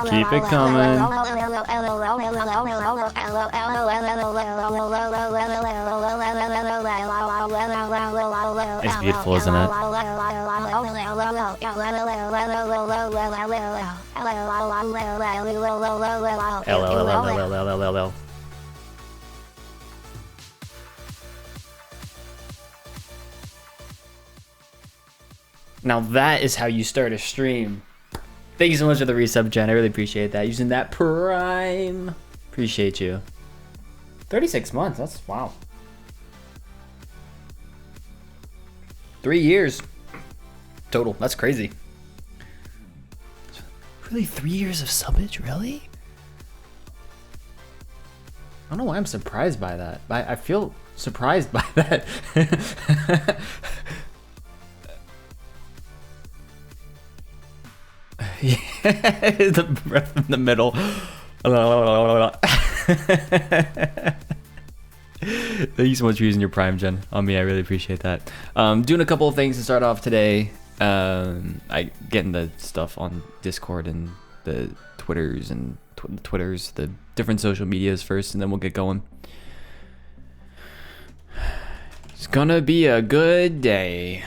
Keep it coming. It's beautiful, isn't it? LLLLLLLLL. Now that is how you start a stream. Thank you so much for the resub, Jen. I really appreciate that. Using that Prime. Appreciate you. 36 months. That's wow. 3 years total. That's crazy. Really, 3 years of subbage? Really? I don't know why I'm surprised by that. I feel surprised by that. Yeah, the breath in the middle. Thank you so much for using your Prime, Jen, on me. I really appreciate that. Doing a couple of things to start off today. I getting the stuff on Discord and the Twitters and the different social medias first, and then we'll get going. It's gonna be a good day.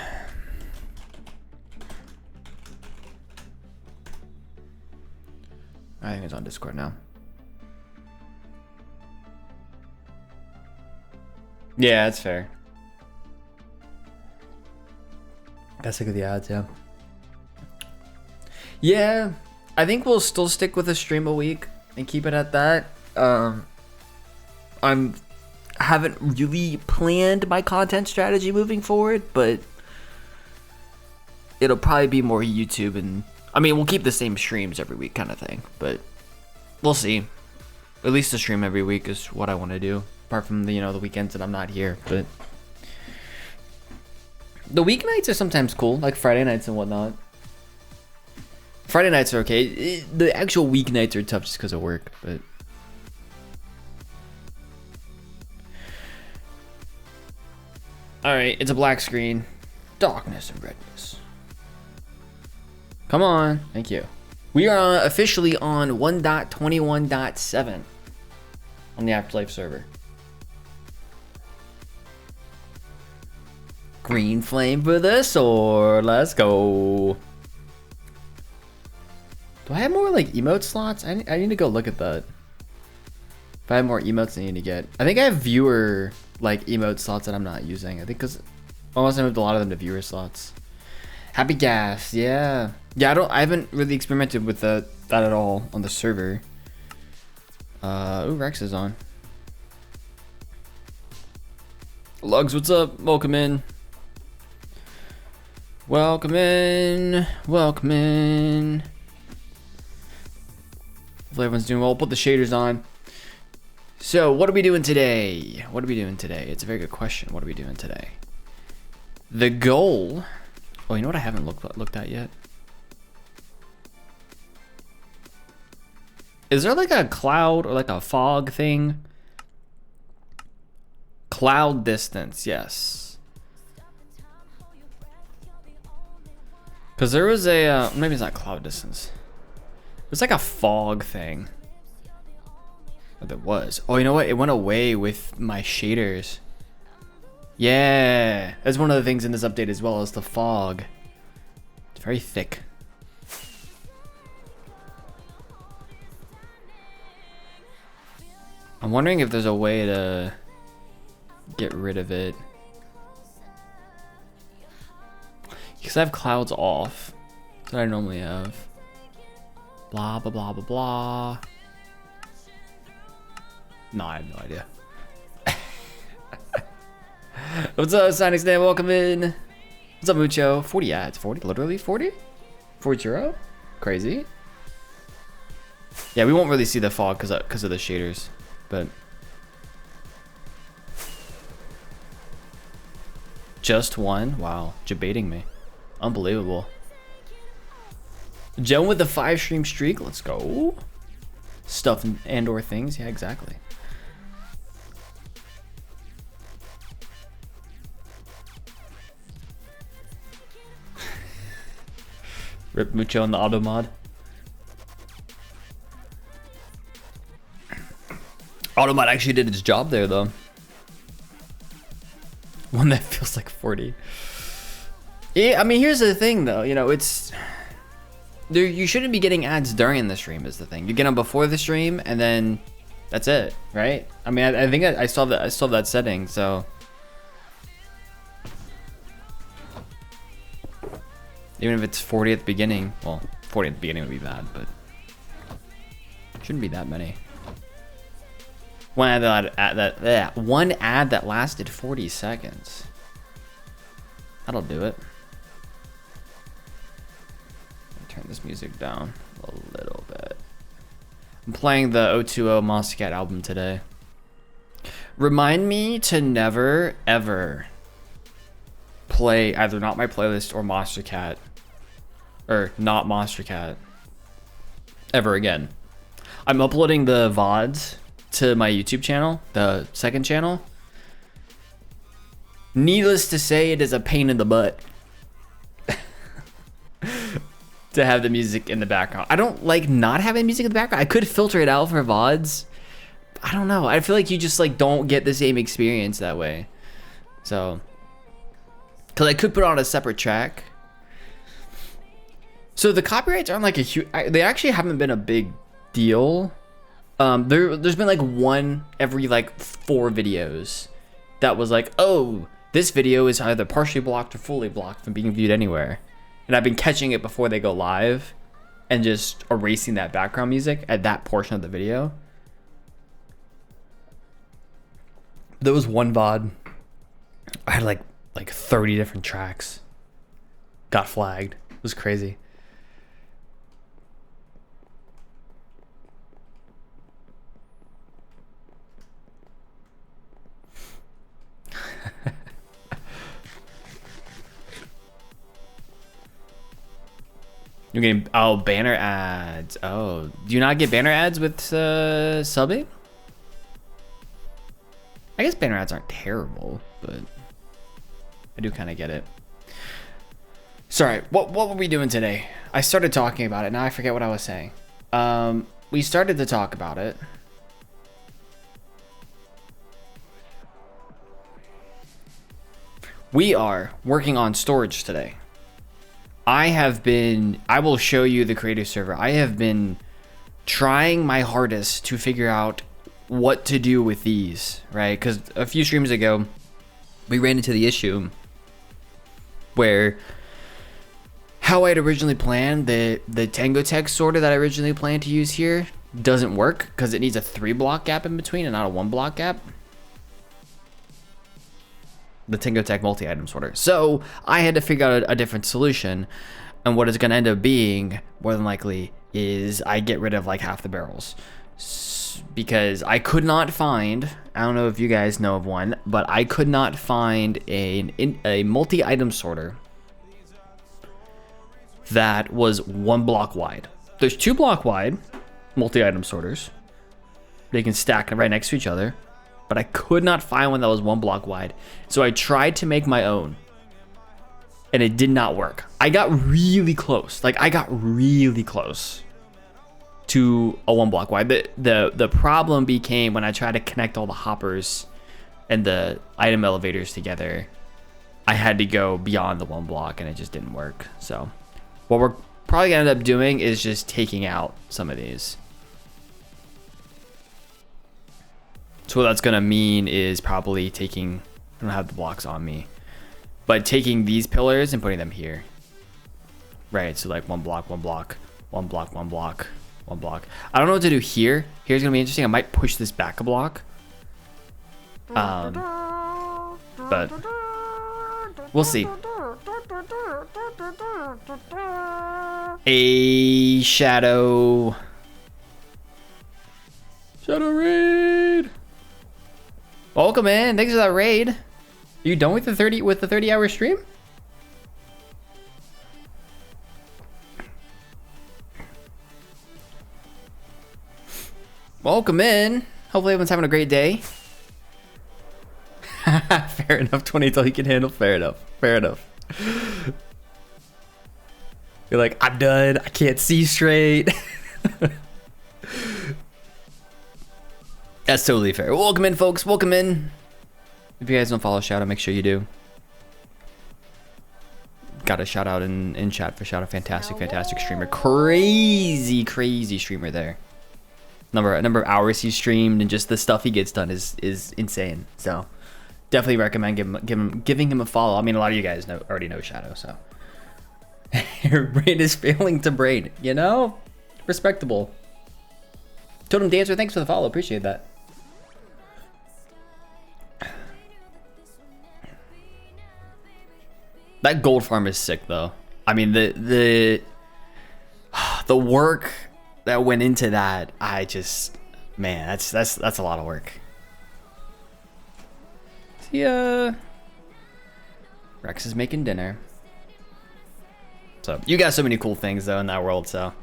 I think it's on Discord now. Yeah, that's fair. Got sick of the ads, yeah. Yeah, I think we'll still stick with a stream a week and keep it at that. Haven't really planned my content strategy moving forward, but it'll probably be more YouTube, and I mean, we'll keep the same streams every week kind of thing, but we'll see. At least a stream every week is what I want to do, apart from the, the weekends that I'm not here, but the weeknights are sometimes cool, like Friday nights and whatnot. Friday nights are okay. The actual weeknights are tough just because of work, but alright, it's a black screen. Darkness and redness. Come on, thank you. We are officially on 1.21.7 on the AfterLife server. Green flame for the sword. Let's go. Do I have more like emote slots? I need to go look at that. If I have more emotes I need to get. I think I have viewer like emote slots that I'm not using. I think because almost I moved a lot of them to viewer slots. Happy gas, yeah. Yeah, I haven't really experimented with that at all on the server. Ooh, Rex is on. Lugs, what's up? Welcome in. Welcome in. Welcome in. Hopefully everyone's doing well. We'll put the shaders on. So, what are we doing today? What are we doing today? It's a very good question. What are we doing today? The goal. Oh, you know what I haven't looked at yet? Is there like a cloud or like a fog thing? Cloud distance, yes. Because there was a, maybe it's not cloud distance. It was like a fog thing. Oh, there was. Oh, you know what? It went away with my shaders. Yeah, that's one of the things in this update as well as the fog. It's very thick. I'm wondering if there's a way to get rid of it. Because I have clouds off. That's what I normally have. Blah, blah, blah, blah, blah. No, I have no idea. What's up, Sonic Stan? Welcome in. What's up, Mucho? 40, yeah, it's 40. Literally 40? 40? Crazy. Yeah, we won't really see the fog because of the shaders, but just one? Wow, debating me. Unbelievable. Joan with the 5 stream streak. Let's go. stuff and or things. Yeah, exactly. Rip Mucho on the auto mod. Auto mod actually did its job there though. One that feels like 40. Yeah, I mean, here's the thing though, you know, it's there, you shouldn't be getting ads during the stream is the thing. You get them before the stream and then that's it, right? I mean, I think I still have that setting, so even if it's 40 at the beginning, well, 40 at the beginning would be bad, but shouldn't be that many. One ad that lasted 40 seconds. That'll do it. Turn this music down a little bit. I'm playing the 020 Monster Cat album today. Remind me to never ever play either Not My Playlist or Monster Cat, or not Monster Cat, ever again. I'm uploading the VODs to my YouTube channel, the second channel. Needless to say, it is a pain in the butt to have the music in the background. I don't like not having music in the background. I could filter it out for VODs. I don't know. I feel like you just like don't get the same experience that way. So, because I could put on a separate track. So the copyrights aren't like a huge, they actually haven't been a big deal. There's been like one every like 4 videos that was like, oh, this video is either partially blocked or fully blocked from being viewed anywhere. And I've been catching it before they go live and just erasing that background music at that portion of the video. There was one VOD. I had like 30 different tracks. Got flagged. It was crazy. You're getting, oh, banner ads. Oh, do you not get banner ads with subbing? I guess banner ads aren't terrible, but I do kind of get it. Sorry, what were we doing today? I started talking about it. Now I forget what I was saying. We started to talk about it. We are working on storage today. I will show you the creative server. I have been trying my hardest to figure out what to do with these, right? Because a few streams ago, we ran into the issue where how I'd originally planned, the Tango Tech sorter that I originally planned to use here doesn't work because it needs a 3-block gap in between and not a 1-block gap. The Tango Tech multi-item sorter. So I had to figure out a different solution, and what it's going to end up being more than likely is I get rid of like half the barrels, because I could not find, I don't know if you guys know of one, but I could not find a multi-item sorter that was 1 block wide. There's 2 block wide multi-item sorters. They can stack right next to each other. But I could not find one that was 1 block wide. So I tried to make my own, and it did not work. I got really close. Like, I got really close to a 1 block wide. The problem became when I tried to connect all the hoppers and the item elevators together. I had to go beyond the 1 block, and it just didn't work. So what we're probably gonna end up doing is just taking out some of these. So what that's gonna mean is probably taking, I don't have the blocks on me, but taking these pillars and putting them here. Right, so like 1 block, 1 block, 1 block, 1 block, 1 block. I don't know what to do here. Here's gonna be interesting. I might push this back a block. But we'll see. A shadow raid. Welcome in. Thanks for that raid. Are you done with the 30-hour stream? Welcome in. Hopefully everyone's having a great day. Fair enough. 20 until he can handle. Fair enough. Fair enough. You're like, I'm done. I can't see straight. That's totally fair. Welcome in, folks. Welcome in. If you guys don't follow Shadow, make sure you do. Got a shout out in chat for Shadow. Fantastic streamer. Crazy streamer there. Number of hours he's streamed and just the stuff he gets done is insane. So definitely recommend giving him a follow. I mean, a lot of you guys already know Shadow, so your brain is failing to brain. You know, respectable. Totem Dancer, thanks for the follow. Appreciate that. That gold farm is sick though. I mean the work that went into that, I just, man, that's a lot of work. See, Rex is making dinner. So you got so many cool things though in that world, so.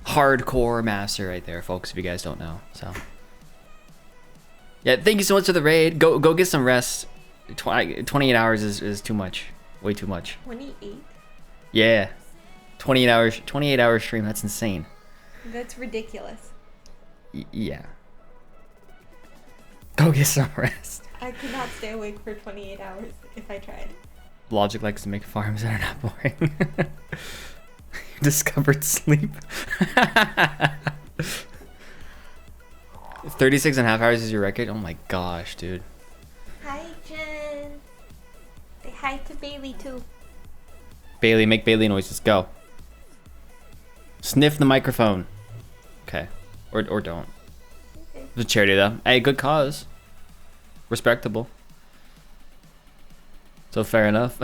Hardcore master right there, folks, if you guys don't know, so. Yeah, thank you so much for the raid. Go get some rest. 28 hours is too much. Way too much. 28? Yeah. 28 hour stream. That's insane. That's ridiculous. Yeah. Go get some rest. I could not stay awake for 28 hours if I tried. Logic likes to make farms that are not boring. Discovered sleep. 36 and a half hours is your record? Oh my gosh, dude. Hi, Jen. Say hi to Bailey, too. Bailey, make Bailey noises. Go. Sniff the microphone. Okay. Or don't. Okay. It's a charity, though. Hey, good cause. Respectable. So fair enough.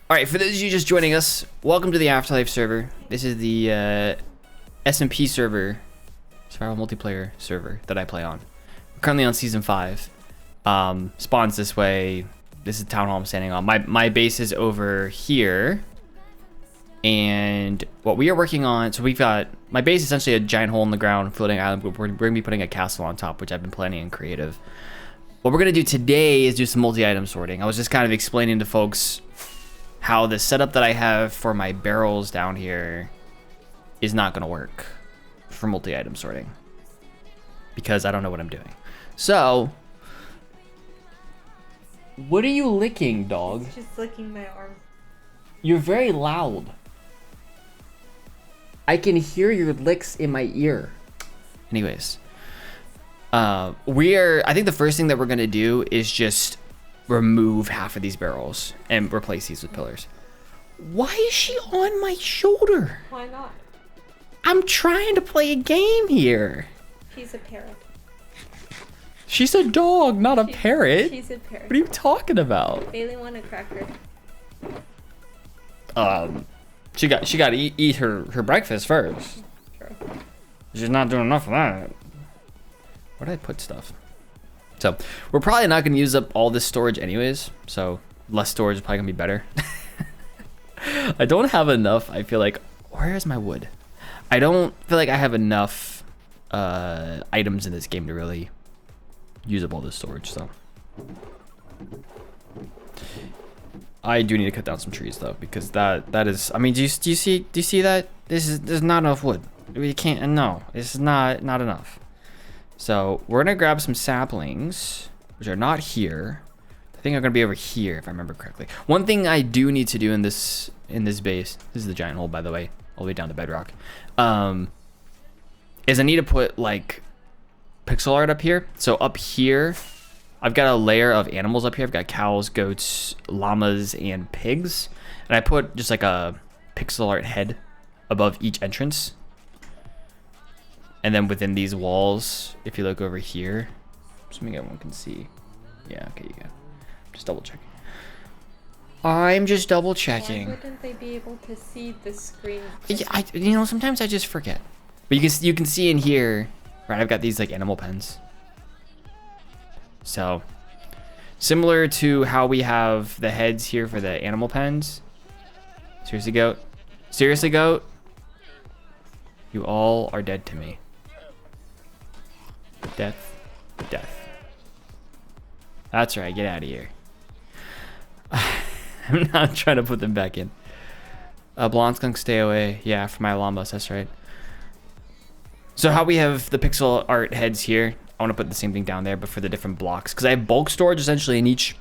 Alright, for those of you just joining us, welcome to the AfterLife server. This is the SMP server. Survival multiplayer server that I play on. We're currently on season 5. Spawns this way. This is the town hall I'm standing on. My base is over here. And what we are working on, so we've got, my base is essentially a giant hole in the ground, floating island. We're going to be putting a castle on top, which I've been planning in creative. What we're going to do today is do some multi-item sorting. I was just kind of explaining to folks how the setup that I have for my barrels down here is not going to work for multi-item sorting because I don't know what I'm doing. So, what are you licking, dog? It's just licking my arm. You're very loud. I can hear your licks in my ear. Anyways, I think the first thing that we're gonna do is just remove half of these barrels and replace these with pillars. Why is she on my shoulder? Why not? I'm trying to play a game here. She's a parrot. She's a dog, not a parrot. She's a parrot. What are you talking about? Bailey want a cracker. She got to eat her breakfast first. True. She's not doing enough of that. Where did I put stuff? So we're probably not going to use up all this storage anyways. So less storage is probably going to be better. I don't have enough. I feel like, where is my wood? I don't feel like I have enough items in this game to really use up all this storage. So I do need to cut down some trees though, because that is, I mean, do you see that? There's not enough wood. We can't, no, it's not enough. So we're gonna grab some saplings, which are not here. I think I'm gonna be over here if I remember correctly. One thing I do need to do in this base, this is the giant hole by the way, all the way down to bedrock, is I need to put like pixel art up here. So up here, I've got a layer of animals up here. I've got cows, goats, llamas, and pigs. And I put just like a pixel art head above each entrance. And then within these walls, if you look over here, assuming everyone can see. Yeah, okay, you can. Just double checking. I'm just double checking. Why wouldn't they be able to see the screen? Yeah, sometimes I just forget. But you can see in here, right? I've got these like animal pens. So, similar to how we have the heads here for the animal pens. Seriously, goat. Seriously, goat? You all are dead to me. Death. Death. That's right, get out of here. I'm not trying to put them back in. Blonde skunk, stay away. Yeah, for my llamas, that's right. So how we have the pixel art heads here, I want to put the same thing down there, but for the different blocks. Because I have bulk storage essentially in each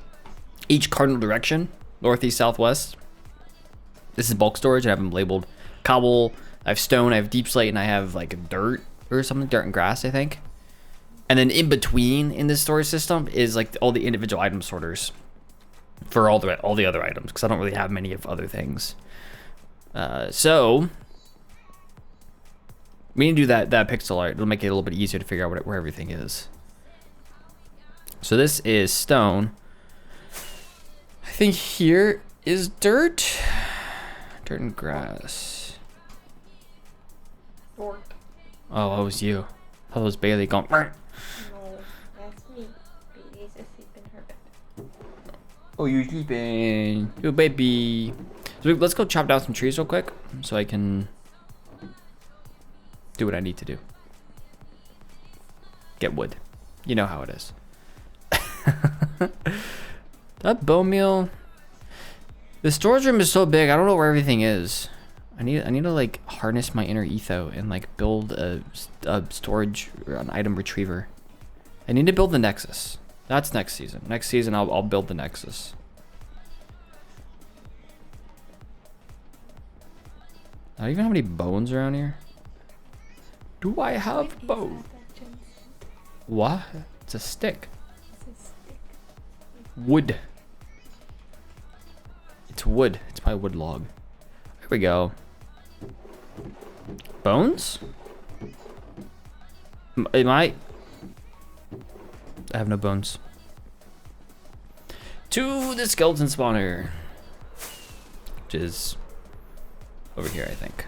cardinal direction. Northeast, southwest. This is bulk storage. I have them labeled cobble, I have stone, I have deep slate, and I have like dirt or something, dirt and grass, I think. And then in between in this storage system is like all the individual item sorters for all the other items, because I don't really have many of other things. So we need to do that pixel art. It'll make it a little bit easier to figure out where everything is. So this is stone. I think here is dirt and grass. Fork. Oh, that was you. That was Bailey going. No, that's me. Bailey's asleep in her bed. Oh, you're sleeping. You baby. So let's go chop down some trees real quick so I can do what I need to do. Get wood. You know how it is. That bone meal. The storage room is so big. I don't know where everything is. I need to like harness my inner etho and like build a storage or an item retriever. I need to build the nexus. That's next season. Next season I'll build the nexus. I don't even have any bones around here. Do I have bones? What? It's a stick. Wood. It's wood. It's probably wood log. Here we go. Bones? Am I have no bones. To the skeleton spawner, which is over here, I think.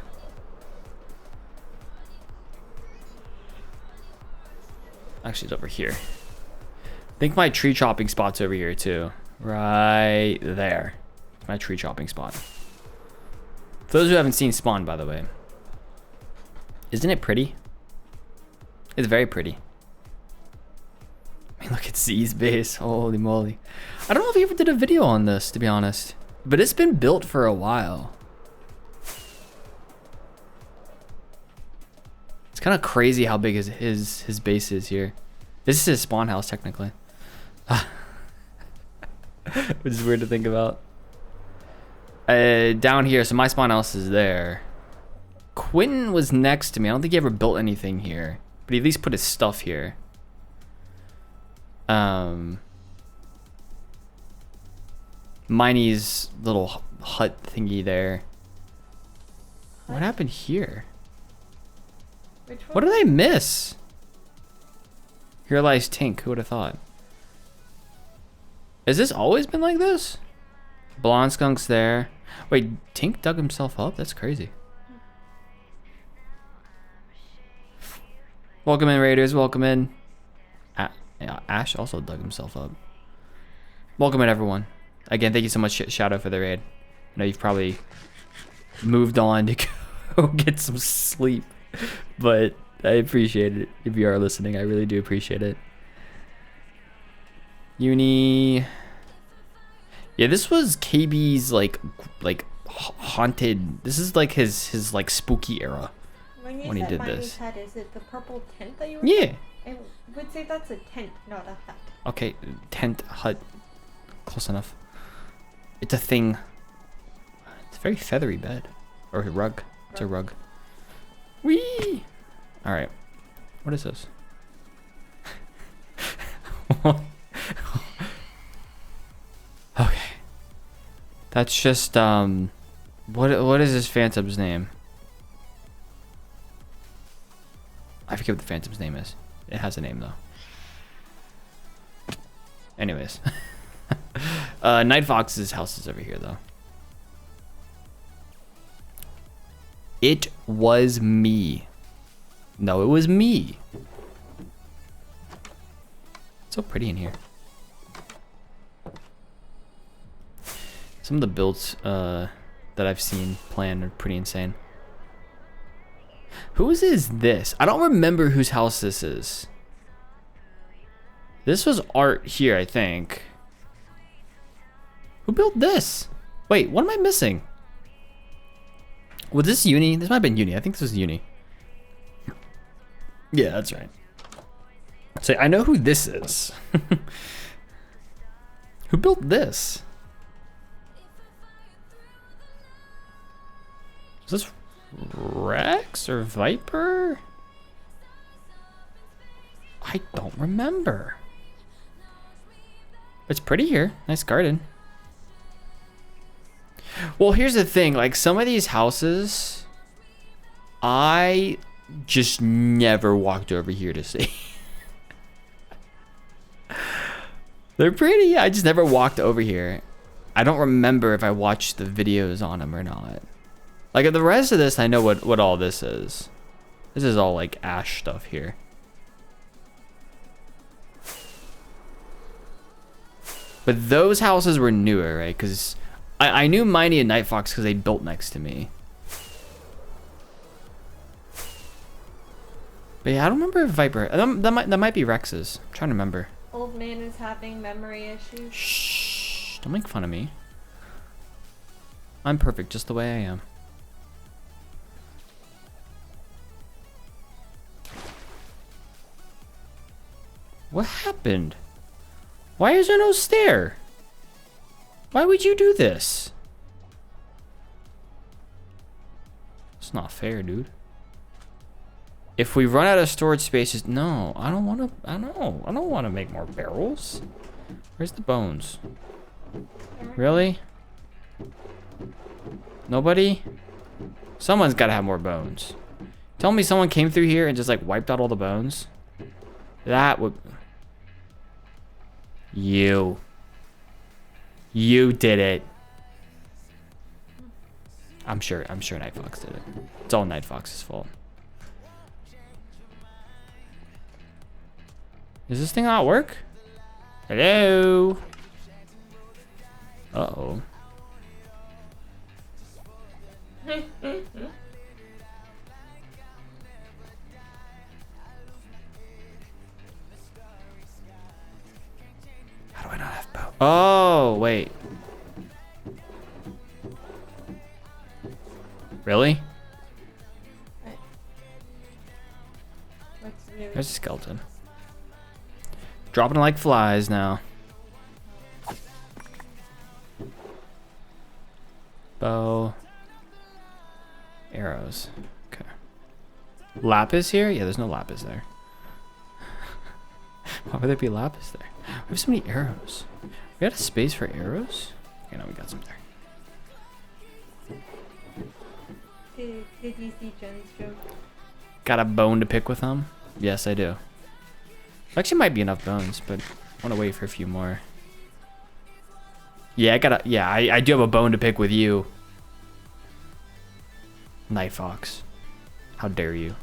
Actually, it's over here. I think my tree chopping spot's over here too. Right there. My tree chopping spot. For those who haven't seen Spawn, by the way. Isn't it pretty? It's very pretty. I mean, look at Z's base. Holy moly. I don't know if he ever did a video on this, to be honest. But it's been built for a while. It's kind of crazy how big his base is here. This is his spawn house, technically. Which is weird to think about. Down here, so my spawn house is there. Quentin was next to me. I don't think he ever built anything here, but he at least put his stuff here. Miney's little hut thingy there. What happened here? Which one? What did I miss? Here lies Tink. Who would have thought? Has this always been like this? Blonde skunk's there. Wait, Tink dug himself up? That's crazy. Welcome in, Raiders. Welcome in. Yeah, Ash also dug himself up. Welcome in, everyone. Again, thank you so much, Shadow, for the raid. I know you've probably moved on to go get some sleep, but I appreciate it. If you are listening, I really do appreciate it. Uni. Yeah, this was KB's like haunted. This is like his like spooky era when he did this. Hut, is it the purple tent that you were? Yeah. I would say that's a tent, not a hut. Okay, tent, hut, close enough. It's a thing. It's a very feathery bed, or a rug. It's a rug. Whee! All right, what is this? Okay, that's just what is this phantom's name? I forget what the phantom's name is. It has a name though. Anyways, Night Fox's house is over here though. It was me. No, it was me. It's so pretty in here. Some of the builds that I've seen planned are pretty insane. Whose is this? I don't remember whose house this is. This was art here, I think. Who built this? Wait, what am I missing? Was this Uni? This might have been Uni. I think this was Uni. Yeah, that's right. So I know who this is. Who built this? Is this Rex or Viper? I don't remember. It's pretty here. Nice garden. Well, here's the thing. Like, some of these houses, I just never walked over here to see. They're pretty. I just never walked over here. I don't remember if I watched the videos on them or not. Like, the rest of this, I know what all this is. This is all, like, ash stuff here. But those houses were newer, right? Because I knew Miney and Night Fox because they built next to me. But yeah, I don't remember if Viper. That might be Rex's. I'm trying to remember. Old man is having memory issues. Shh! Don't make fun of me. I'm perfect just the way I am. What happened? Why is there no stair? Why would you do this? It's not fair, dude. If we run out of storage spaces, no, I don't want to. I don't want to make more barrels. Where's the bones? Really? Nobody? Someone's got to have more bones. Tell me someone came through here and just like wiped out all the bones. That would. You did it. I'm sure Night Fox did it. It's all Night Fox's fault. Does this thing not work? Hello? Uh-oh. How do I not have bow? Oh, wait. Really? There's a skeleton. Dropping like flies now. Bow. Arrows. Okay. Lapis here? Yeah, there's no lapis there. Why would there be lapis there? We have so many arrows. We got a space for arrows? Okay, now we got some there. Did you see Jen's joke? Got a bone to pick with them? Yes, I do. Actually, might be enough bones, but I want to wait for a few more. Yeah, I do have a bone to pick with you. Night Fox. How dare you?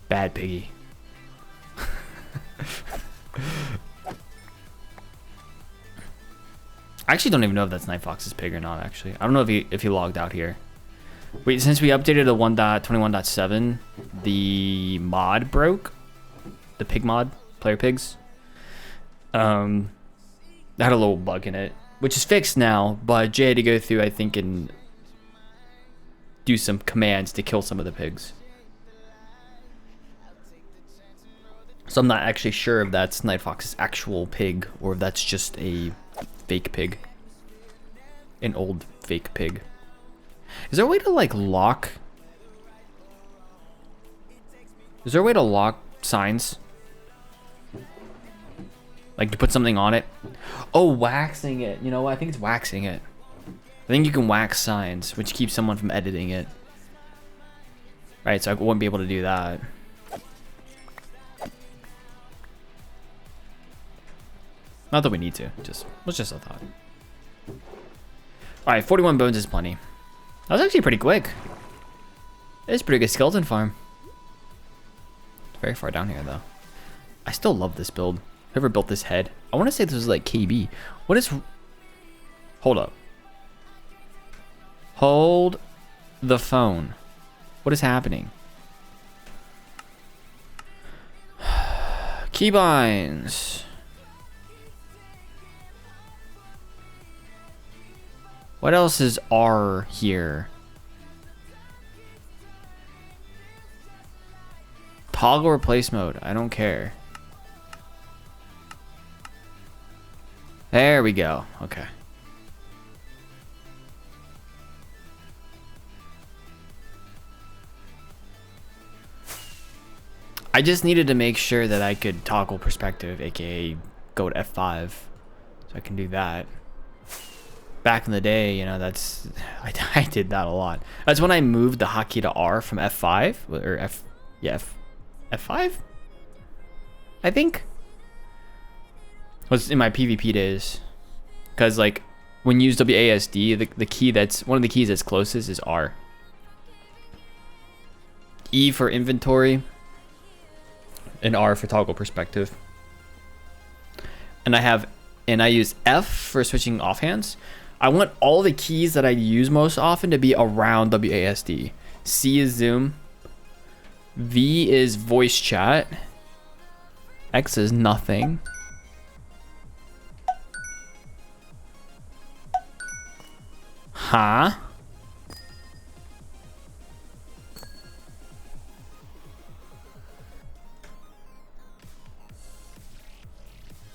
Bad piggy. I actually don't even know if that's Night Fox's pig or not, actually. I don't know if he logged out here. Wait, since we updated to 1.21.7, the mod broke. The pig mod, player pigs. That had a little bug in it, which is fixed now, but Jay had to go through, I think, and do some commands to kill some of the pigs. So I'm not actually sure if that's Night Fox's actual pig or if that's just a fake pig. An old fake pig. Is there a way to like lock? Is there a way to lock signs? Like to put something on it? Oh, waxing it. You know what? I think it's waxing it. I think you can wax signs, which keeps someone from editing it. Right, so I wouldn't be able to do that. Not that we need to. Just was just a thought. All right, 41 bones is plenty. That was actually pretty quick. It's a pretty good skeleton farm. It's very far down here though. I still love this build. Whoever built this head, I want to say this was like KB. What is... Hold up. Hold the phone. What is happening? Keybinds. What else is R here? Toggle replace mode. I don't care. There we go. Okay. I just needed to make sure that I could toggle perspective, aka go to F5, so I can do that. Back in the day, you know, that's I did that a lot. That's when I moved the hotkey to R from F5 or F5, I think. Was in my PvP days, because like when you use WASD, the key that's one of the keys that's closest is R. E for inventory, and R for toggle perspective. And I use F for switching offhands. I want all the keys that I use most often to be around WASD. C is zoom. V is voice chat. X is nothing. Huh?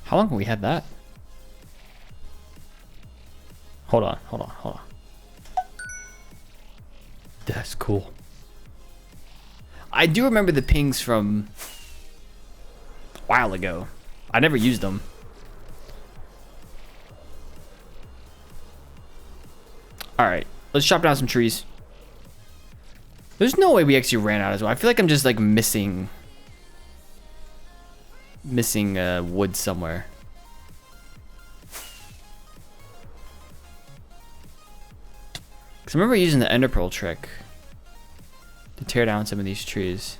How long have we had that? Hold on. That's cool. I do remember the pings from a while ago. I never used them. Alright, let's chop down some trees. There's no way we actually ran out as well. I feel like I'm just like missing wood somewhere. Because I remember using the ender pearl trick to tear down some of these trees.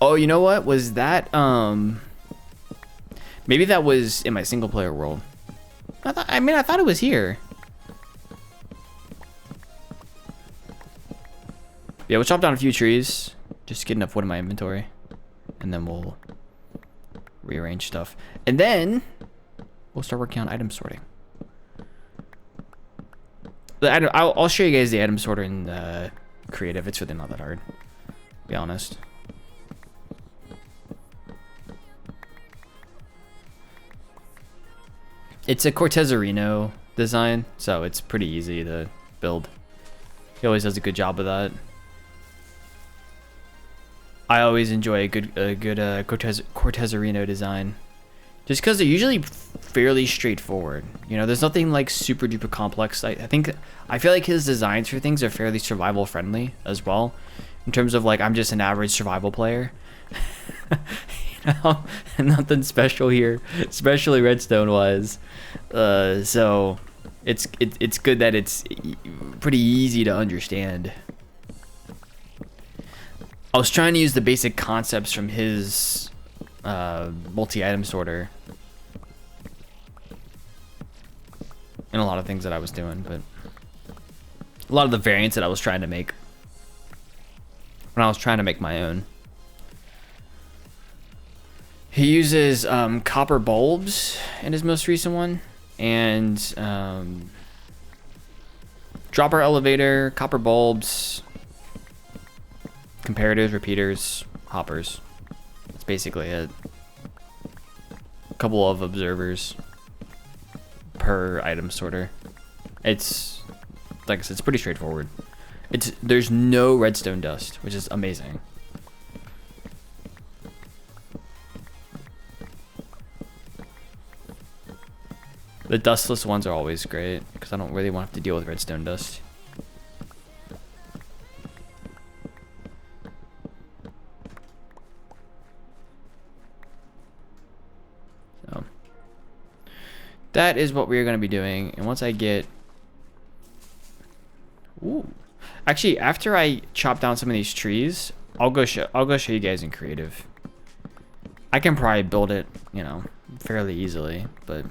Oh, you know what? Was that maybe that was in my single player world. I thought it was here. Yeah, we'll chop down a few trees. Just get enough wood in my inventory. And then we'll rearrange stuff. And then we'll start working on item sorting. I'll show you guys the item sorter in creative. It's really not that hard, to be honest. It's a Cortez-Arino design, so it's pretty easy to build. He always does a good job of that. I always enjoy a good Cortez-Arino design, just because they're usually fairly straightforward. You know, there's nothing like super duper complex. I feel like his designs for things are fairly survival friendly as well, in terms of like I'm just an average survival player. You know, nothing special here, especially redstone wise. So it's good that it's pretty easy to understand. I was trying to use the basic concepts from his multi-item sorter in a lot of things that I was doing, but a lot of the variants that I was trying to make when I was trying to make my own. He uses copper bulbs in his most recent one, and dropper elevator, copper bulbs, comparatives, repeaters, hoppers. That's basically it. A couple of observers per item sorter. It's, like I said, it's pretty straightforward. There's no redstone dust, which is amazing. The dustless ones are always great because I don't really want to have to deal with redstone dust. So that is what we're going to be doing. And once I get... Ooh. Actually, after I chop down some of these trees, I'll go show you guys in creative. I can probably build it, you know, fairly easily, but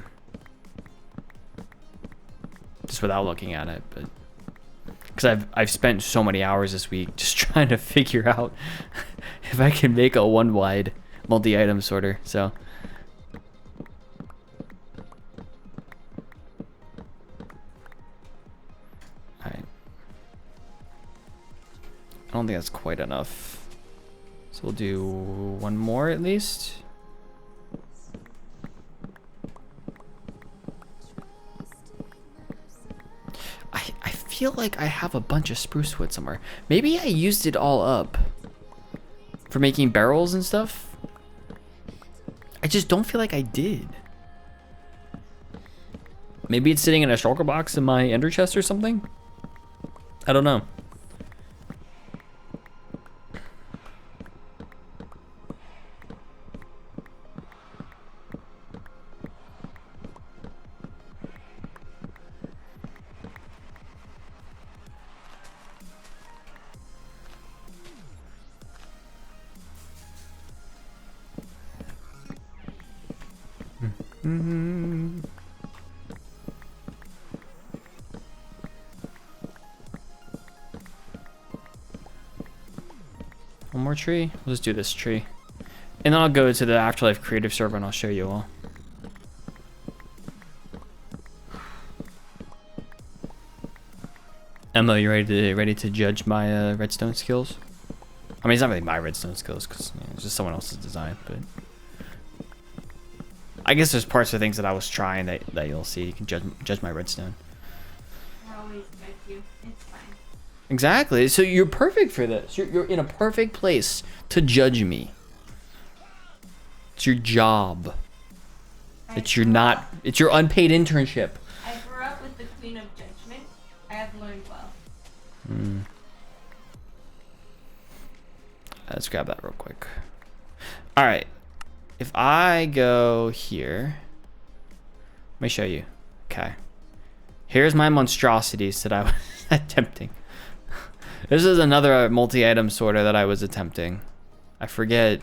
just without looking at it. But because I've spent so many hours this week just trying to figure out if I can make a one wide multi-item sorter. So all right, I don't think that's quite enough. So we'll do one more at least. I feel like I have a bunch of spruce wood somewhere. Maybe I used it all up for making barrels and stuff. I just don't feel like I did. Maybe it's sitting in a shulker box in my ender chest or something. I don't know. One more tree. We'll just do this tree. And then I'll go to the AfterLife creative server and I'll show you all. Emma, you ready to judge my redstone skills? I mean, it's not really my redstone skills because it's just someone else's design, but I guess there's parts of things that I was trying that you'll see. You can judge my redstone. I always judge you. It's fine. Exactly. So you're perfect for this. You're in a perfect place to judge me. It's your job. It's your unpaid internship. I grew up with the Queen of Judgment. I have learned well. Let's grab that real quick. All right. If I go here, let me show you. Okay. Here's my monstrosities that I was attempting. This is another multi-item sorter that I was attempting. I forget.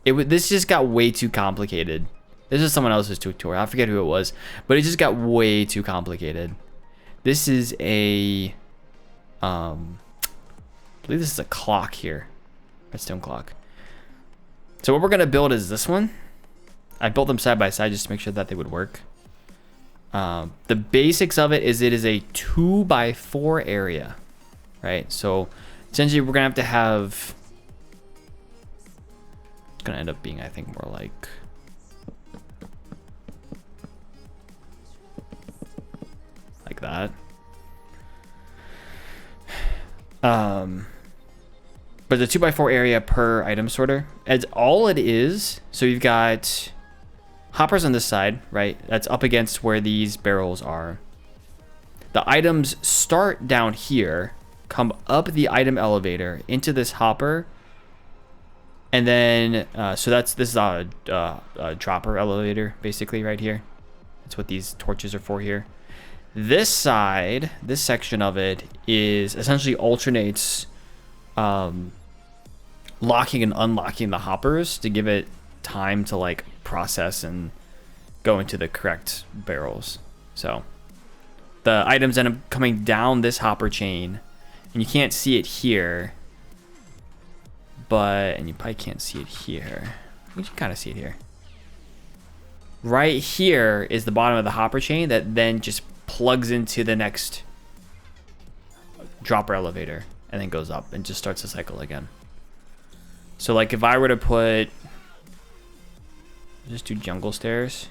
This just got way too complicated. This is someone else's tutorial. I forget who it was, but it just got way too complicated. This is a, I believe this is a clock here. Redstone clock. So what we're gonna build is this one. I built them side by side just to make sure that they would work. The basics of it is a 2x4 area, right? So essentially we're gonna have it's gonna end up being, I think, more like that. But the 2x4 area per item sorter, it's all it is. So you've got hoppers on this side, right? That's up against where these barrels are. The items start down here, come up the item elevator into this hopper, and then so this is a dropper elevator basically right here. That's what these torches are for here. This side, this section of it is essentially alternates locking and unlocking the hoppers to give it time to like process and go into the correct barrels. So the items end up coming down this hopper chain, and you can't see it here, and you probably can't see it here. You can kind of see it here. Right here is the bottom of the hopper chain that then just plugs into the next dropper elevator and then goes up and just starts the cycle again. So like if I were to just do jungle stairs.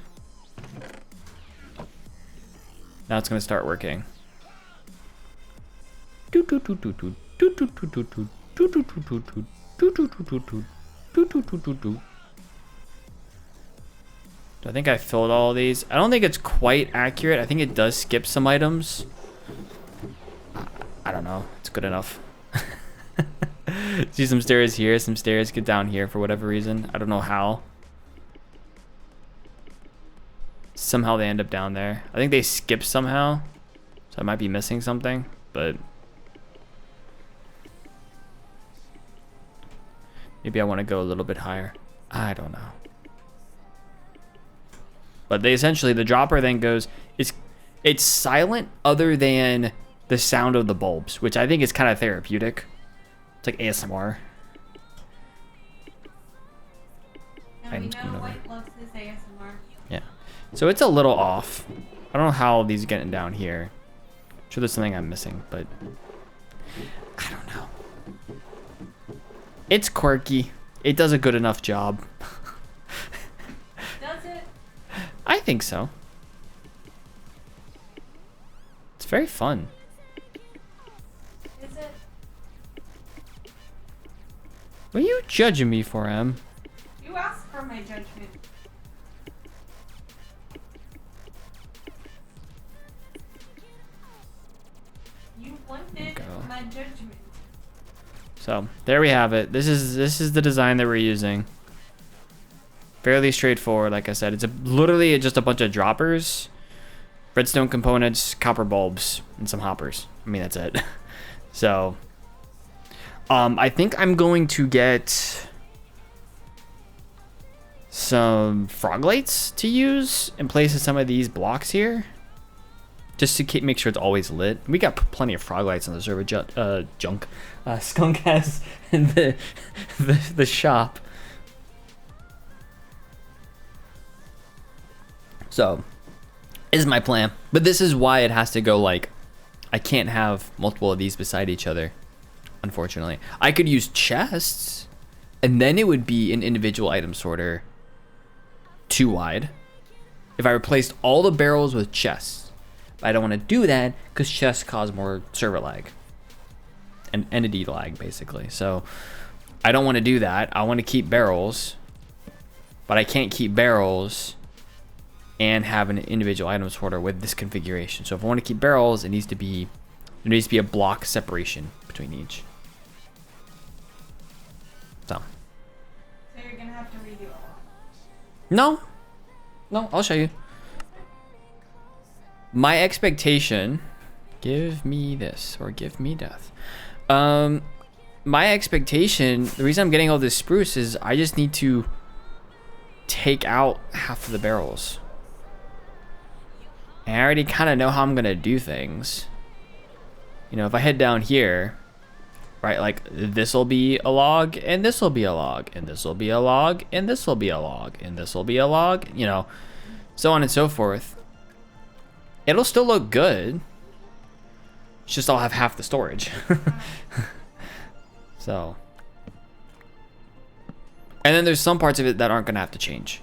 Now it's gonna start working. I think I filled all these. I don't think it's quite accurate. I think it does skip some items. I don't know. It's good enough. See some stairs here, some stairs get down here for whatever reason. I don't know how. Somehow they end up down there. I think they skip somehow. So I might be missing something, but Maybe I want to go a little bit higher. I don't know. But they essentially, the dropper then goes, it's silent other than the sound of the bulbs, which I think is kind of therapeutic. It's like ASMR. And we know White loves his ASMR. Yeah. So it's a little off. I don't know how these are getting down here. I'm sure there's something I'm missing, but I don't know. It's quirky. It does a good enough job. Does it? I think so. It's very fun. Is it? What are you judging me for, Em? You asked for my judgment. You wanted my judgment. So there we have it. This is the design that we're using. Fairly straightforward, like I said. It's literally just a bunch of droppers, redstone components, copper bulbs, and some hoppers. I mean, that's it. So I think I'm going to get some frog lights to use in place of some of these blocks here, just to make sure it's always lit. We got plenty of frog lights on the server. Skunk has in the shop. So, is my plan. But this is why it has to go like, I can't have multiple of these beside each other, unfortunately. I could use chests, and then it would be an individual item sorter 2 wide. If I replaced all the barrels with chests. But I don't want to do that because chests cause more server lag. And entity lag, basically. So, I don't want to do that. I want to keep barrels. But I can't keep barrels and have an individual item sorter with this configuration. So if I want to keep barrels, there needs to be a block separation between each. So you're gonna have to redo it all. No, I'll show you. My expectation, give me this or give me death. My expectation, the reason I'm getting all this spruce is I just need to take out half of the barrels. And I already kind of know how I'm going to do things. You know, if I head down here, right, like this will be a log, and this will be a log, and this will be a log, and this will be a log, and this will be a log, you know, so on and so forth. It'll still look good. It's just I'll have half the storage. So. And then there's some parts of it that aren't going to have to change.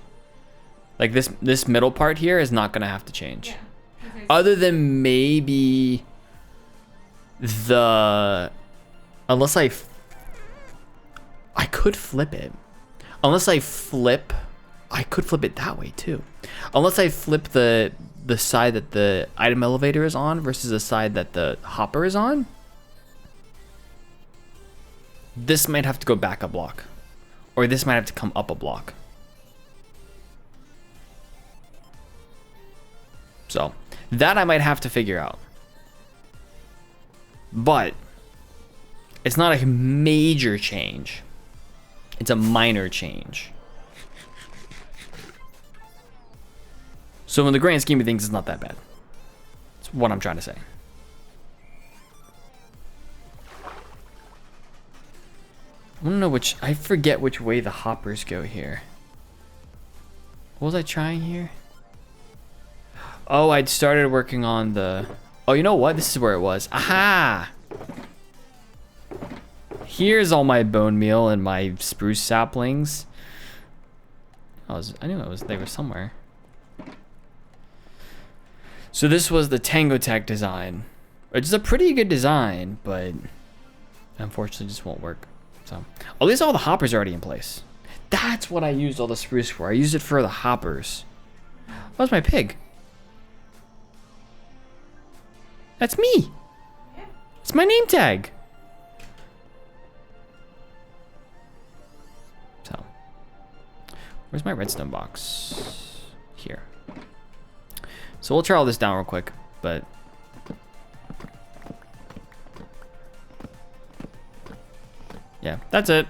Like this middle part here is not going to have to change. Yeah. Other than maybe unless I could flip it. Unless I could flip it that way too. Unless I flip the side that the item elevator is on versus the side that the hopper is on. This might have to go back a block. Or this might have to come up a block. So, that I might have to figure out. But, it's not a major change. It's a minor change. So in the grand scheme of things, it's not that bad. That's what I'm trying to say. I don't know I forget which way the hoppers go here. What was I trying here? Oh, I'd started working on the... Oh, you know what? This is where it was. Aha! Here's all my bone meal and my spruce saplings. I knew they were somewhere. So this was the Tango Tech design. Which is a pretty good design, but unfortunately just won't work. So at least all the hoppers are already in place. That's what I used all the spruce for. I used it for the hoppers. Where's my pig? That's me. Yeah. It's my name tag. So, where's my redstone box? Here. So we'll try all this down real quick, but yeah, that's it.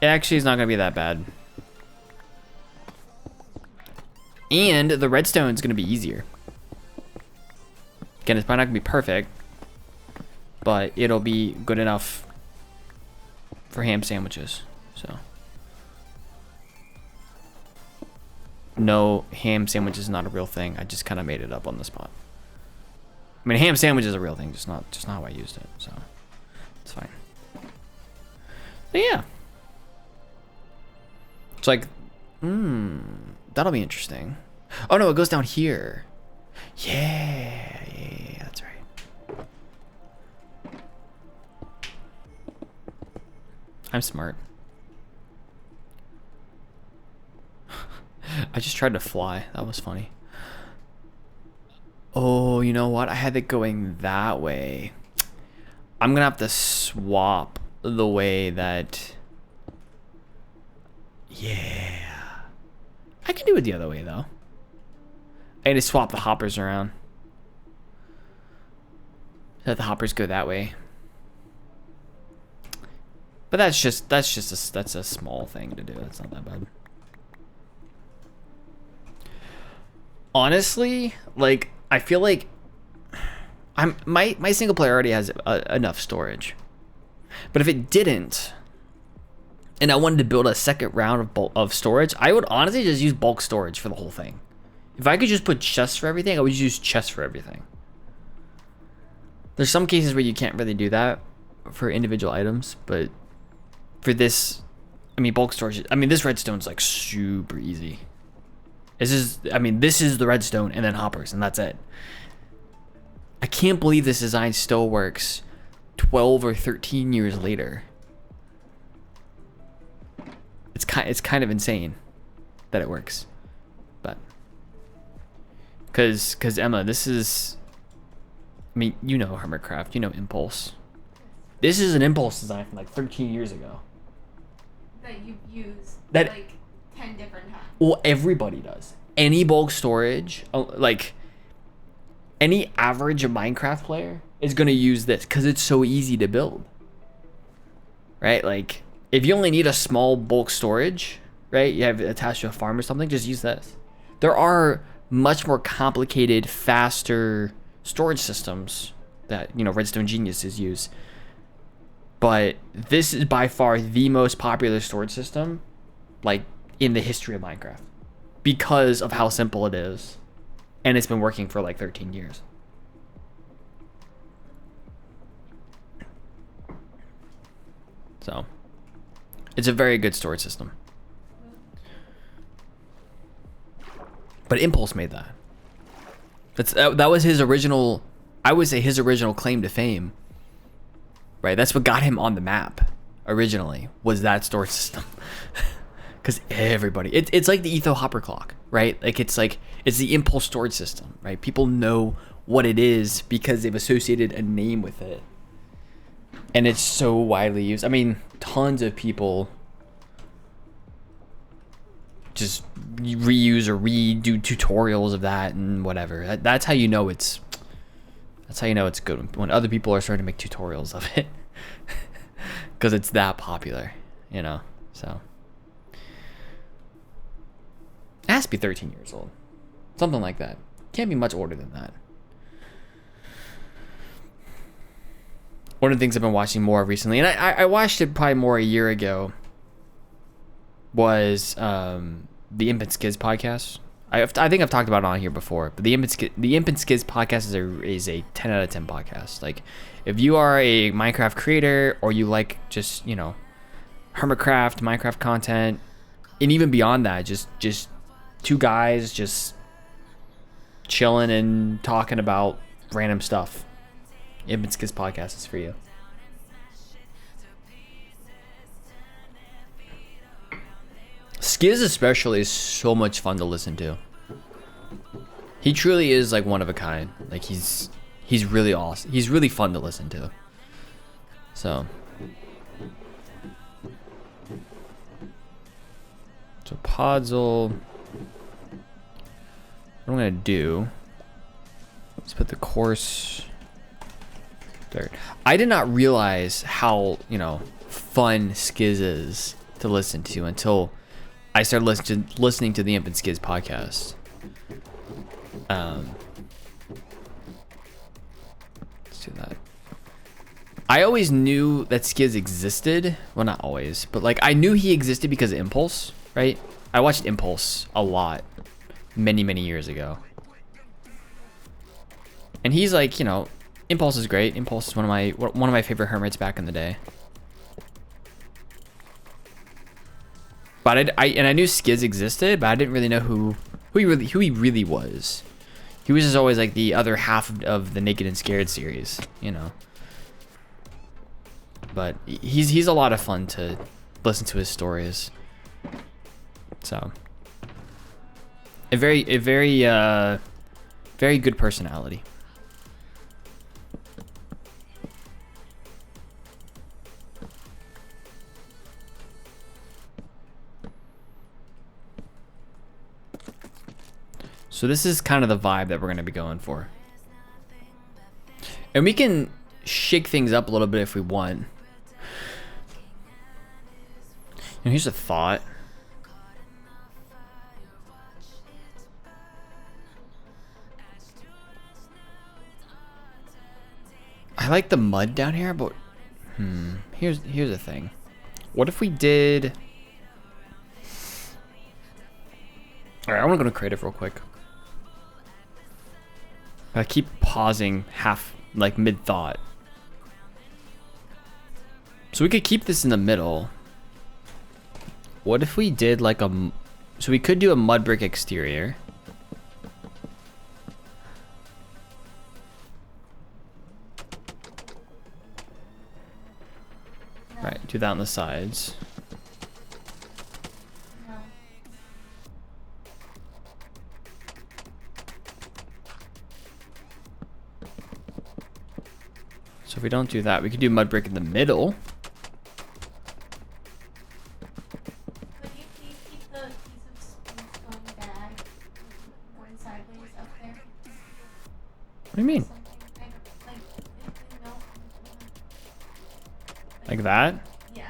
It actually is not gonna be that bad. And the redstone is gonna be easier. Again, it's probably not gonna be perfect, but it'll be good enough for ham sandwiches. So no, ham sandwich is not a real thing. I just kind of made it up on the spot. I mean, ham sandwich is a real thing, just not how I used it. So it's fine. But yeah, it's like, that'll be interesting. Oh no, it goes down here. Yeah, that's right. I'm smart. I just tried to fly. That was funny. Oh, you know what? I had it going that way. I'm gonna have to swap the way that... Yeah. I can do it the other way, though. I need to swap the hoppers around. Let the hoppers go that way. But that's a small thing to do. That's not that bad. Honestly, like, I feel like my single player already has enough storage. But if it didn't, and I wanted to build a second round of storage, I would honestly just use bulk storage for the whole thing. If I could just put chests for everything, I would use chests for everything. There's some cases where you can't really do that for individual items, but for this, I mean, bulk storage, I mean, this redstone's like super easy. This is the redstone and then hoppers, and that's it. I can't believe this design still works 12 or 13 years later. It's kind of insane that it works. But cuz Emma, this is, I mean, you know Hermitcraft, you know Impulse. This is an Impulse design from like 13 years ago. That you've used that, like 10 different times. Well, everybody does. Any bulk storage, like any average Minecraft player is going to use this because it's so easy to build. Right? Like, if you only need a small bulk storage, right? You have it attached to a farm or something, just use this. There are much more complicated, faster storage systems that, you know, Redstone geniuses use. But this is by far the most popular storage system, like, in the history of Minecraft, because of how simple it is, and it's been working for like 13 years. So it's a very good storage system. But Impulse made that. That was his original, I would say his original claim to fame. Right? That's what got him on the map originally, was that storage system. Because everybody, it's like the Etho Hopper Clock, right? Like it's the Impulse storage system, right? People know what it is because they've associated a name with it, and it's so widely used. I mean, tons of people just reuse or redo tutorials of that and whatever. That's how you know it's good, when other people are starting to make tutorials of it, because it's that popular, you know. So it has to be 13 years old. Something like that. Can't be much older than that. One of the things I've been watching more recently, and I watched it probably more a year ago, was the Imp and Skiz podcast. I think I've talked about it on here before, but the Imp and Skiz podcast is a 10 out of 10 podcast. Like, if you are a Minecraft creator, or you like just, you know, Hermitcraft, Minecraft content, and even beyond that, just two guys just chilling and talking about random stuff, Imp and Skiz podcast is for you. Skiz especially is so much fun to listen to. He truly is like one of a kind. Like he's really awesome. He's really fun to listen to. So Podzol, what I'm gonna do is put the course there. I did not realize how, you know, fun Skiz is to listen to until I started listening to the Imp and Skiz podcast. Let's do that. I always knew that Skiz existed. Well, not always, but like I knew he existed because of Impulse, right? I watched Impulse a lot many years ago. And he's like, you know, Impulse is great. Impulse is one of my favorite hermits back in the day. But I knew Skiz existed, but I didn't really know who he really was. He was just always like the other half of the Naked and Scared series, you know. But he's a lot of fun to listen to his stories. So a very good personality. So this is kind of the vibe that we're going to be going for. And we can shake things up a little bit if we want. And here's a thought. I like the mud down here, but here's the thing. What if we did... All right, I want to go to creative real quick. I keep pausing like mid-thought. So we could keep this in the middle. What if we did like so we could do a mud brick exterior. No. Right, do that on the sides. So if we don't do that, we could do mud brick in the middle. Could you please keep the piece of spoon bag going sideways up there? What do you mean? Like that? Yeah,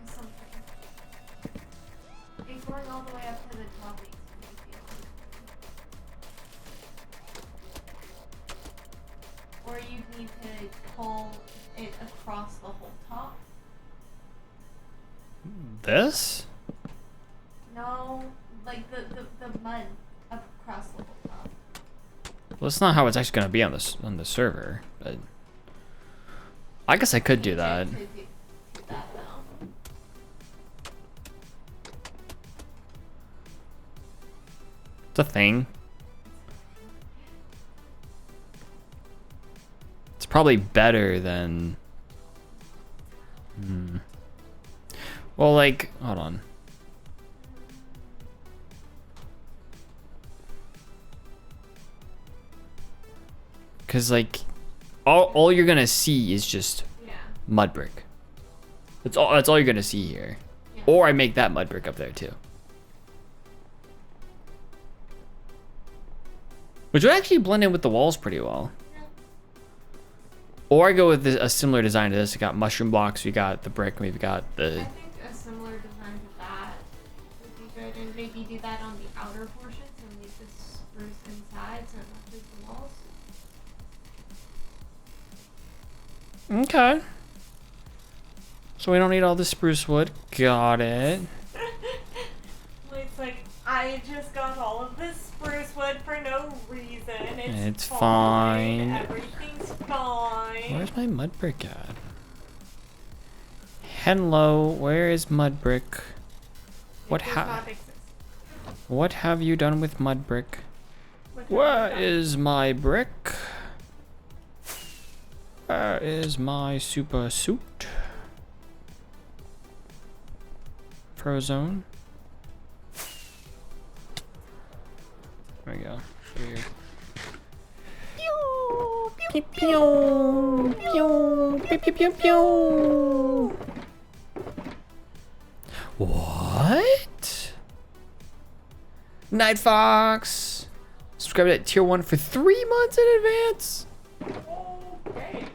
something. It's going all the way up to the top. Or you need to pull it across the whole top. This? No, like the mud across the whole top. Well, that's not how it's actually gonna be on the server, but I guess I could do that. It's a thing. It's probably better than... Well, like, hold on. Because, like, all you're gonna see is just mud brick. That's all you're gonna see here. Yeah. Or I make that mud brick up there too. Which would actually blend in with the walls pretty well. Yeah. Or I go with a similar design to this. We got mushroom blocks, we got the brick, and we've got the... I think a similar design to that would be good. And maybe do that on the outer portions and leave the spruce inside so it matches the walls. Okay. So we don't need all the spruce wood. Got it. It's like, I just got all of this spruce wood for no reason. It's fine. Everything's fine. Where's my mud brick at? Hello, where is mud brick? What have you done with mud brick? Where is my brick? Where is my super suit? Frozone. There we go. Here. Pew, pew, pew, pew, pew, pew, pew. What? Night Fox. Subscribe to tier 1 for 3 months in advance. Okay.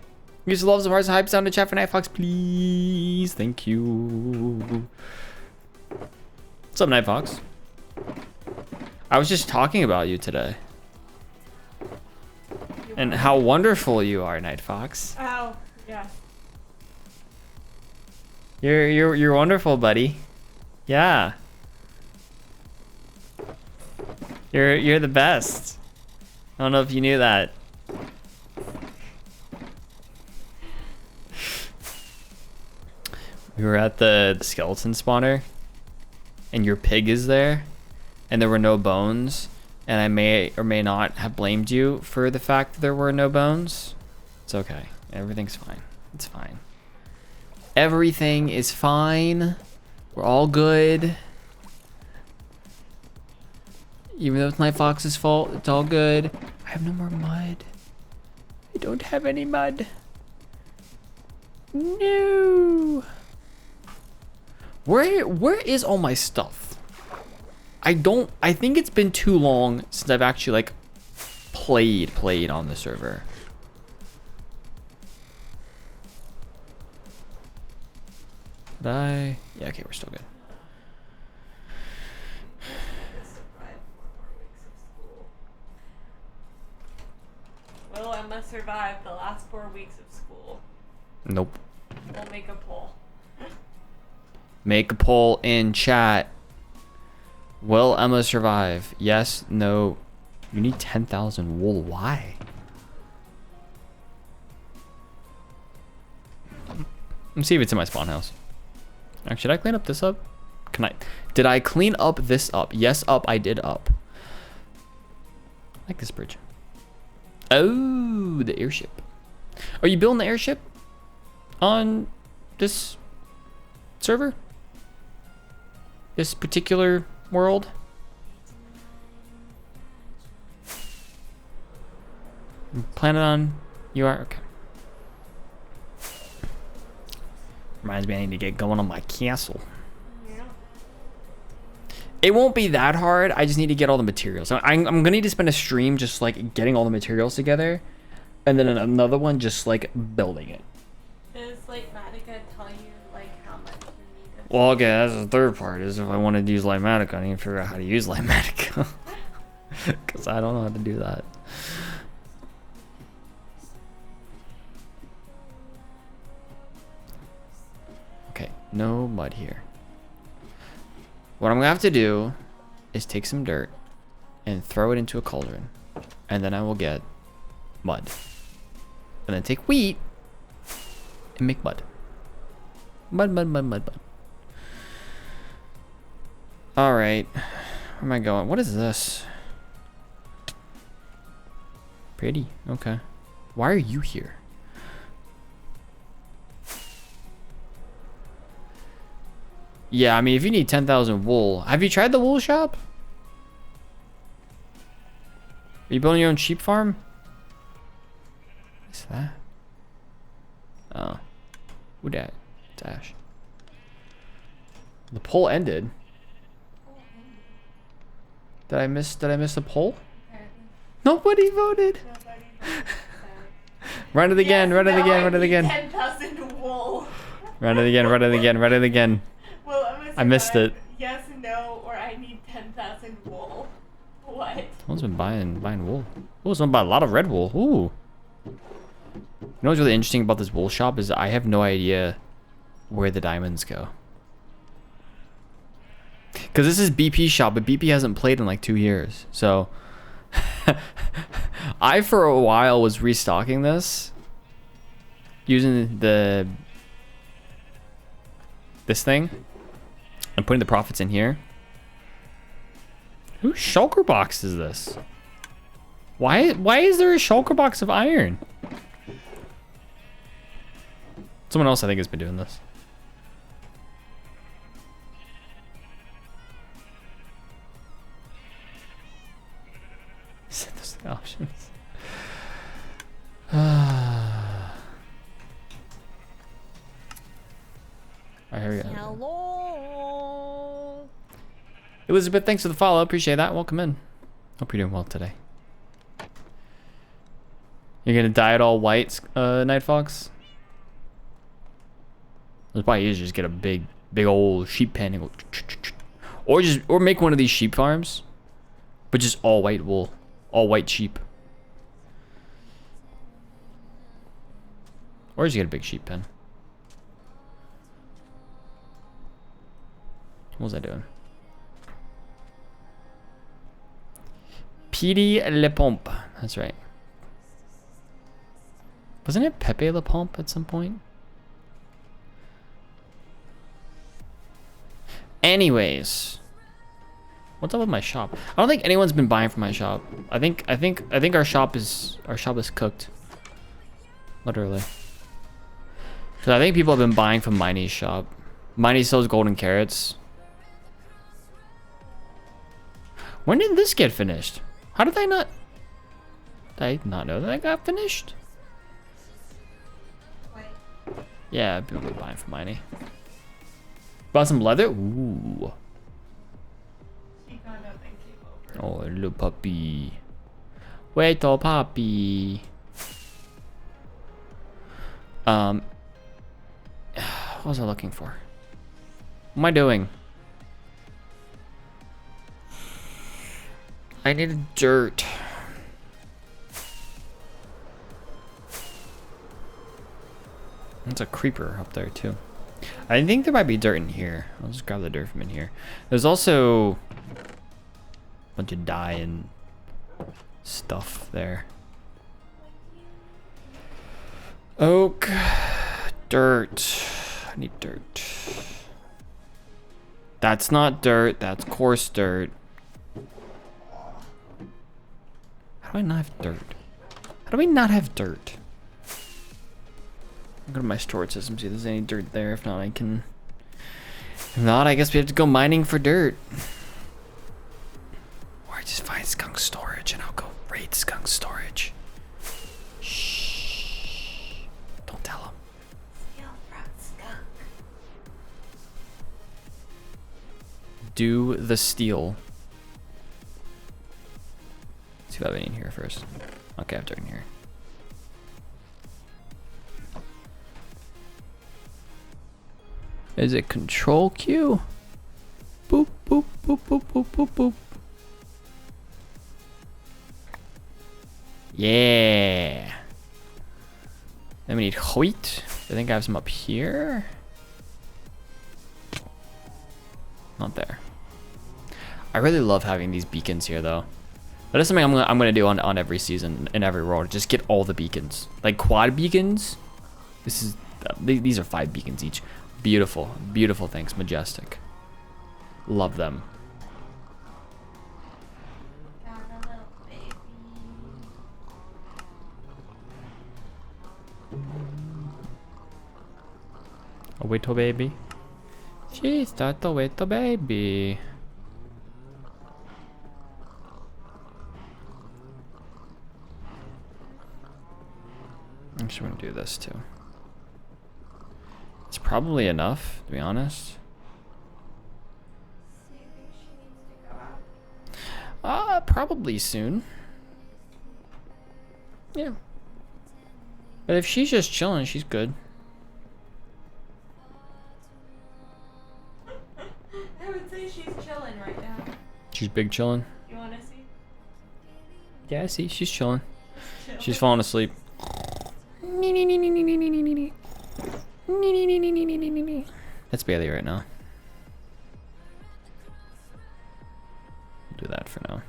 Use the love some hearts and hype sound to chat for Night Fox, please. Thank you. What's up, Night Fox? I was just talking about you today. And how wonderful you are, Night Fox. Oh, yeah. You're wonderful, buddy. Yeah. You're the best. I don't know if you knew that. We were at the skeleton spawner, and your pig is there, and there were no bones, and I may or may not have blamed you for the fact that there were no bones. It's okay. Everything's fine. It's fine. Everything is fine. We're all good. Even though it's Night Fox's fault, it's all good. I have no more mud. I don't have any mud. No. Where is all my stuff? I think it's been too long since I've actually like played on the server. Yeah, okay, we're still good. Will Emma survive the last 4 weeks of school? Nope. We'll make a poll. Make a poll in chat. Will Emma survive? Yes, no. You need 10,000 wool. Why? Let's see if it's in my spawn house. Actually, should I clean up this up? Did I clean up this up? Yes, up. I did up. I like this bridge. Oh, the airship. Are you building the airship on this server? This particular world? Planning on, you are? Okay. Reminds me I need to get going on my castle. Yeah. It won't be that hard. I just need to get all the materials. I'm gonna need to spend a stream just like getting all the materials together, and then another one just like building it. Does like Matica tell you like how much you need? Well, okay, that's the third part. Is if I wanted to use Lighmatica, I need to figure out how to use Lighmatica, because I don't know how to do that. Okay, no mud here. What I'm gonna have to do is take some dirt and throw it into a cauldron, and then I will get mud, and then take wheat and make mud. Mud. All right, where am I going? What is this? Pretty. Okay. Why are you here? Yeah, I mean, if you need 10,000 wool, have you tried the wool shop? Are you building your own sheep farm? What's that? Oh. Who dat? Dash. The poll ended. Did I miss the poll? Nobody voted. Run it again, run it again, run it again. 10,000 wool. Run it again, run it again, run it again. Well, I missed it. Yes, no, or I need 10,000 wool. What? Someone's been buying wool. Oh, someone bought a lot of red wool. Ooh. You know what's really interesting about this wool shop is I have no idea where the diamonds go. Because this is BP's shop, but BP hasn't played in like 2 years. So I, for a while, was restocking this using this thing and putting the profits in here. Whose shulker box is this? Why is there a shulker box of iron? Someone else I think has been doing this. Set those options. I hear you. Hello. Elizabeth, thanks for the follow. Appreciate that. Welcome in. Hope you're doing well today. You're gonna dye it all white, Night Fox? That's probably easier. Just get a big old sheep pen and go. or make one of these sheep farms, but just all white wool, all white sheep. Or just get a big sheep pen. What was I doing? Petey Le Pompe. That's right. Wasn't it Pepe Le Pompe at some point? Anyways, what's up with my shop? I don't think anyone's been buying from my shop. I think our shop is cooked. Literally. So I think people have been buying from Miney's shop. Miney sells golden carrots. When did this get finished? How did I not know that I got finished? Wait. Yeah, people have been buying from Miney. Bought some leather? Ooh. She got up and came over. Oh, little puppy. Wait, oh, puppy. What was I looking for? What am I doing? I need dirt. There's a creeper up there too. I think there might be dirt in here. I'll just grab the dirt from in here. There's also a bunch of dye and stuff there. Oak, dirt. I need dirt. That's not dirt. That's coarse dirt. How do I not have dirt? How do we not have dirt? I'll go to my storage system, see if there's any dirt there. If not, I can... If not, I guess we have to go mining for dirt. Or I just find skunk storage and I'll go raid skunk storage. Shh. Don't tell him. Steal from skunk. Do the steal. Let's see if I have any in here first. Okay, I have dirt in here. Is it control Q? Boop, boop, boop, boop, boop, boop, boop. Yeah. Then we need wheat. I think I have some up here. Not there. I really love having these beacons here though. That is something I'm gonna do on every season in every world. Just get all the beacons, like quad beacons. These are 5 beacons each. Beautiful, beautiful things, majestic. Love them. Got a little baby. A little baby. She's that a little baby. I'm just gonna do this too. It's probably enough, to be honest. Do you think she needs to go out? Probably soon. Yeah. But if she's just chilling, she's good. I would say she's chilling right now. She's big chilling. You wanna see? Yeah, I see. She's chilling. She's falling asleep. That's Bailey right now. Do that for now.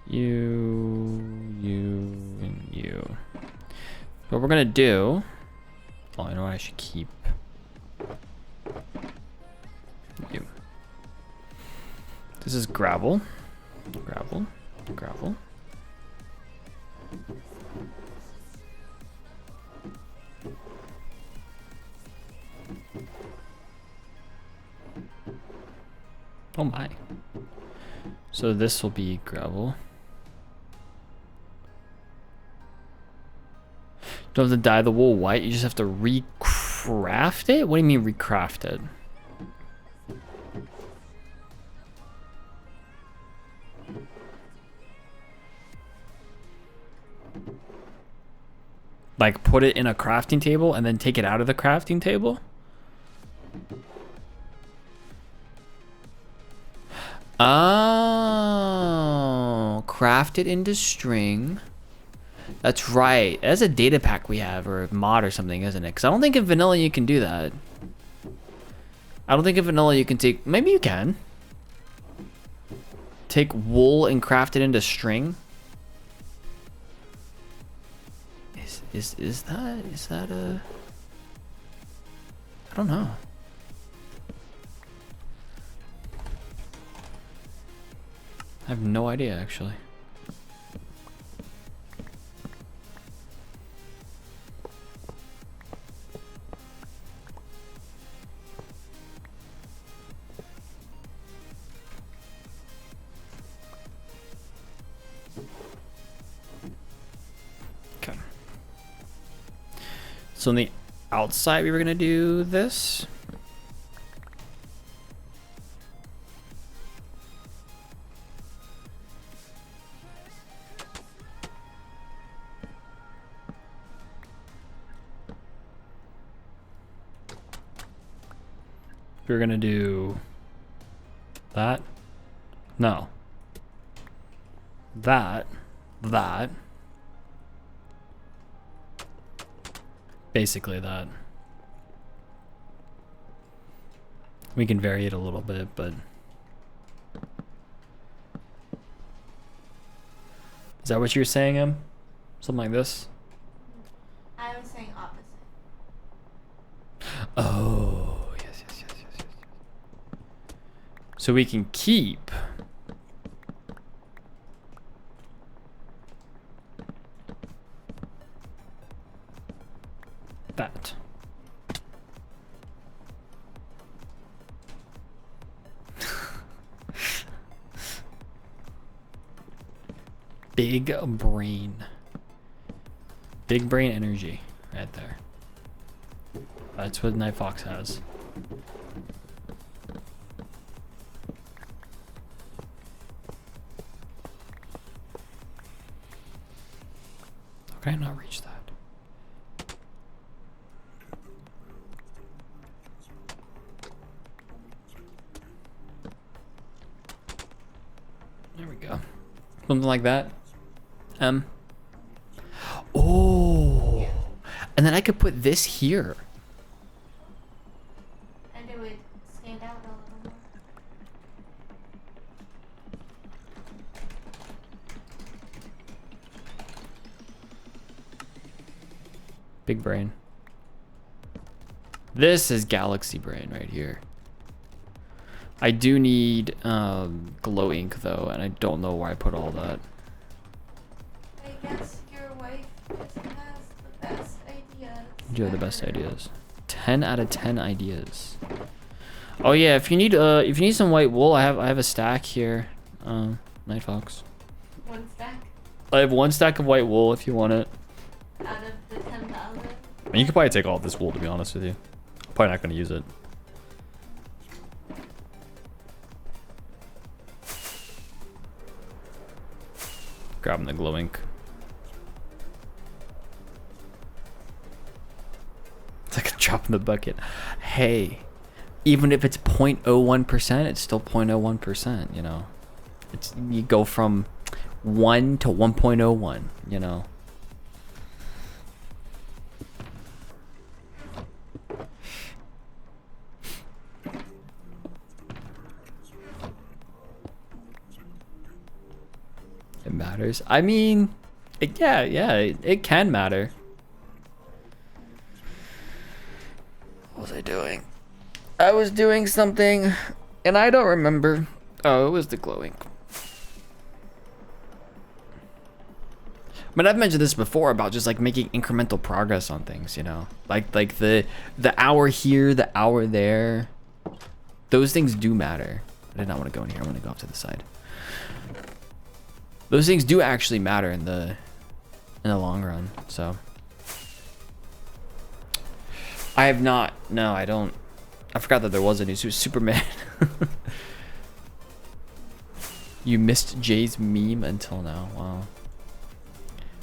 You, and you. What we're gonna do... Oh, I know what I should keep. You. This is gravel. Gravel. Gravel. Oh my. So this will be gravel. Don't have to dye the wool white, you just have to recraft it? What do you mean recraft it? Like put it in a crafting table and then take it out of the crafting table? crafted into string. That's right. That's a data pack we have, or a mod or something, isn't it? Because I don't think in vanilla you can do that. I don't think in vanilla you can take... Maybe you can. Take wool and craft it into string. Is that a... I don't know. I have no idea, actually. Okay. So on the outside, we were gonna do this. We're gonna do that. No. That. Basically that. We can vary it a little bit, but... Is that what you're saying, Em? Something like this? I was saying opposite. Oh, yes. So we can keep... that. Big brain. Big brain energy right there. That's what Night Fox has. How can I not reach that? There we go. Something like that. Oh. And then I could put this here. And it would stand out a little more. Big brain. This is galaxy brain right here. I do need glow ink though, and I don't know where I put all that. I guess your wife just has the best ideas. You have the best ideas. 10 out of 10 ideas. Oh yeah, if you need some white wool, I have a stack here. Night Fox. One stack I have one stack of white wool if you want it. out of the 10,000. And you could probably take all of this wool, to be honest with you. I'm probably not going to use it. Grabbing the glow ink. It's like a drop in the bucket. Hey, even if it's 0.01%, it's still 0.01%, you know. It's, you go from 1 to 1.01, you know. It matters. I mean, it can matter. What was I doing? I was doing something, and I don't remember. Oh, it was the glowing. But I've mentioned this before about just like making incremental progress on things, you know, like the hour here, the hour there. Those things do matter. I did not want to go in here. I want to go off to the side. Those things do actually matter in the long run. So I have not. No, I don't. I forgot that there was a new Superman. You missed Jay's meme until now. Wow.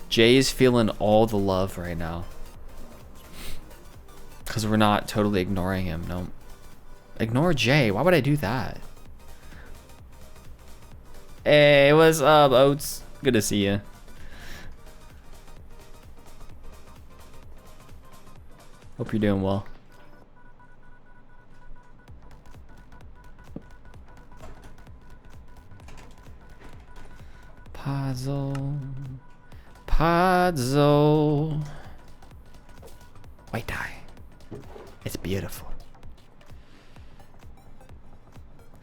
Jay is feeling all the love right now. Because we're not totally ignoring him. No. Ignore Jay. Why would I do that? Hey, what's up, Oats? Good to see you. Hope you're doing well. Podzo. White tie. It's beautiful.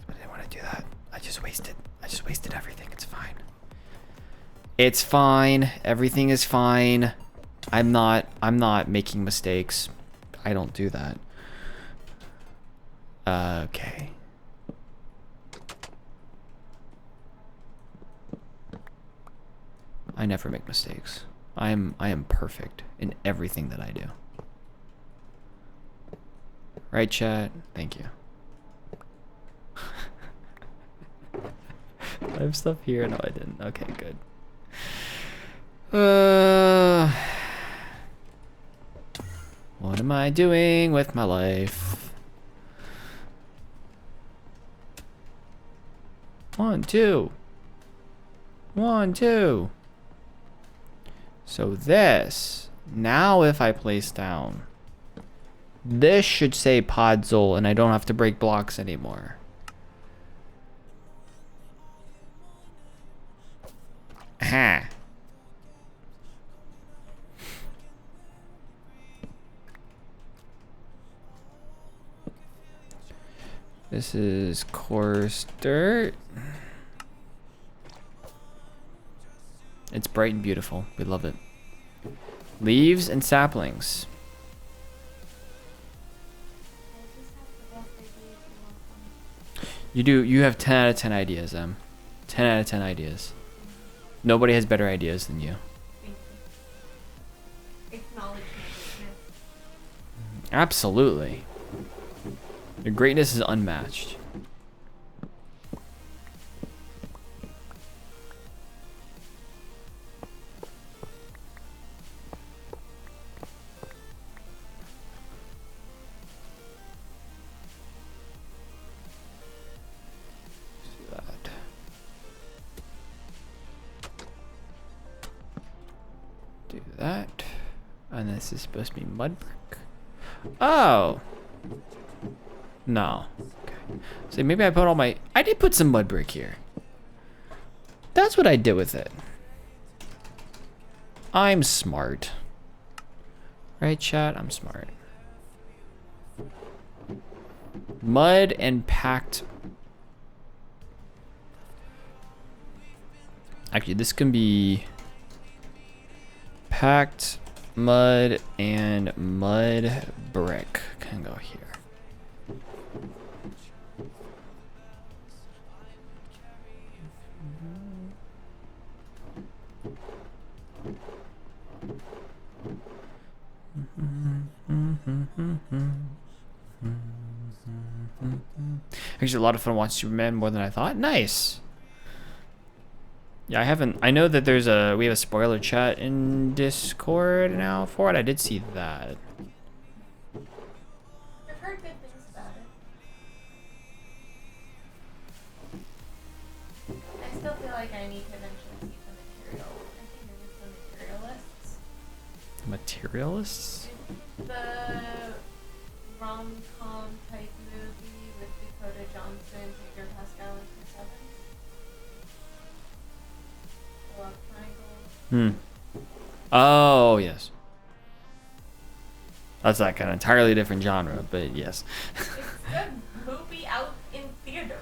I didn't want to do that. I just wasted everything. It's fine. It's fine. Everything is fine. I'm not making mistakes. I don't do that. Okay. I never make mistakes. I am perfect in everything that I do. Right, chat? Thank you. I have stuff here. No, I didn't. Okay, good. What am I doing with my life? 1, 2. 1, 2. So this, now if I place down, this should say Podzol and I don't have to break blocks anymore. Aha. This is coarse dirt. It's bright and beautiful. We love it. Leaves and saplings. You do. You have 10 out of 10 ideas, Em. 10 out of 10 ideas. Nobody has better ideas than you. Thank you. Acknowledge my greatness. Absolutely. Your greatness is unmatched. Do that. And this is supposed to be mud brick. Oh. No. Okay. So maybe I put all my... I did put some mud brick here. That's what I did with it. I'm smart. Right, chat? I'm smart. Mud and packed... Actually, this can be... Packed mud and mud brick can go here. Actually, a lot of fun watching Superman, more than I thought. Nice. Yeah, I haven't. I know that we have a spoiler chat in Discord now for it. I did see that. I've heard good things about it. I still feel like I need to eventually see the material. I think there was some materialists. Materialists? The rom-com type movie with Dakota Johnson, Pedro Pascal, and Chris Evans. The Love Triangle. Oh, yes. That's like an entirely different genre, but yes. It's a movie out in theaters.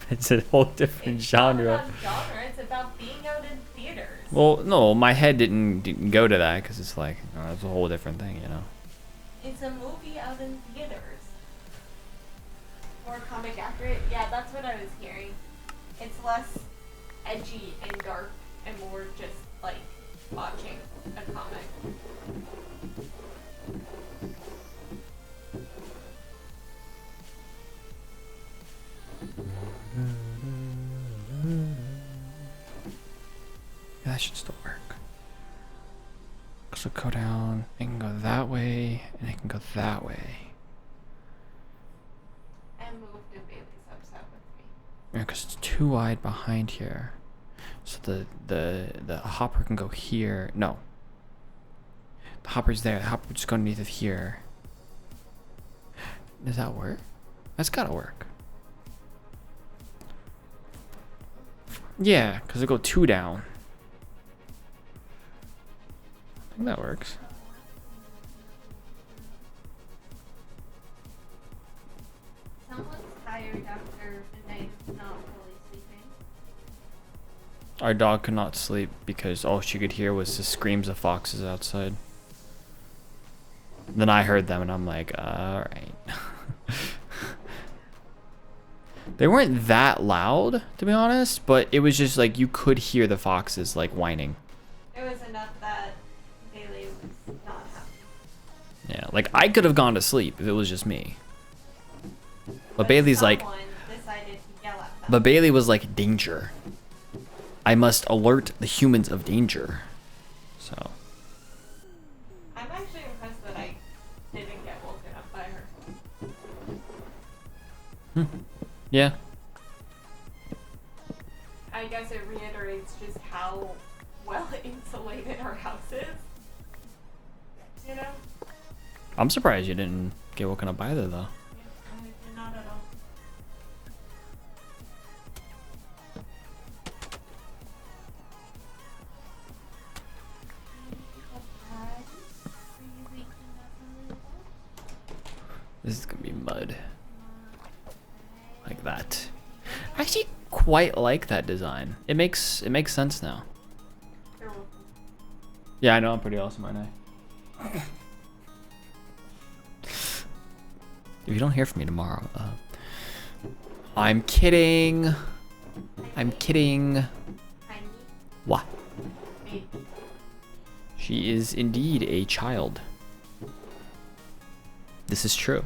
It's a whole different genre. It's not about genre, it's about being out in theaters. Well, no, my head didn't go to that because it's like, oh, it's a whole different thing, you know? It's a movie out in theaters. More comic accurate. Yeah, that's what I was hearing. It's less edgy and dark and more just like watching a comic. Yeah, that should still work. So go down, it can go that way, and it can go that way. And moved if Bailey's upset with me. Yeah, because it's too wide behind here. So the hopper can go here. No. The hopper's there. The hopper just go underneath of here. Does that work? That's gotta work. Yeah, because it'll go 2 down. I think that works. Someone's tired after a night of not fully sleeping. Our dog could not sleep because all she could hear was the screams of foxes outside. Then I heard them and I'm like, alright. They weren't that loud, to be honest, but it was just like you could hear the foxes like whining. It was enough that Bailey was not happy. Yeah, like I could have gone to sleep if it was just me. But Someone decided to yell at them. But Bailey was like, danger. I must alert the humans of danger. So. I'm actually impressed that I didn't get woken up by her. Yeah. I guess it reiterates just how well insulated our house is. You know? I'm surprised you didn't get woken up either, though. Yeah, not at all. This is gonna be mud. Like that. I actually quite like that design. It makes sense now. You're welcome. Yeah, I know I'm pretty awesome, aren't I? If you don't hear from me tomorrow, I'm kidding. I'm kidding. Tiny What? baby. She is indeed a child. This is true.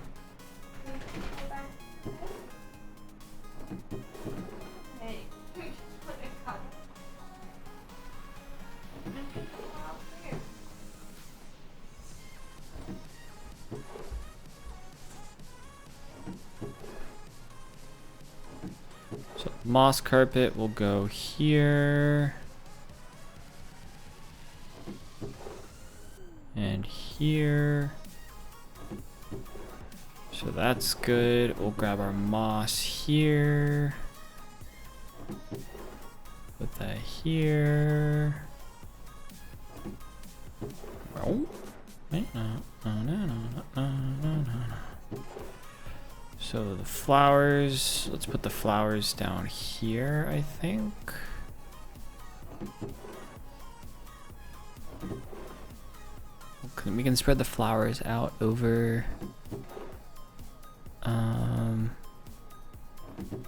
Hey, we should put a cut. So moss carpet will go here. And here. So that's good. We'll grab our moss here. Put that here. Oh. So the flowers, let's put the flowers down here, I think. We can spread the flowers out over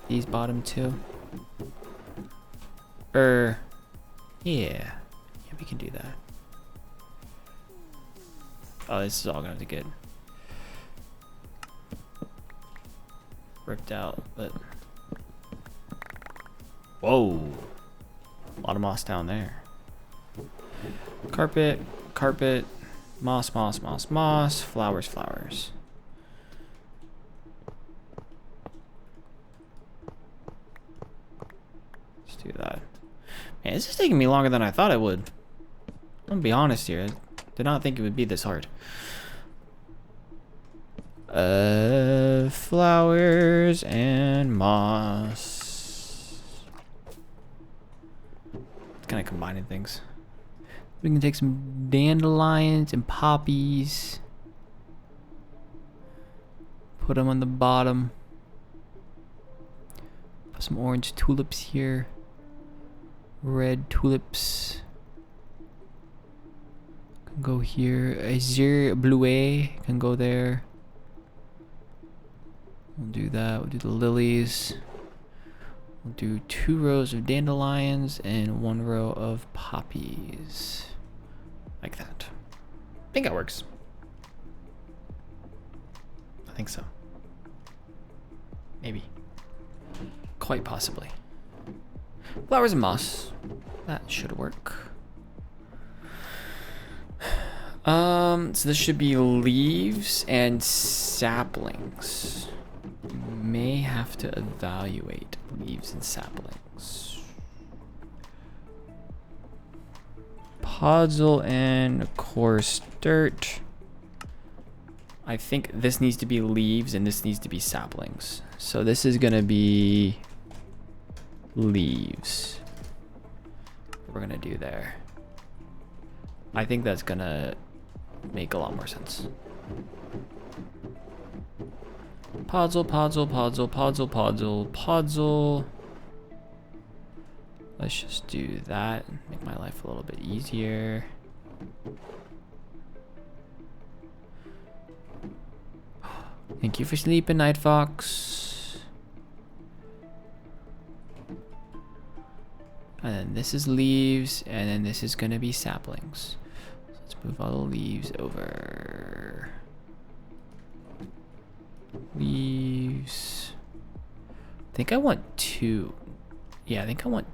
these bottom two. Yeah, we can do that. Oh, this is all gonna have to get ripped out, but whoa, a lot of moss down there. Carpet, carpet, moss, moss, moss, moss, flowers, flowers. Let's do that. Man, this is taking me longer than I thought it would. I'm gonna be honest here. I did not think it would be this hard. Flowers and moss. It's kind of combining things. We can take some dandelions and poppies. Put them on the bottom. Put some orange tulips here. Red tulips. Can go here. Azure bleuet can go there. We'll do that. We'll do the lilies. We'll do 2 rows of dandelions and 1 row of poppies. Like that. I think that works. I think so. Maybe. Quite possibly. Flowers and moss. That should work. So this should be leaves and saplings. May have to evaluate leaves and saplings. Podzol and coarse dirt. I think this needs to be leaves and this needs to be saplings. So this is gonna be leaves. We're gonna do there. I think that's gonna make a lot more sense. Podzol, podzol, podzol, podzol, podzol, podzol. Let's just do that. Make my life a little bit easier. Thank you for sleeping, Night Fox. And then this is leaves, and then this is gonna be saplings. So let's move all the leaves over. Leaves. I think I want two. Yeah, I think I want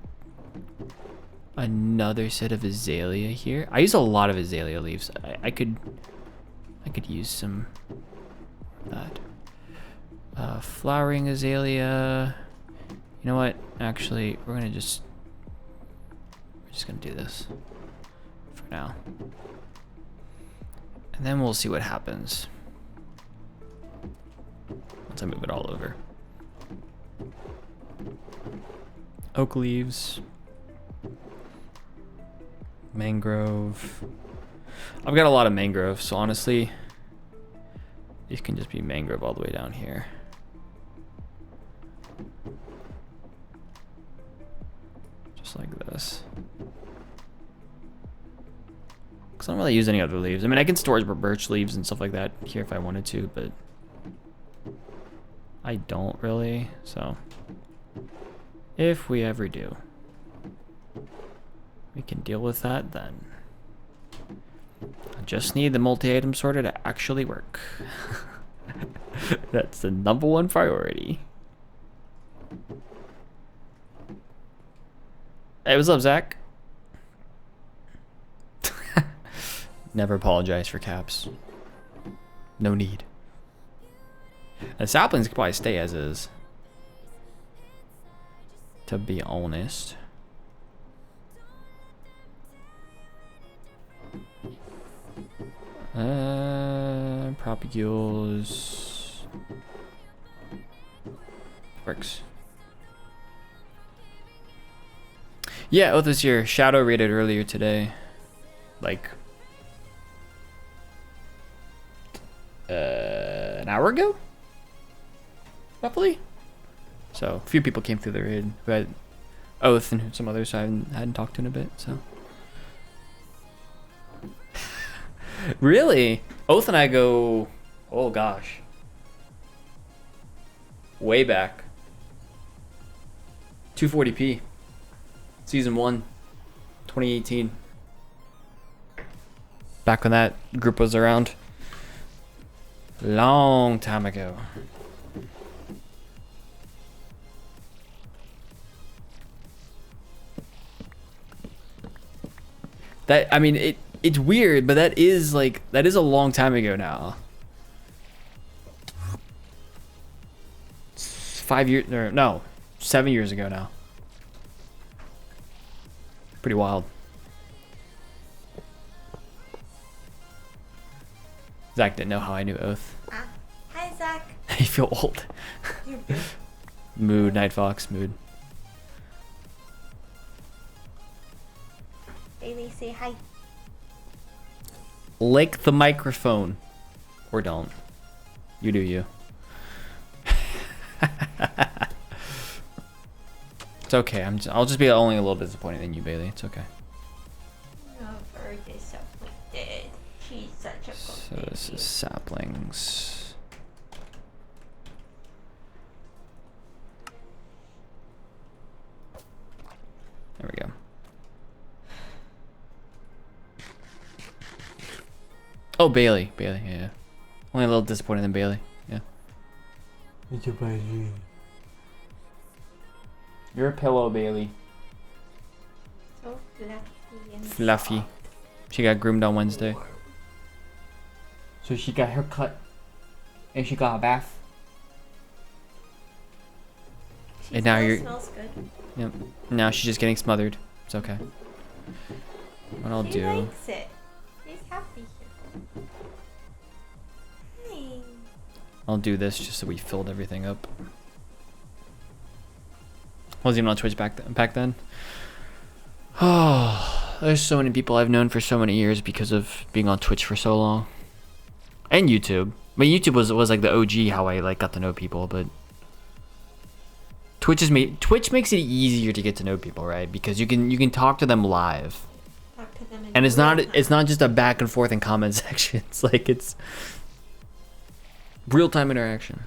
another set of azalea here. I use a lot of azalea leaves. I could use some of that. Flowering azalea. You know what? Actually, we're just gonna do this for now, and then we'll see what happens once I move it all over. Oak leaves. Mangrove. I've got a lot of mangrove, so honestly, these can just be mangrove all the way down here. Just like this. Because I don't really use any other leaves. I mean, I can store birch leaves and stuff like that here if I wanted to, but I don't really, so if we ever do, we can deal with that then. I just need the multi-item sorter to actually work. That's the #1 priority. Hey, what's up, Zach? Never apologize for caps. No need. The saplings could probably stay as is, to be honest. Propagules. Works. Yeah, Oath is here. Shadow rated earlier today. Like an hour ago? Roughly. So a few people came through the raid who had Oath and some others I hadn't talked to in a bit, so. Really? Oath and I go, oh gosh, way back. 240p. Season 1, 2018. Back when that group was around. Long time ago. That, I mean, it's weird, but that is a long time ago now. 5 years, or no, 7 years ago now. Pretty wild. Zach didn't know how I knew Oath. Hi, Zach. You feel old. Mood, Night Fox, mood. Bailey, say hi. Lick the microphone. Or don't. You do you. It's okay. I'll just be only a little disappointed in you, Bailey. It's okay. Never disappointed. She's such a good So baby. this is saplings. There we go. Oh, Bailey. Bailey, yeah. Only a little disappointed in Bailey. Yeah. You're a pillow, Bailey. So fluffy and Fluffy. soft. She got groomed on Wednesday. So she got her cut. And she got a bath. She And now still you're- smells good. Yep. Now she's just getting smothered. It's okay. What I'll He do. likes it. He's happy here. Hey. I'll do this just so we filled everything up. Wasn't even on Twitch back then. Oh, there's so many people I've known for so many years because of being on Twitch for so long, and YouTube. I mean, YouTube was like the OG how I like got to know people, but Twitch makes it easier to get to know people, right? Because you can talk to them live, Talk to them in and it's real time. not just a back and forth in comment section. It's like it's real time interaction.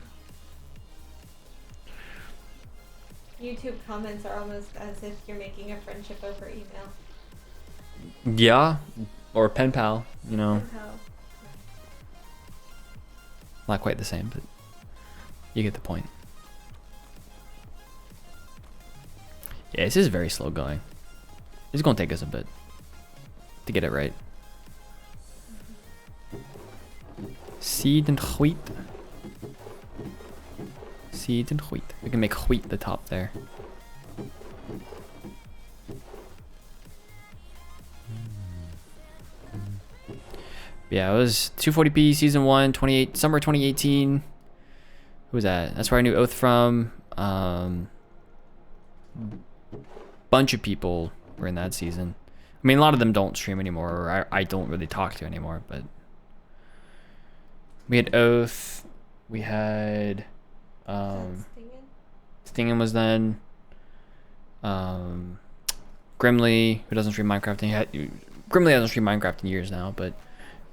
YouTube comments are almost as if you're making a friendship over email. Yeah, or pen pal, you know. Somehow. Not quite the same, but you get the point. Yeah, this is very slow going. It's gonna take us a bit to get it right. Seed and wheat. Seed and wheat. We can make wheat the top there. Yeah, it was 240p season 1, summer 2018. Who was that? That's where I knew Oath from. Bunch of people were in that season. I mean, a lot of them don't stream anymore, or I don't really talk to anymore, but we had Oath. We had Stingin was then. Grimly, who doesn't stream Minecraft. Grimly hasn't streamed Minecraft in years now, but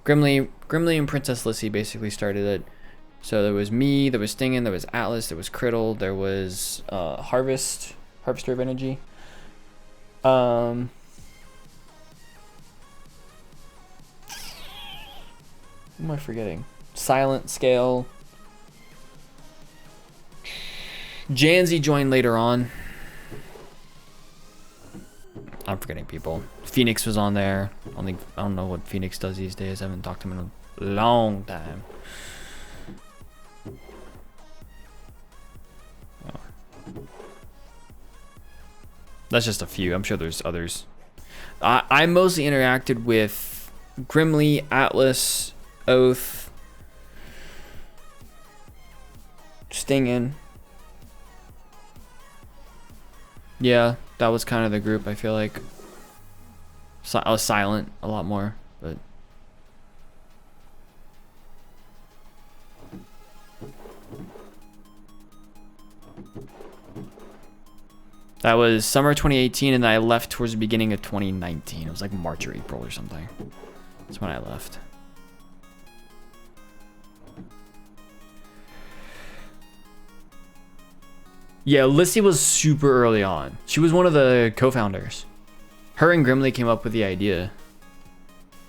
Grimly and Princess Lissy basically started it. So there was me, there was Stingin, there was Atlas, there was Criddle, there was Harvester of Energy. Who am I forgetting? Silent Scale. Janzi joined later on. I'm forgetting people. Phoenix was on there. I don't know what Phoenix does these days. I haven't talked to him in a long time. Oh. That's just a few. I'm sure there's others. I mostly interacted with Grimly, Atlas, Oath, Stingin. Yeah, that was kind of the group. I feel like I was silent a lot more, but that was summer 2018, and I left towards the beginning of 2019. It was like March or April or something. That's when I left. Yeah, Lissy was super early on. She was one of the co-founders. Her and Grimly came up with the idea.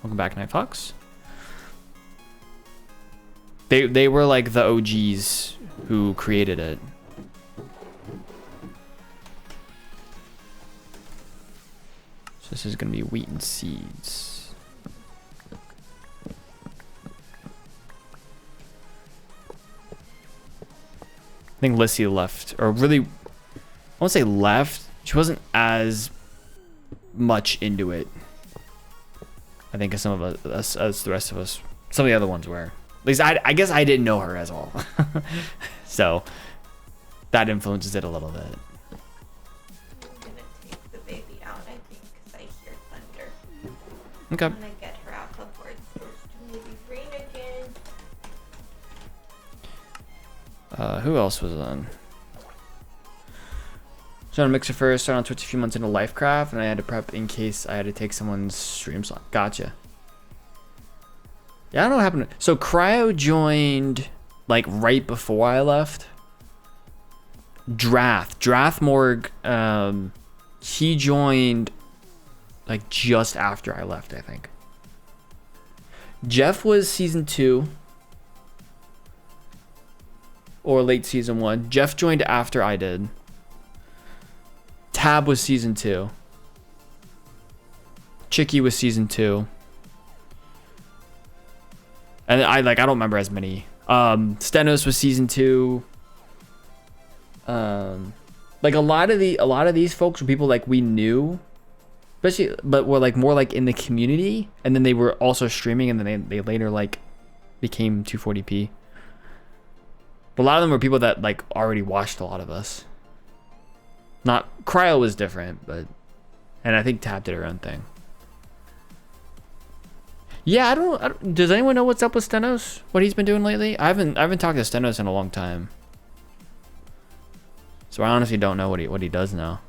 Welcome back, Night Fox. They were like the OGs who created it. So this is gonna be wheat and seeds. I think Lissy left, or really, I won't say left. She wasn't as much into it, I think, as some of us, as the rest of us. Some of the other ones were. At least I guess I didn't know her as well. So that influences it a little bit. I'm gonna take the baby out, I think, because I hear thunder. Okay. I'm gonna get her out before it starts to maybe rain again. Who else was on? So on Mixer first, started on Twitch a few months into Lifecraft, and I had to prep in case I had to take someone's stream slot. Gotcha. Yeah, I don't know what happened. So Cryo joined like right before I left. Drathmorg, he joined like just after I left, I think. Jeff was season 2 or late season 1. Jeff joined after I did. Tab was season 2. Chicky was season 2. And I don't remember as many. Stenos was season 2. Like a lot of these folks were people like we knew especially, but were like more like in the community, and then they were also streaming, and then they later like became 240p. But a lot of them were people that like already watched a lot of us. Not Cryo was different, but and I think Tab did her own thing. Yeah, I don't. Does anyone know what's up with Stenos? What he's been doing lately? I haven't talked to Stenos in a long time, so I honestly don't know what he does now.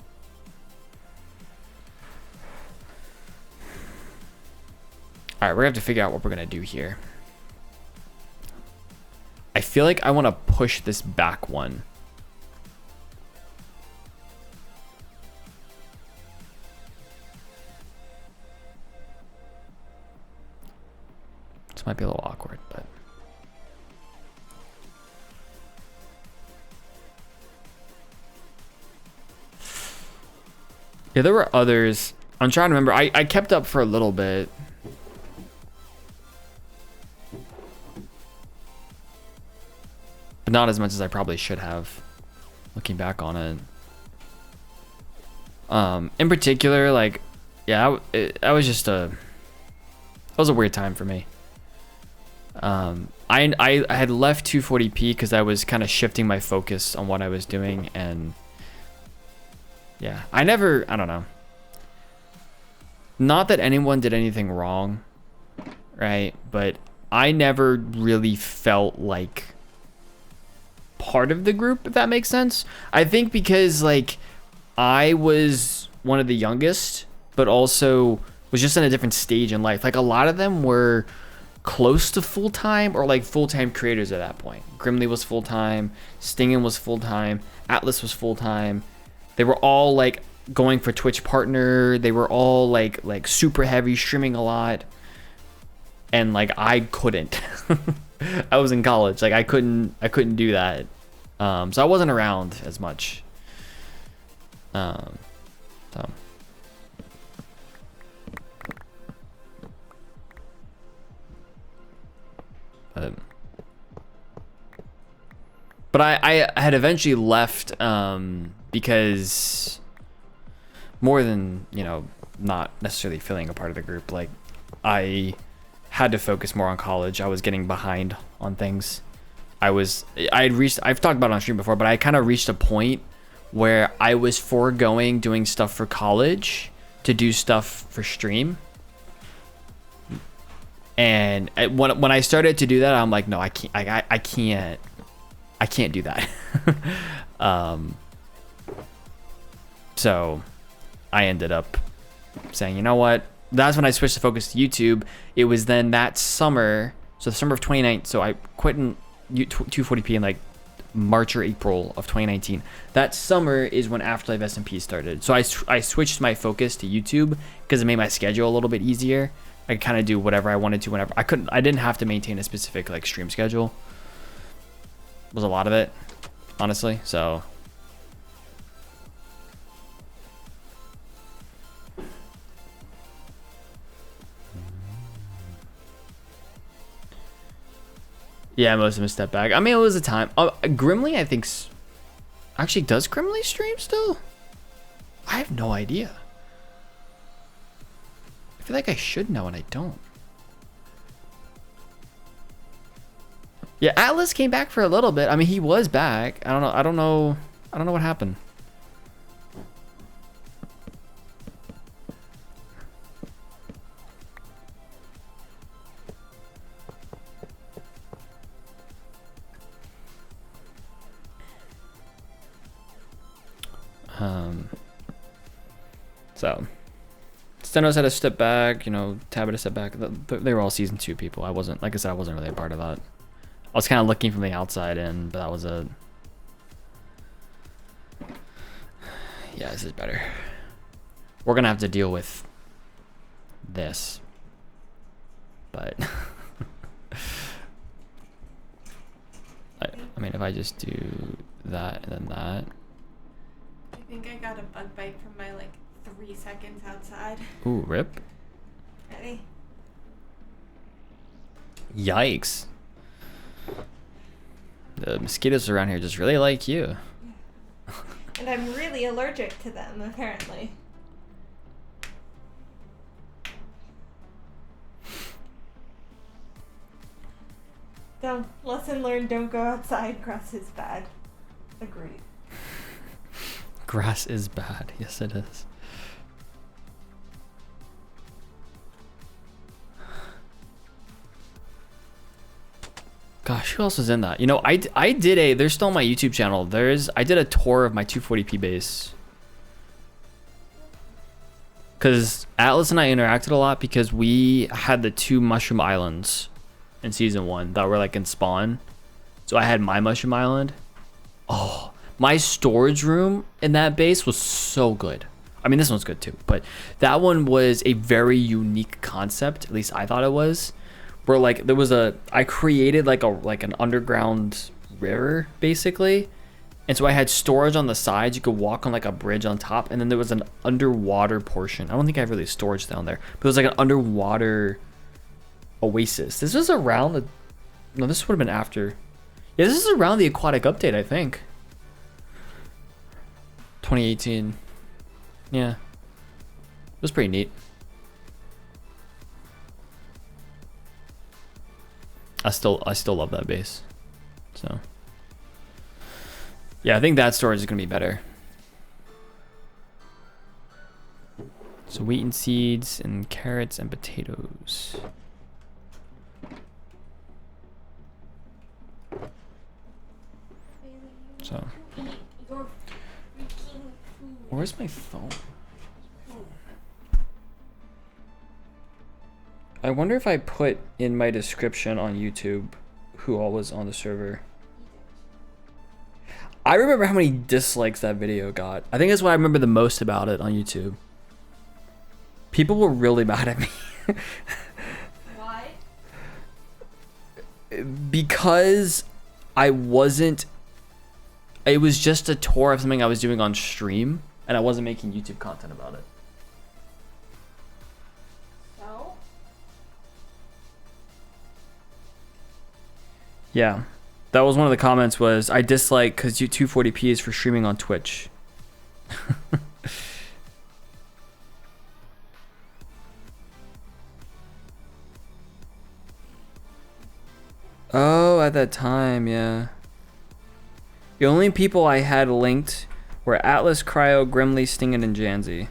All right, we're gonna have to figure out what we're gonna do here. I feel like I want to push this back one. This might be a little awkward, but yeah, there were others. I'm trying to remember. I kept up for a little bit. But not as much as I probably should have, looking back on it. In particular, like, yeah, that was just that was a weird time for me. I had left 240p because I was kind of shifting my focus on what I was doing, and yeah, I don't know. Not that anyone did anything wrong, right? But I never really felt like part of the group, if that makes sense. I think because like I was one of the youngest, but also was just in a different stage in life. Like a lot of them were close to full-time or like full-time creators at that point. Grimly was full-time, Stingin was full-time, Atlas was full-time. They were all like going for Twitch partner. They were all like super heavy, streaming a lot. And like I couldn't. I was in college. Like I couldn't do that. So I wasn't around as much. So. But I had eventually left because more than, you know, not necessarily feeling a part of the group, like I had to focus more on college. I was getting behind on things. I've talked about it on stream before, but I kind of reached a point where I was foregoing doing stuff for college to do stuff for stream. And when I started to do that, I'm like, no, I can't do that. So I ended up saying, you know what? That's when I switched the focus to YouTube. It was then that summer, so the summer of 2019. So I quit in 240p in like March or April of 2019. That summer is when AfterLife SMP started. So I switched my focus to YouTube because it made my schedule a little bit easier. I could kind of do whatever I wanted to whenever. I didn't have to maintain a specific like stream schedule. Was a lot of it, honestly. So yeah, most of them step back. I mean, it was a time. Grimly, I think. Actually, does Grimly stream still? I have no idea. I feel like I should know and I don't. Yeah, Atlas came back for a little bit. I mean, he was back. I don't know what happened. So Stenos had a step back, you know, Tab had a step back. They were all season 2 people. I wasn't, like I said, I wasn't really a part of that. I was kind of looking from the outside in, but that was it. Yeah, this is better. We're gonna have to deal with this, but I mean, if I just do that and then that. I think I got a bug bite from my like 3 seconds outside. Ooh, rip. Ready? Yikes. The mosquitoes around here just really like you. And I'm really allergic to them, apparently. Don't lesson learned. Don't go outside. Grass is bad. Agreed. Grass is bad. Yes, it is. Gosh, who else was in that? You know, I did a, they're still on my YouTube channel. I did a tour of my 240p base. Because Atlas and I interacted a lot because we had the 2 mushroom islands in season 1 that were like in spawn. So I had my mushroom island. Oh, my storage room in that base was so good. I mean, this one's good too, but that one was a very unique concept. At least I thought it was. Where like there was I created like an underground river basically, and so I had storage on the sides. You could walk on like a bridge on top, and then there was an underwater portion. I don't think I have really storage down there, but it was like an underwater oasis. This was around the, no, this would have been after. Yeah, this is around the aquatic update, I think. 2018. Yeah, it was pretty neat. I still love that base. So yeah, I think that storage is gonna be better. So wheat and seeds and carrots and potatoes. So where's my phone? I wonder if I put in my description on YouTube who all was on the server. I remember how many dislikes that video got. I think that's what I remember the most about it on YouTube. People were really mad at me. Why? Because I wasn't, it was just a tour of something I was doing on stream, and I wasn't making YouTube content about it. Yeah, that was one of the comments was, I dislike because 240p is for streaming on Twitch. Oh, at that time, yeah. The only people I had linked were Atlas, Cryo, Grimly, Stingin, and Janzi.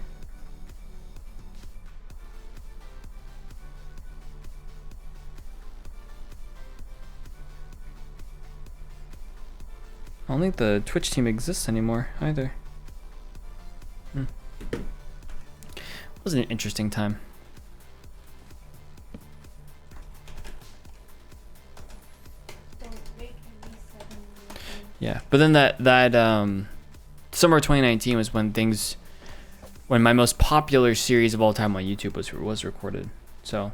I don't think the Twitch team exists anymore either. It was an interesting time. Yeah, but then that summer of 2019 was when my most popular series of all time on YouTube was recorded. So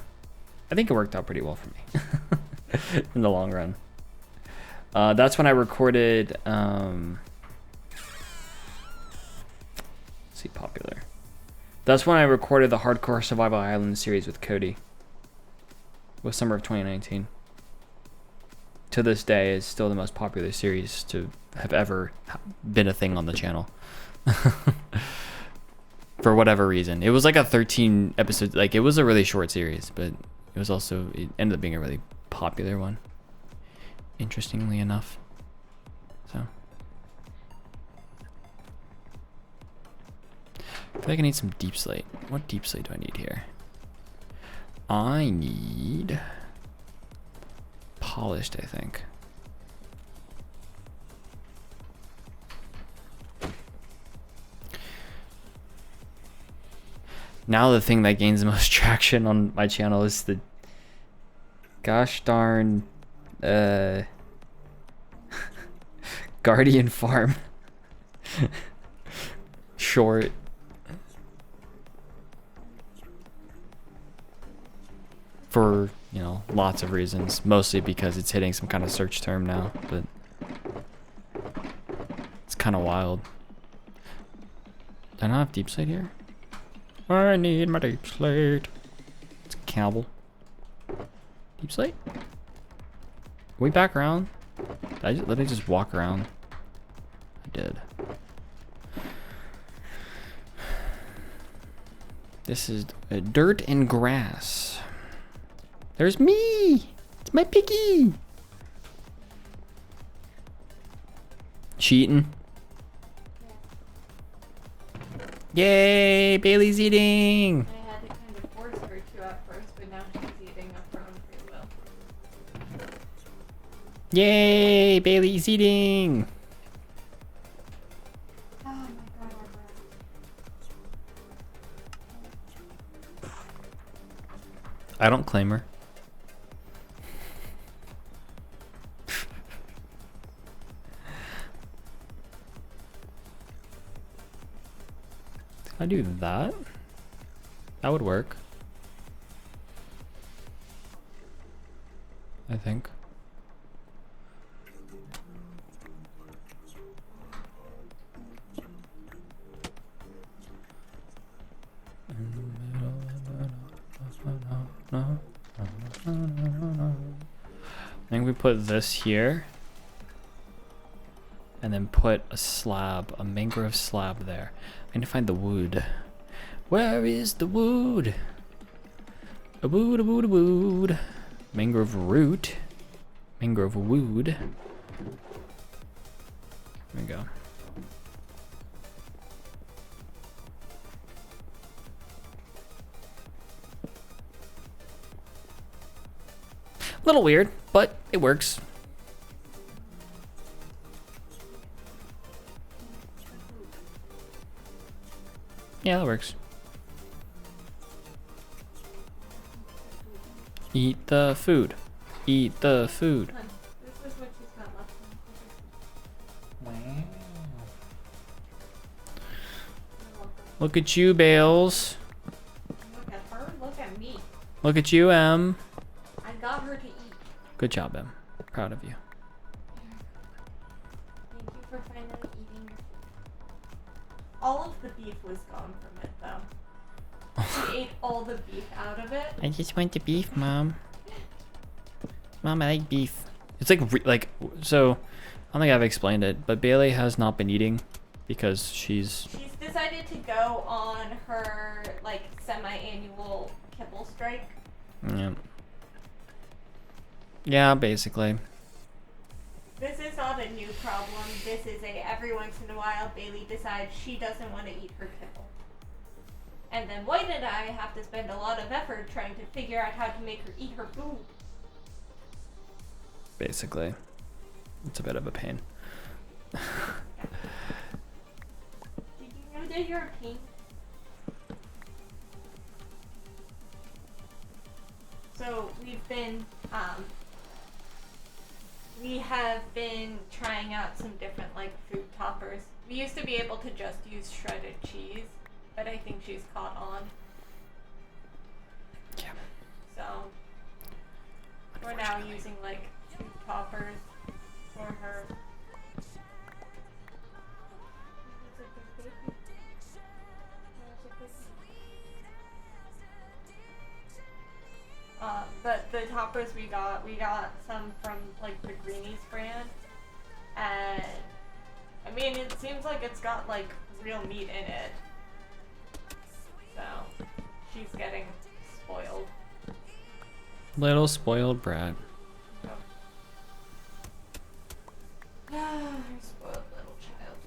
I think it worked out pretty well for me in the long run. That's when I recorded, let's see, popular. That's when I recorded the Hardcore Survival Island series with Cody. It was summer of 2019. To this day, is still the most popular series to have ever been a thing on the channel. For whatever reason. It was like a 13 episode, like it was a really short series, but it ended up being a really popular one. Interestingly enough. So I feel like I need some deep slate. What deep slate do I need here? I need polished, I think. Now the thing that gains the most traction on my channel is the gosh darn Guardian Farm short. For, you know, lots of reasons, mostly because it's hitting some kind of search term now, but it's kind of wild. Do I not have deep slate here? I need my deep slate. It's a cowbell. Deep slate? Are we back around? Did I literally just walk around? I did. This is dirt and grass. There's me! It's my piggy! cheating. Yay, Bailey's eating. I had to kind of force her to at first, but now she's eating of her own free will. Yay, Bailey's eating. Oh my god, I don't claim her. I do that. That would work. I think. I think we put this here. And then put a slab, a mangrove slab there. I need to find the wood. Where is the wood? A wood, a wood, a wood. Mangrove root. Mangrove wood. There we go. A little weird, but it works. Yeah, that works. Eat the food. Eat the food. This is what she's got left. Wow. Look at you, Bales. Look at her, look at me. Look at you, Em. I got her to eat. Good job, Em. Proud of you. Thank you for finally eating your food. All of the beef was gone from it, though. She ate all the beef out of it. I just want the beef, Mom. Mom, I like beef. It's like so. I don't think I've explained it, but Bailey has not been eating because she's decided to go on her like semi-annual kibble strike. Yeah. Yeah, basically. This is not a new problem. This is a every once in a while Bailey decides she doesn't want to eat her kibble. And then White and I have to spend a lot of effort trying to figure out how to make her eat her food. Basically. It's a bit of a pain. Did you know that you're a pain? So we have been trying out some different like food toppers. We used to be able to just use shredded cheese, but I think she's caught on. Yeah. So we're now using like food toppers for her. But the toppers we got some from like the Greenies brand, and I mean it seems like it's got like real meat in it, so she's getting spoiled. Little spoiled brat. Her spoiled little child.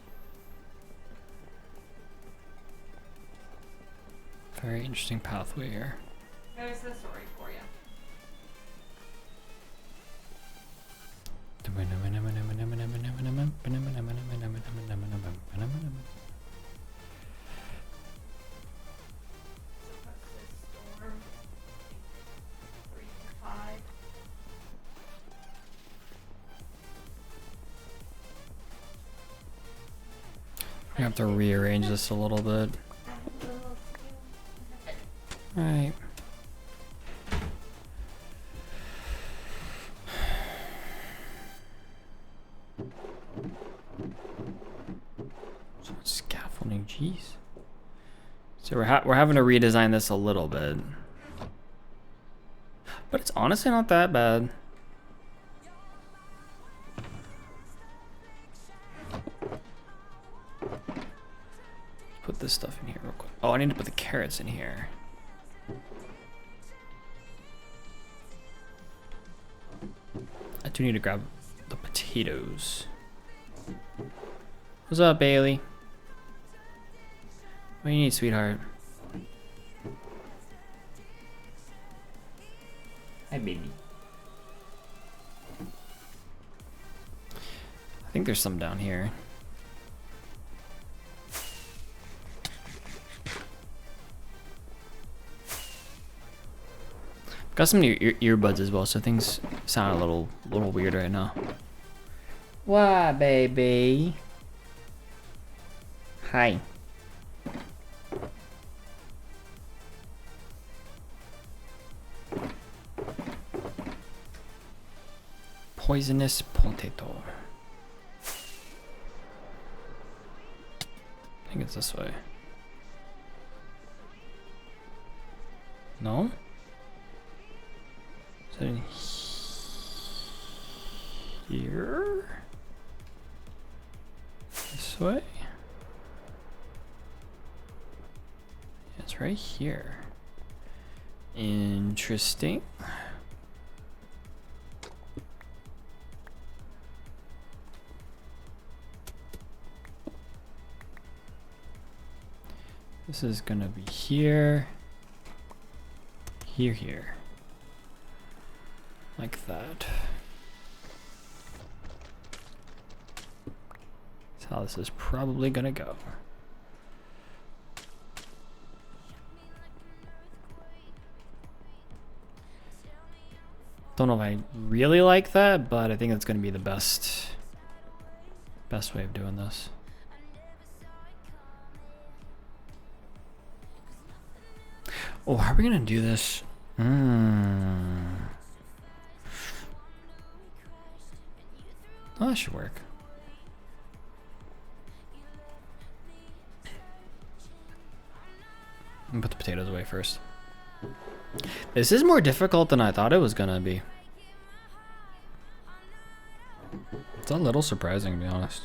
Very interesting pathway here. There's the story for you. We have to rearrange this a little bit. Right. So much scaffolding, jeez. So we're having to redesign this a little bit, but it's honestly not that bad. Put this stuff in here real quick. Oh, I need to put the carrots in here. I do need to grab the potatoes. What's up, Bailey? What do you need, sweetheart? Hi, baby. I think there's some down here. Got some new earbuds as well, so things sound a little weird right now. Why, baby? Hi. Poisonous potato. I think it's this way. No? Is it in here? This way? It's right here. Interesting. This is gonna be here, here. Like that. That's how this is probably gonna go. Don't know if I really like that, but I think that's gonna be the best way of doing this. Oh, how are we gonna do this? Oh, that should work. I'm gonna put the potatoes away first. This is more difficult than I thought it was gonna be. It's a little surprising, to be honest.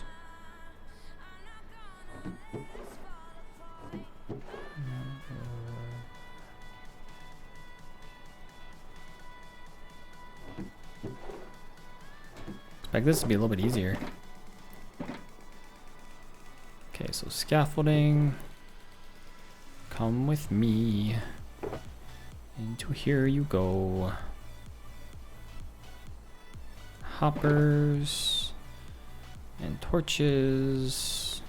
Expect this to be a little bit easier. Okay, so scaffolding. Come with me. Into here you go. Hoppers and torches.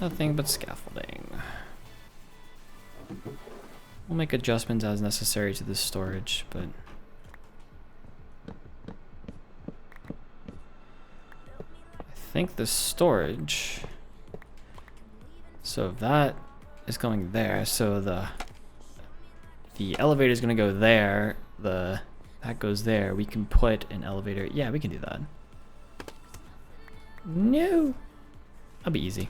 Nothing but scaffolding. We'll make adjustments as necessary to this storage, but I think the storage, so that is going there, so the elevator is going to go there, that goes there. We can put an elevator, yeah, we can do that. No, that'll be easy.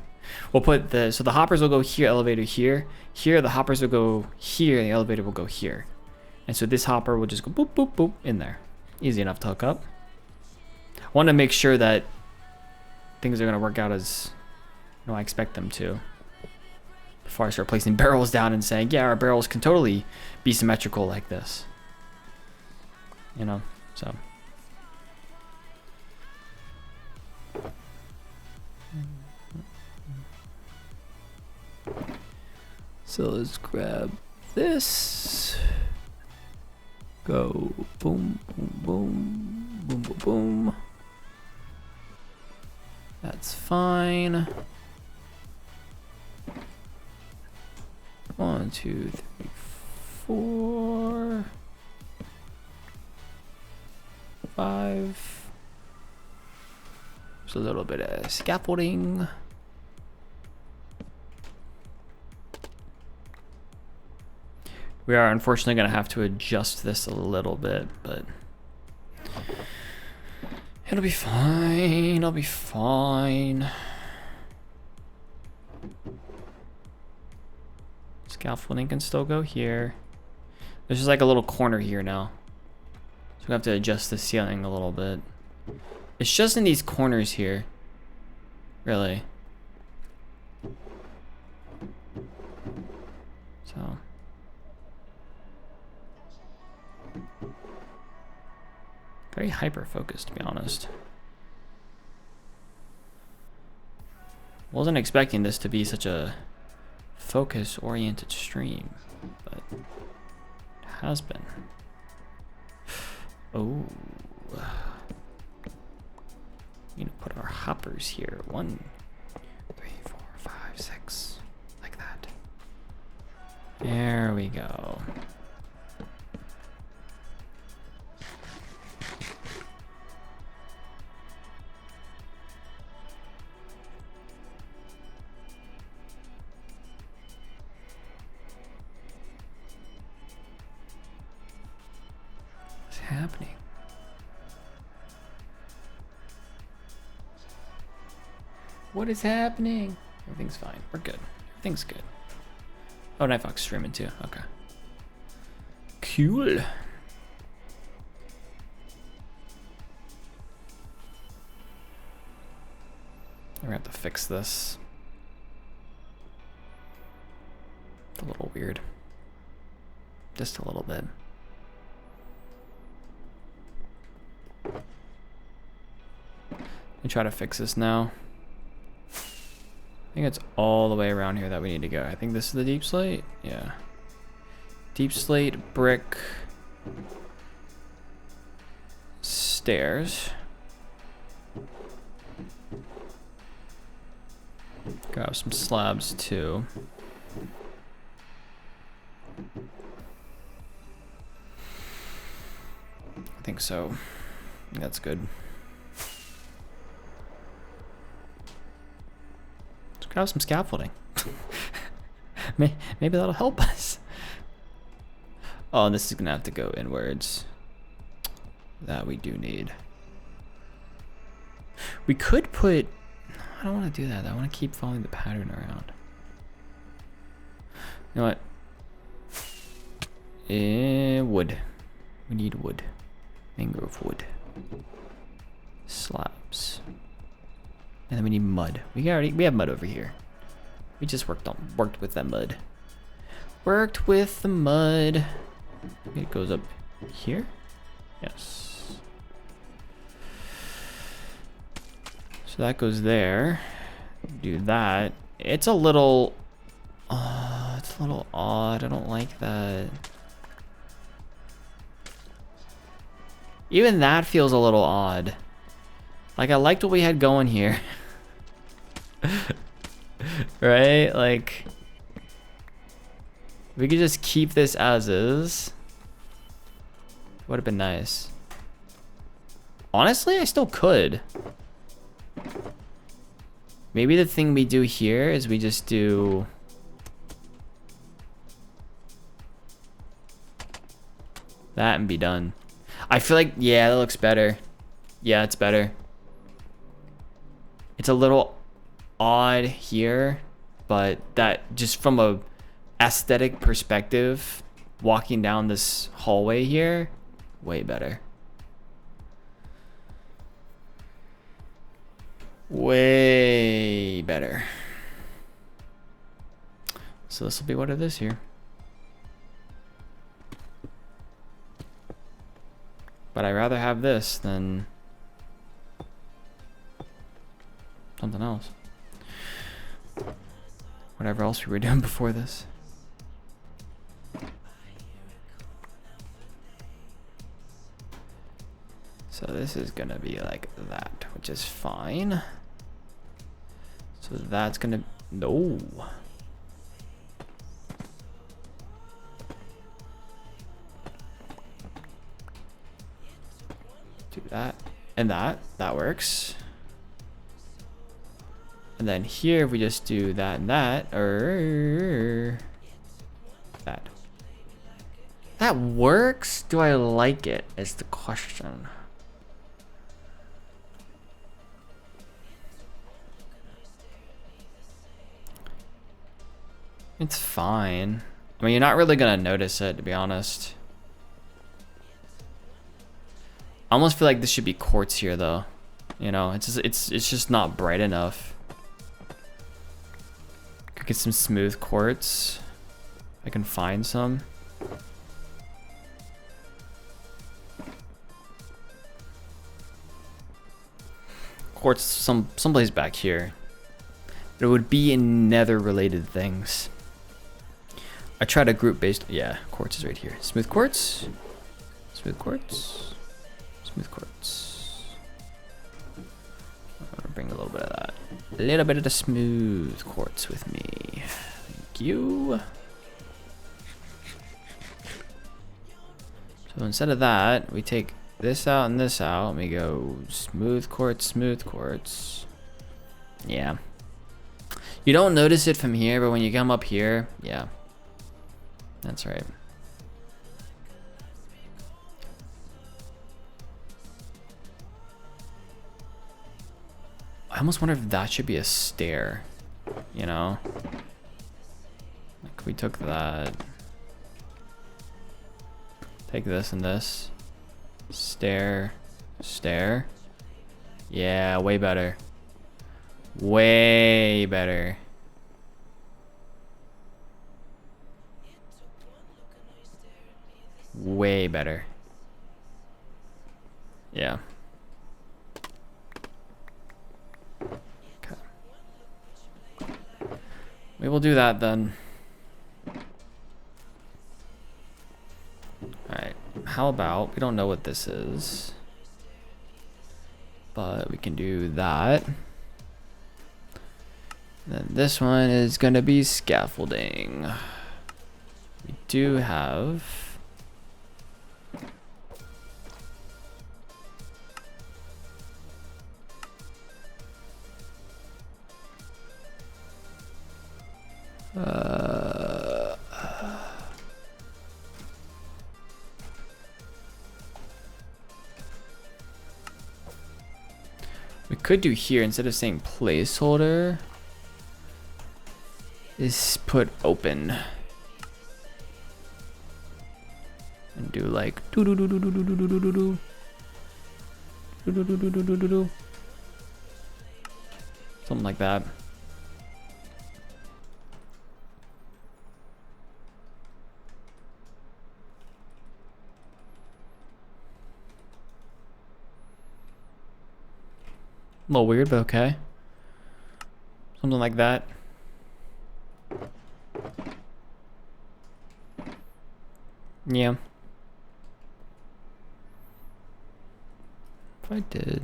We'll put so the hoppers will go here, elevator here. Here, the hoppers will go here, and the elevator will go here. And so this hopper will just go boop, boop, boop in there. Easy enough to hook up. I want to make sure that things are going to work out as I expect them to. Before I start placing barrels down and saying, yeah, our barrels can totally be symmetrical like this. So. So let's grab this. Go boom, boom, boom, boom, boom, boom. That's fine. 1, 2, 3, 4, 5. There's a little bit of scaffolding. We are unfortunately going to have to adjust this a little bit, but it'll be fine. It'll be fine. Scaffolding can still go here. There's just like a little corner here now. So we have to adjust the ceiling a little bit. It's just in these corners here, really. So. Very hyper-focused, to be honest. Wasn't expecting this to be such a focus-oriented stream, but it has been. Oh. We need to put our hoppers here. 1, 3, 4, 5, 6. Like that. There we go. Happening. What is happening? Everything's fine. We're good. Everything's good. Oh, Nightfox streaming too. Okay. Cool. We're gonna have to fix this. It's a little weird. Just a little bit. Let me try to fix this now. I think it's all the way around here that we need to go. I think this is the deep slate. Yeah. Deep slate, brick, stairs. Grab some slabs too. I think so. That's good. Grab some scaffolding. Maybe that'll help us. Oh, and this is gonna have to go inwards. That we do need. We could put... I don't want to do that. I want to keep following the pattern around. You know what? Wood. We need wood. Mangrove wood. Slabs. And then we need mud. We have mud over here. We just worked with that mud. Worked with the mud. It goes up here? Yes. So that goes there. Do that. It's a little odd. I don't like that. Even that feels a little odd. Like, I liked what we had going here. Right? Like, we could just keep this as is. Would have been nice. Honestly, I still could. Maybe the thing we do here is we just do... that and be done. I feel like, yeah, that looks better. Yeah, it's better. It's a little odd here, but that just from a aesthetic perspective, walking down this hallway here, way better. Way better. So this will be what it is here. But I'd rather have this than something else. Whatever else we were doing before this. So this is gonna be like that, which is fine. So that's gonna, no. Do that and that works. And then here we just do that and that, or that. That works? Do I like it is the question. It's fine. I mean, you're not really gonna notice it, to be honest. I almost feel like this should be quartz here, though. You know, it's just not bright enough. Could get some smooth quartz. I can find some. Quartz someplace back here. But it would be in nether related things. I try to group based. Yeah, quartz is right here. Smooth quartz. Smooth quartz. Smooth quartz. I'm gonna bring a little bit of that. A little bit of the smooth quartz with me. Thank you. So instead of that, we take this out and this out. And we go smooth quartz, smooth quartz. Yeah. You don't notice it from here, but when you come up here, yeah. That's right. I almost wonder if that should be a stair, you know? Like we took that. Take this and this. Stair. Stair. Yeah, way better. Way better. Way better. Yeah. Okay. We will do that then. Alright. How about, we don't know what this is, but we can do that. Then this one is gonna be scaffolding. We do have we could do here, instead of saying placeholder, is put open and do like do do do do do do do do do do do do do do do do do do, something like that. A little weird, but okay. Something like that. Yeah. If I did.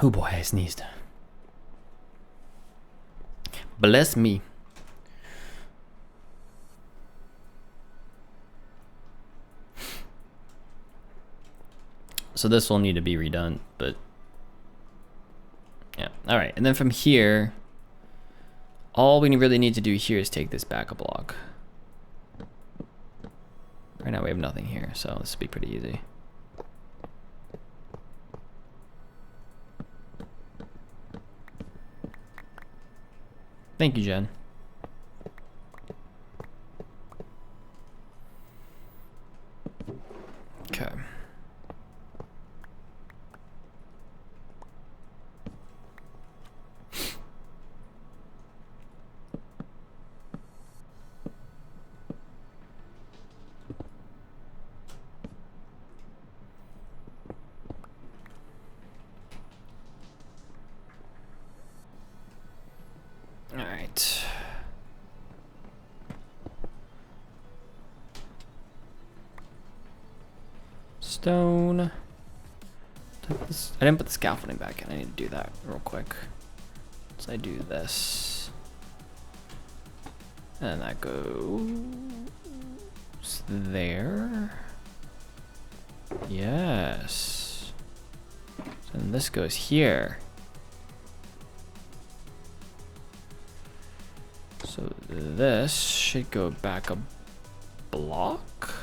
Oh boy, I sneezed. Bless me. So this will need to be redone, but yeah. All right, and then from here, all we really need to do here is take this back a block. Right now we have nothing here, so this will be pretty easy. Thank you, Jen. Okay. All right. Stone. I didn't put the scaffolding back in. I need to do that real quick. So I do this. And that goes there. Yes. And this goes here. So this should go back a block,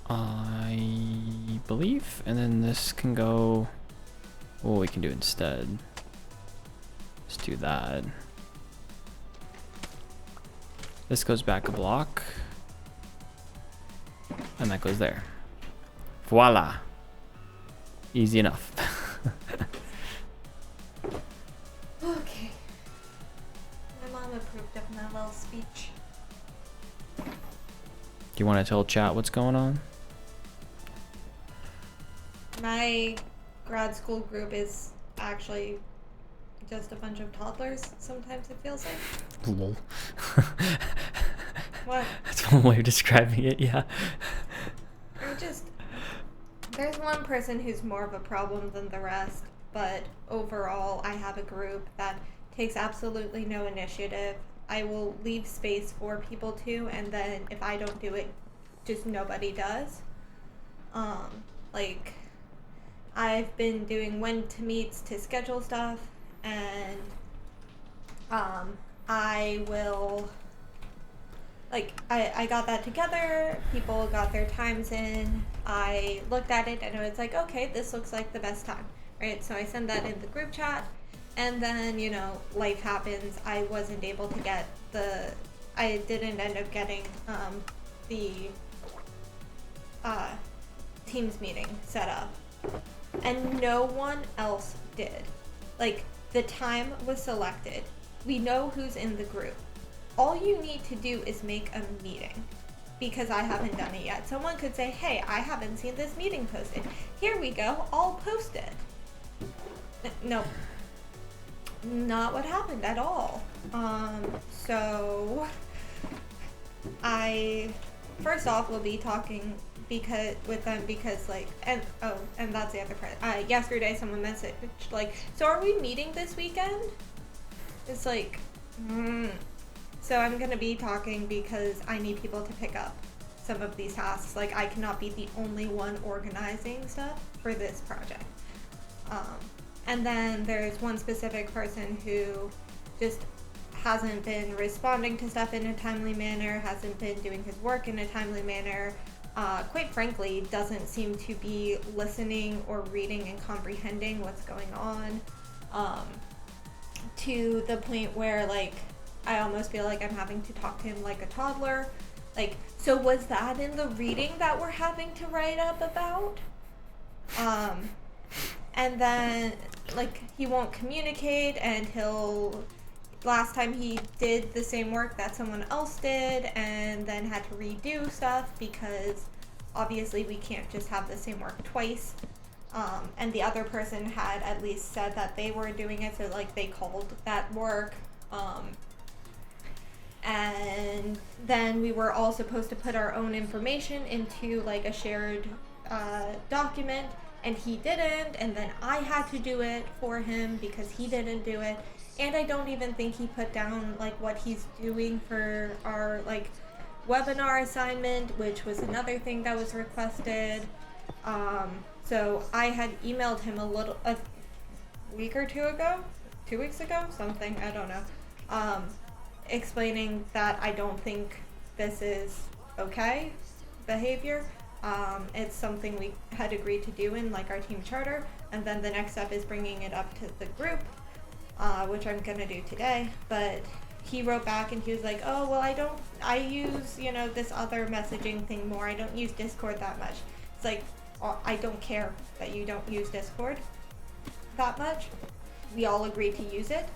I believe, and then this can go, what we can do instead, let's do that. This goes back a block. And that goes there. Voila. Easy enough. Okay. My mom approved of my little speech. Do you want to tell chat what's going on? My grad school group is actually just a bunch of toddlers, sometimes it feels like. Lol. What? That's one way of describing it, yeah. There's one person who's more of a problem than the rest, but overall I have a group that takes absolutely no initiative. I will leave space for people to, and then if I don't do it, just nobody does. Like, I've been doing when-to-meets to schedule stuff, and I will, like, I got that together, people got their times in, I looked at it, and it was like, okay, this looks like the best time, right? So I send that in the group chat, and then, you know, life happens. I wasn't able to get I didn't end up getting the Teams meeting set up, and no one else did. Like, the time was selected. We know who's in the group. All you need to do is make a meeting, because I haven't done it yet. Someone could say, hey, I haven't seen this meeting posted. Here we go, I'll post it. No, not what happened at all. So I first off will be talking with them because like, and that's the other part. Yesterday someone messaged like, so are we meeting this weekend? It's like, So I'm gonna be talking because I need people to pick up some of these tasks. Like, I cannot be the only one organizing stuff for this project. And then there's one specific person who just hasn't been responding to stuff in a timely manner, hasn't been doing his work in a timely manner, quite frankly, doesn't seem to be listening or reading and comprehending what's going on, to the point where, like, I almost feel like I'm having to talk to him like a toddler. Like, so was that in the reading that we're having to write up about? And then, like, he won't communicate, and last time he did the same work that someone else did, and then had to redo stuff, because obviously we can't just have the same work twice. And the other person had at least said that they were doing it, so, like, they called that work. And then we were all supposed to put our own information into, like, a shared document, and he didn't, and then I had to do it for him because he didn't do it, and I don't even think he put down, like, what he's doing for our, like, webinar assignment, which was another thing that was requested. So I had emailed him a week or 2 weeks ago, something, I don't know, explaining that I don't think this is okay behavior. It's something we had agreed to do in, like, our team charter, and then the next step is bringing it up to the group, which I'm gonna do today. But he wrote back and he was like, oh, well, I use, you know, this other messaging thing more. I don't use Discord that much. It's like, I don't care that you don't use Discord that much. We all agreed to use it,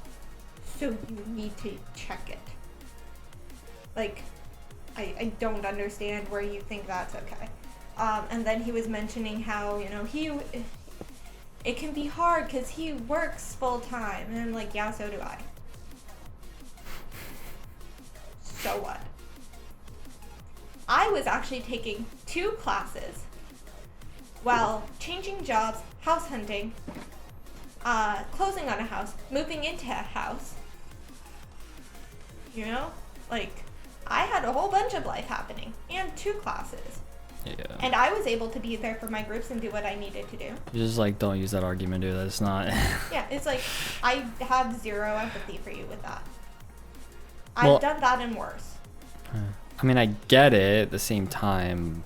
so you need to check it. Like, I don't understand where you think that's okay. And then he was mentioning how, you know, it can be hard because he works full time. And I'm like, yeah, so do I. So what? I was actually taking 2 classes while changing jobs, house hunting, closing on a house, moving into a house. You know? Like, I had a whole bunch of life happening and 2 classes. Yeah. And I was able to be there for my groups and do what I needed to do. You just, like, don't use that argument, dude. That's not... Yeah, it's like, I have zero empathy for you with that. Well, I've done that and worse. I mean, I get it at the same time.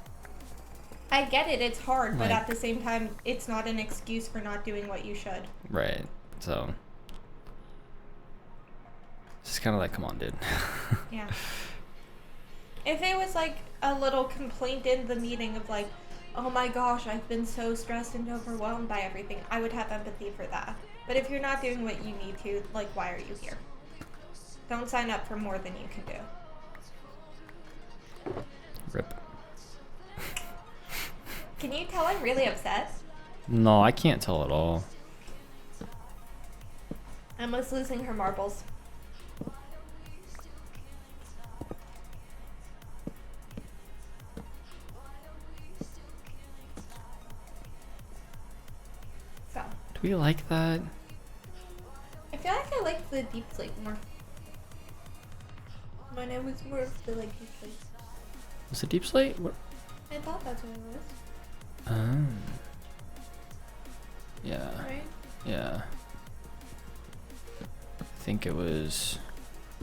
I get it, it's hard, but Like, at the same time, it's not an excuse for not doing what you should. Right. So... It's just kind of like, come on, dude. Yeah. If it was like, a little complaint in the meeting of like, oh my gosh, I've been so stressed and overwhelmed by everything, I would have empathy for that. But if you're not doing what you need to, like, why are you here? Don't sign up for more than you can do. Rip. Can you tell I'm really upset? No, I can't tell at all. Emma's losing her marbles. So. Do we like that? I feel like I like the deep slate more. When I was more of the like deep slate. Was it deep slate? What? I thought that's what it was. Yeah. Right? Yeah. I think it was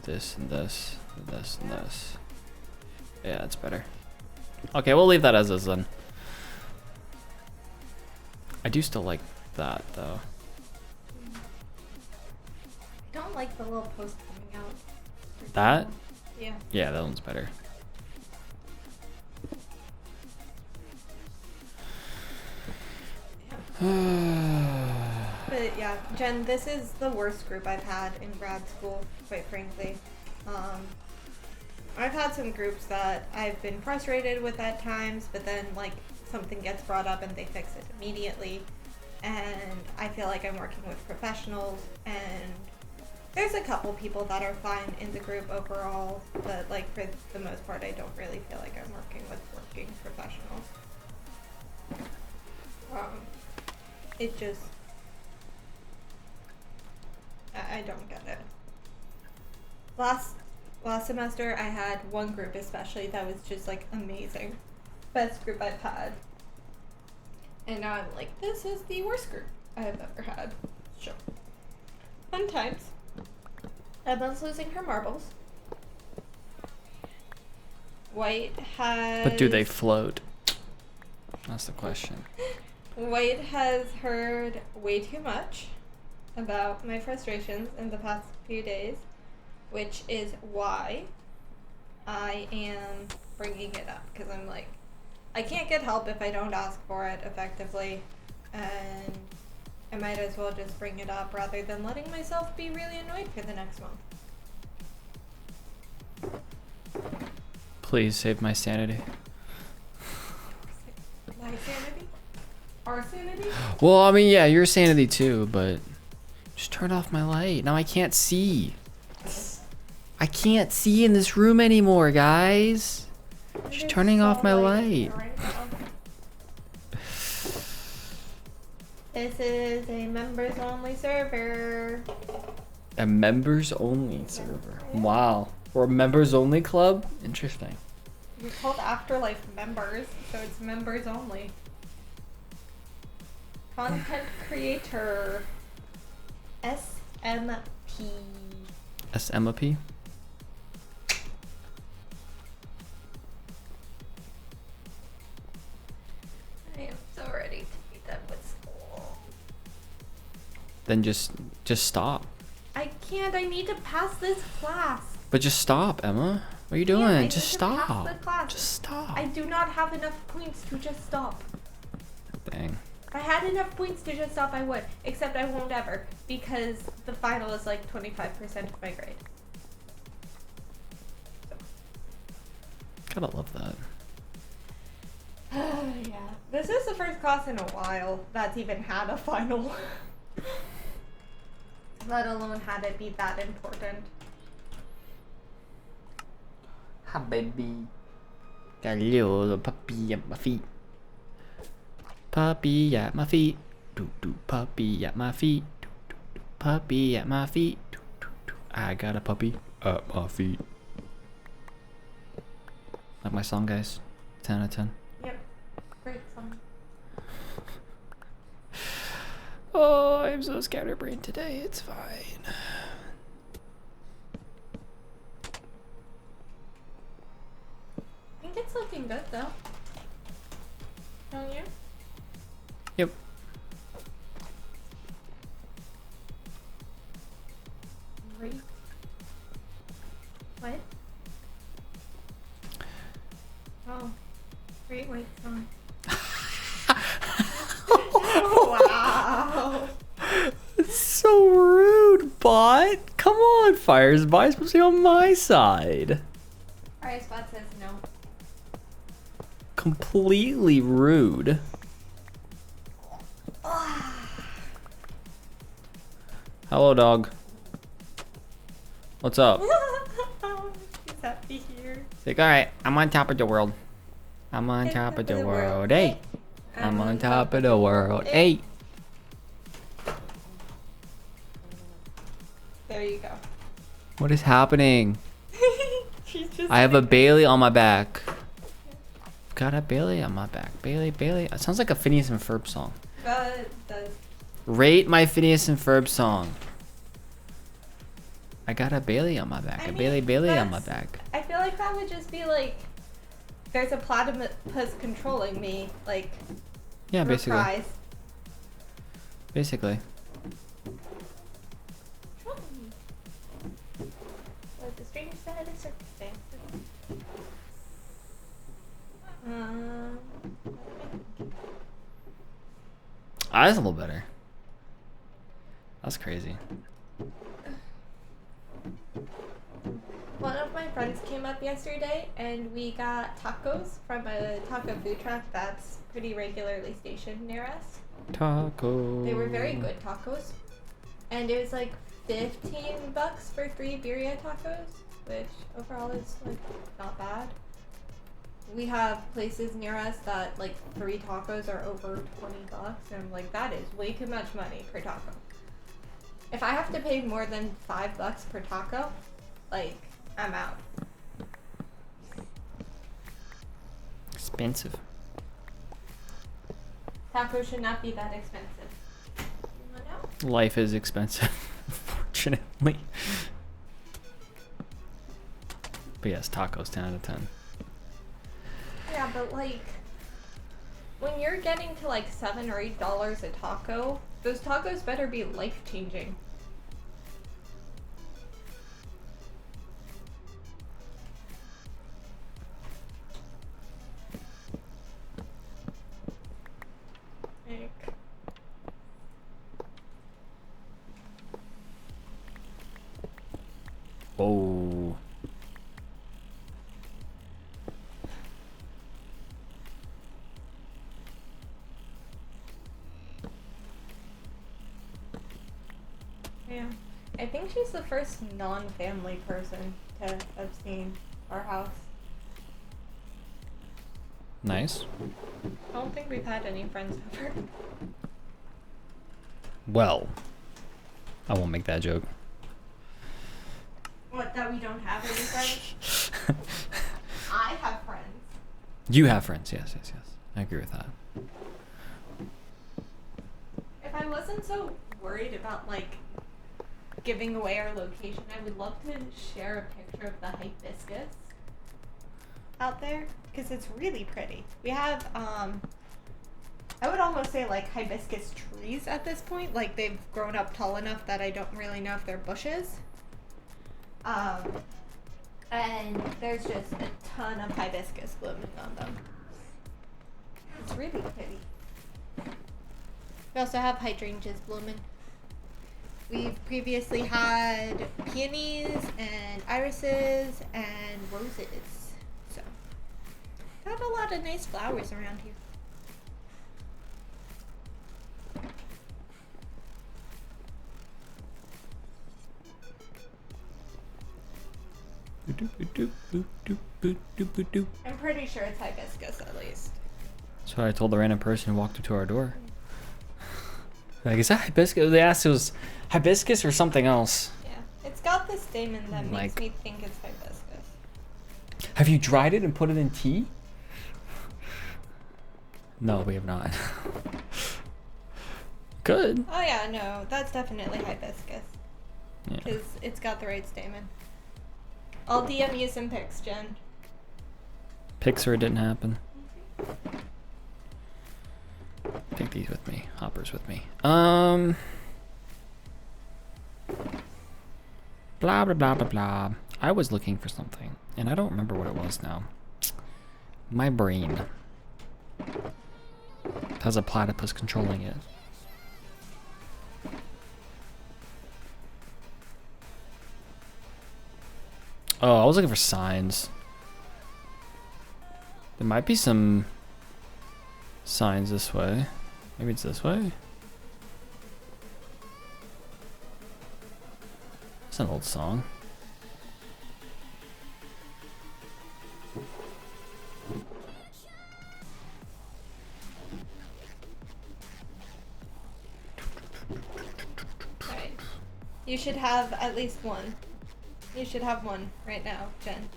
this and this, and this and this. Yeah, it's better. Okay, we'll leave that as is then. I do still like that though. I don't like the little post coming out. That? Yeah. Yeah, that one's better. But yeah, Jen, this is the worst group I've had in grad school, quite frankly. I've had some groups that I've been frustrated with at times, but then like something gets brought up and they fix it immediately. And I feel like I'm working with professionals, and there's a couple people that are fine in the group overall, but like for the most part, I don't really feel like I'm working with working professionals. It just, I don't get it. Last semester, I had one group especially that was just like amazing. Best group I've had. And now I'm like, this is the worst group I have ever had. Sure. Fun times. Emma's losing her marbles. White has... But do they float? That's the question. White has heard way too much about my frustrations in the past few days, which is why I am bringing it up, because I'm like, I can't get help if I don't ask for it effectively, and I might as well just bring it up rather than letting myself be really annoyed for the next month. Please save my sanity. My sanity? Our sanity? Well, I mean, yeah, your sanity too, but just turn off my light. Now I can't see. I can't see in this room anymore, guys. Just turning off my light. Right now. This is a members only server. A members only server. Wow. We're a members only club? Interesting. We're called AfterLife members, so it's members only. Content creator SMP. SMP? I am so ready to be done with school. Then just stop. I can't, I need to pass this class. But just stop, Emma. What are you Yeah, I doing? need Just to pass stop. the class. Just stop. I do not have enough points to just stop. Dang. If I had enough points to just stop, I would. Except I won't ever, because the final is like 25% of my grade. Gotta love that. Yeah. This is the first class in a while that's even had a final. Let alone had it be that important. Hi, baby. Got a little puppy at my feet. Puppy at my feet. Do do puppy at my feet. Do do do puppy at my feet. Do do do. I got a puppy at my feet. Like my song, guys. 10 out of 10. Yep. Great song. Oh, I'm so scatterbrained today. It's fine. I think it's looking good though. Don't you? Yep. Great. What? fires by, especially on my side. Alright, Spot says no. Completely rude. Hello, dog. What's up? He's happy here. It's like, alright, I'm on top of the world. I'm on top of the world. Hey. I'm on top of the world. Hey. There you go. What is happening? She's just I have a Bailey on my back. Got a Bailey on my back. Bailey, Bailey. It sounds like a Phineas and Ferb song. It does. Rate my Phineas and Ferb song. I got a Bailey on my back. A Bailey, Bailey on my back. I feel like that would just be like, there's a platypus controlling me, like. Yeah, basically. Reprise. Basically. With the strange side of circumstances. That's a little better. That's crazy. One of my friends came up yesterday and we got tacos from a taco food truck that's pretty regularly stationed near us. Taco. They were very good tacos. And it was like $15 for 3 birria tacos, which overall is like not bad. We have places near us that like 3 tacos are over $20, and I'm like, that is way too much money per taco. If I have to pay more than $5 per taco, like, I'm out. Expensive. Tacos should not be that expensive. You know? Life is expensive, unfortunately. But yes, tacos 10 out of 10. Yeah, but like, when you're getting to like $7 or $8 a taco, those tacos better be life-changing. Like, Oh. yeah. I think she's the first non-family person to have seen our house. Nice. I don't think we've had any friends ever. Well, I won't make that joke. What, that we don't have any friends? I have friends. You have friends, yes, yes, yes. I agree with that. If I wasn't so worried about, like, giving away our location, I would love to share a picture of the hibiscus out there, because it's really pretty. We have, I would almost say, like, hibiscus trees at this point. Like, they've grown up tall enough that I don't really know if they're bushes. And there's just a ton of hibiscus blooming on them. It's really pretty. We also have hydrangeas blooming. We've previously had peonies and irises and roses. So, got a lot of nice flowers around here. I'm pretty sure it's hibiscus at least. That's what I told the random person who walked up to our door. Like, is that hibiscus? They asked if it was hibiscus or something else. Yeah, it's got this stamen that makes Like- me think it's hibiscus. Have you dried it and put it in tea? No, we have not. Good. Oh yeah, no, that's definitely hibiscus. Yeah. Because it's got the right stamen. I'll DM you some pics, Jen. Pixar didn't happen. Take these with me. Hoppers with me. Blah blah blah blah blah. I was looking for something, and I don't remember what it was now. My brain has a platypus controlling it. Oh, I was looking for signs. There might be some signs this way. Maybe it's this way. It's an old song. Right. You should have at least one. You should have one right now, Jen.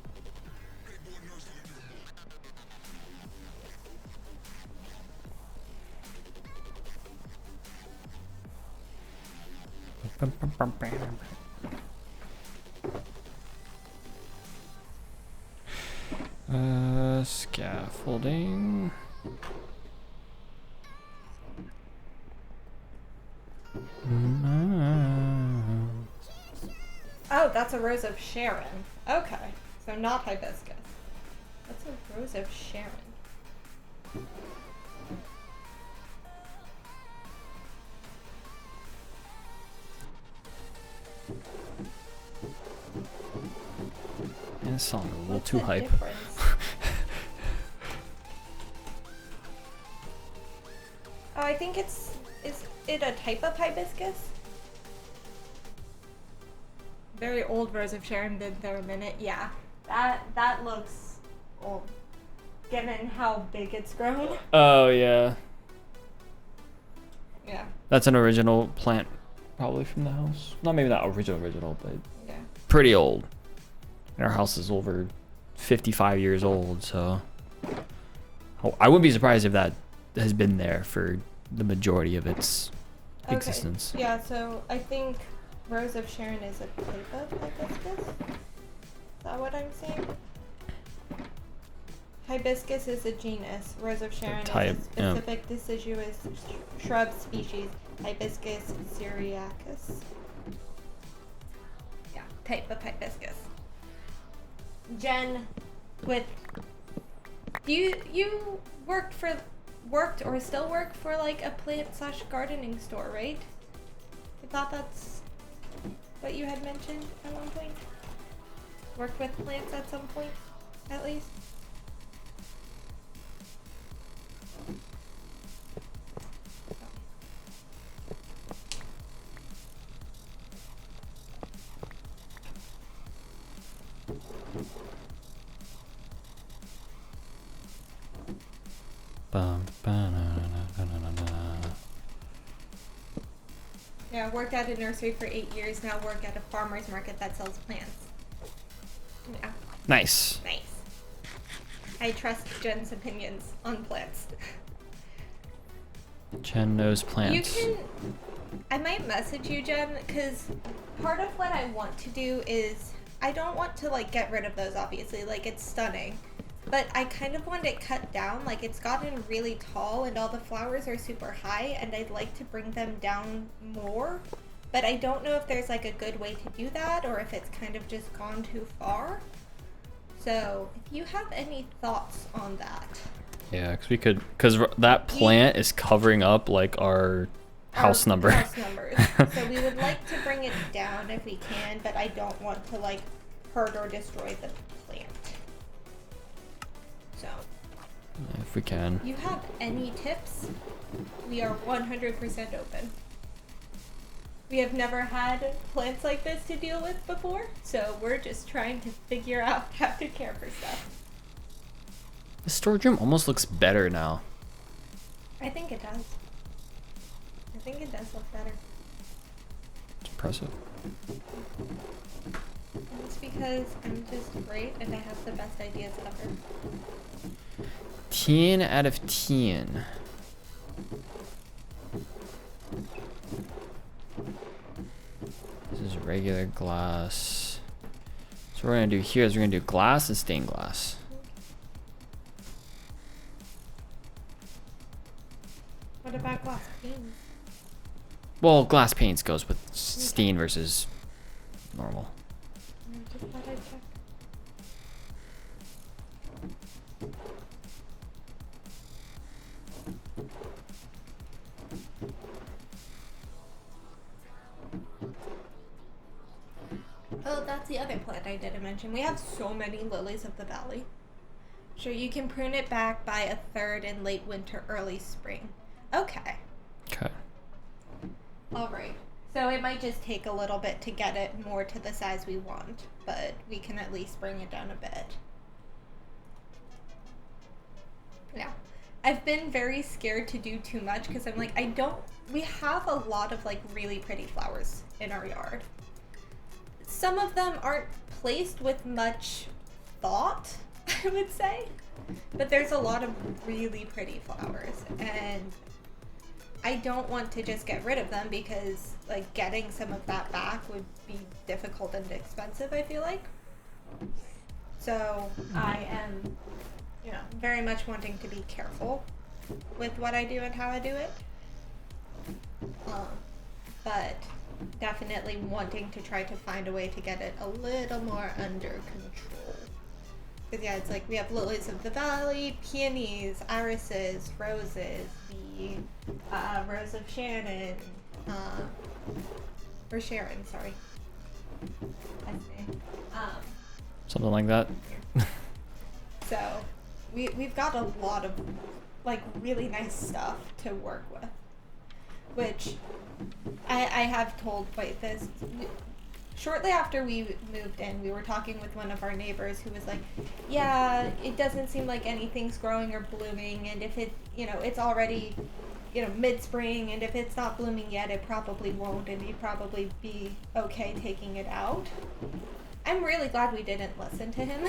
Scaffolding. Oh, that's a Rose of Sharon. Okay, so not hibiscus. That's a Rose of Sharon. And this song a little What's too the hype. difference? Oh, I think is it a type of hibiscus? Very old Rose of Sharon been there a minute. Yeah, that looks old, given how big it's grown. Oh yeah. Yeah. That's an original plant, probably from the house. Not maybe not original, but Yeah. pretty old. And our house is over 55 years old, so I wouldn't be surprised if that has been there for the majority of its existence. Yeah, so I think Rose of Sharon is a type of hibiscus. Is that what I'm saying? Hibiscus is a genus. Rose of Sharon type, is a specific deciduous shrub species. Hibiscus syriacus. Yeah, type of hibiscus. Jen, with you worked or still work for like a plant/gardening store, right? I thought that's what you had mentioned at one point. Work with plants at some point, at least. Yeah, worked at a nursery for 8 years, now work at a farmer's market that sells plants. Yeah. Nice. Nice. I trust Jen's opinions on plants. Jen knows plants. I might message you, Jen, because part of what I want to do is, I don't want to like get rid of those, obviously, like it's stunning. But I kind of want it cut down, like it's gotten really tall and all the flowers are super high and I'd like to bring them down more. But I don't know if there's like a good way to do that or if it's kind of just gone too far. So if you have any thoughts on that. Yeah, because that plant is covering up like our house number. House numbers. So we would like to bring it down if we can, but I don't want to like hurt or destroy the plant. So, if we can. you have any tips? We are 100% open. We have never had plants like this to deal with before, so we're just trying to figure out how to care for stuff. The storage room almost looks better now. I think it does. I think it does look better. It's impressive. And it's because I'm just great and I have the best ideas ever. 10 out of 10. This is regular glass. So what we're gonna do here is we're gonna do glass and stained glass. What about glass panes? Well, glass paints goes with stain versus normal. I just thought I'd check. Oh, that's the other plant I didn't mention. We have so many lilies of the valley. Sure, you can prune it back by a third in late winter, early spring. Okay. Okay. All right. So it might just take a little bit to get it more to the size we want, but we can at least bring it down a bit. Yeah. I've been very scared to do too much because I'm like, we have a lot of like really pretty flowers in our yard. Some of them aren't placed with much thought, I would say, but there's a lot of really pretty flowers, and I don't want to just get rid of them because like getting some of that back would be difficult and expensive, I feel like. So I am, very much wanting to be careful with what I do and how I do it. But definitely wanting to try to find a way to get it a little more under control. Because yeah, it's like we have lilies of the valley, peonies, irises, roses, the Rose of Shannon, or Sharon, sorry. I see. Something like that. So we've got a lot of like really nice stuff to work with, which I have told this. Shortly after we moved in, we were talking with one of our neighbors who was like, yeah, it doesn't seem like anything's growing or blooming, and if it, it's already, mid-spring, and if it's not blooming yet, it probably won't, and you'd probably be okay taking it out. I'm really glad we didn't listen to him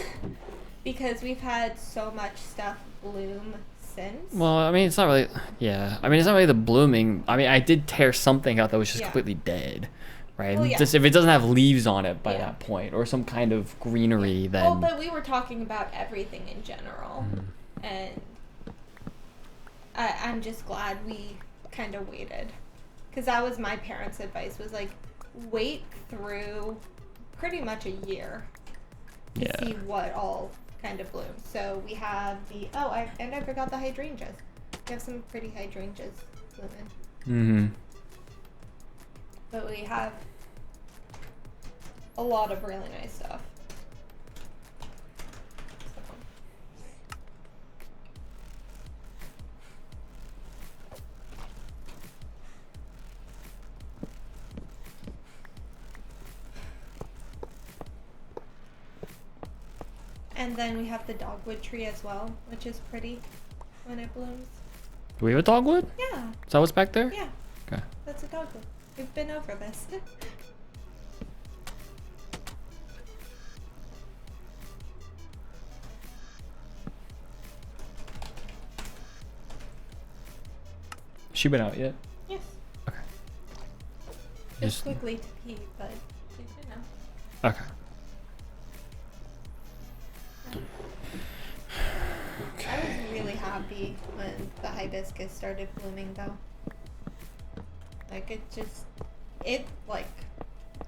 because we've had so much stuff bloom since. Well, I mean, it's not really, yeah. I mean, it's not really the blooming. I mean, I did tear something out that was just completely dead, right? Well, yeah. Just if it doesn't have leaves on it by that point, or some kind of greenery, then... Well, but we were talking about everything in general, and I'm just glad we kind of waited. Because that was my parents' advice, was like, wait through pretty much a year to see what all kind of blooms. So we have the, I forgot the hydrangeas. We have some pretty hydrangeas blooming. But we have a lot of really nice stuff. And then we have the dogwood tree as well, which is pretty when it blooms. Do we have a dogwood? Yeah. Is that what's back there? Yeah. Okay. That's a dogwood. We've been over this. She been out yet? Yes. Okay. Just quickly to pee, but Okay. I was really happy when the hibiscus started blooming though. Like it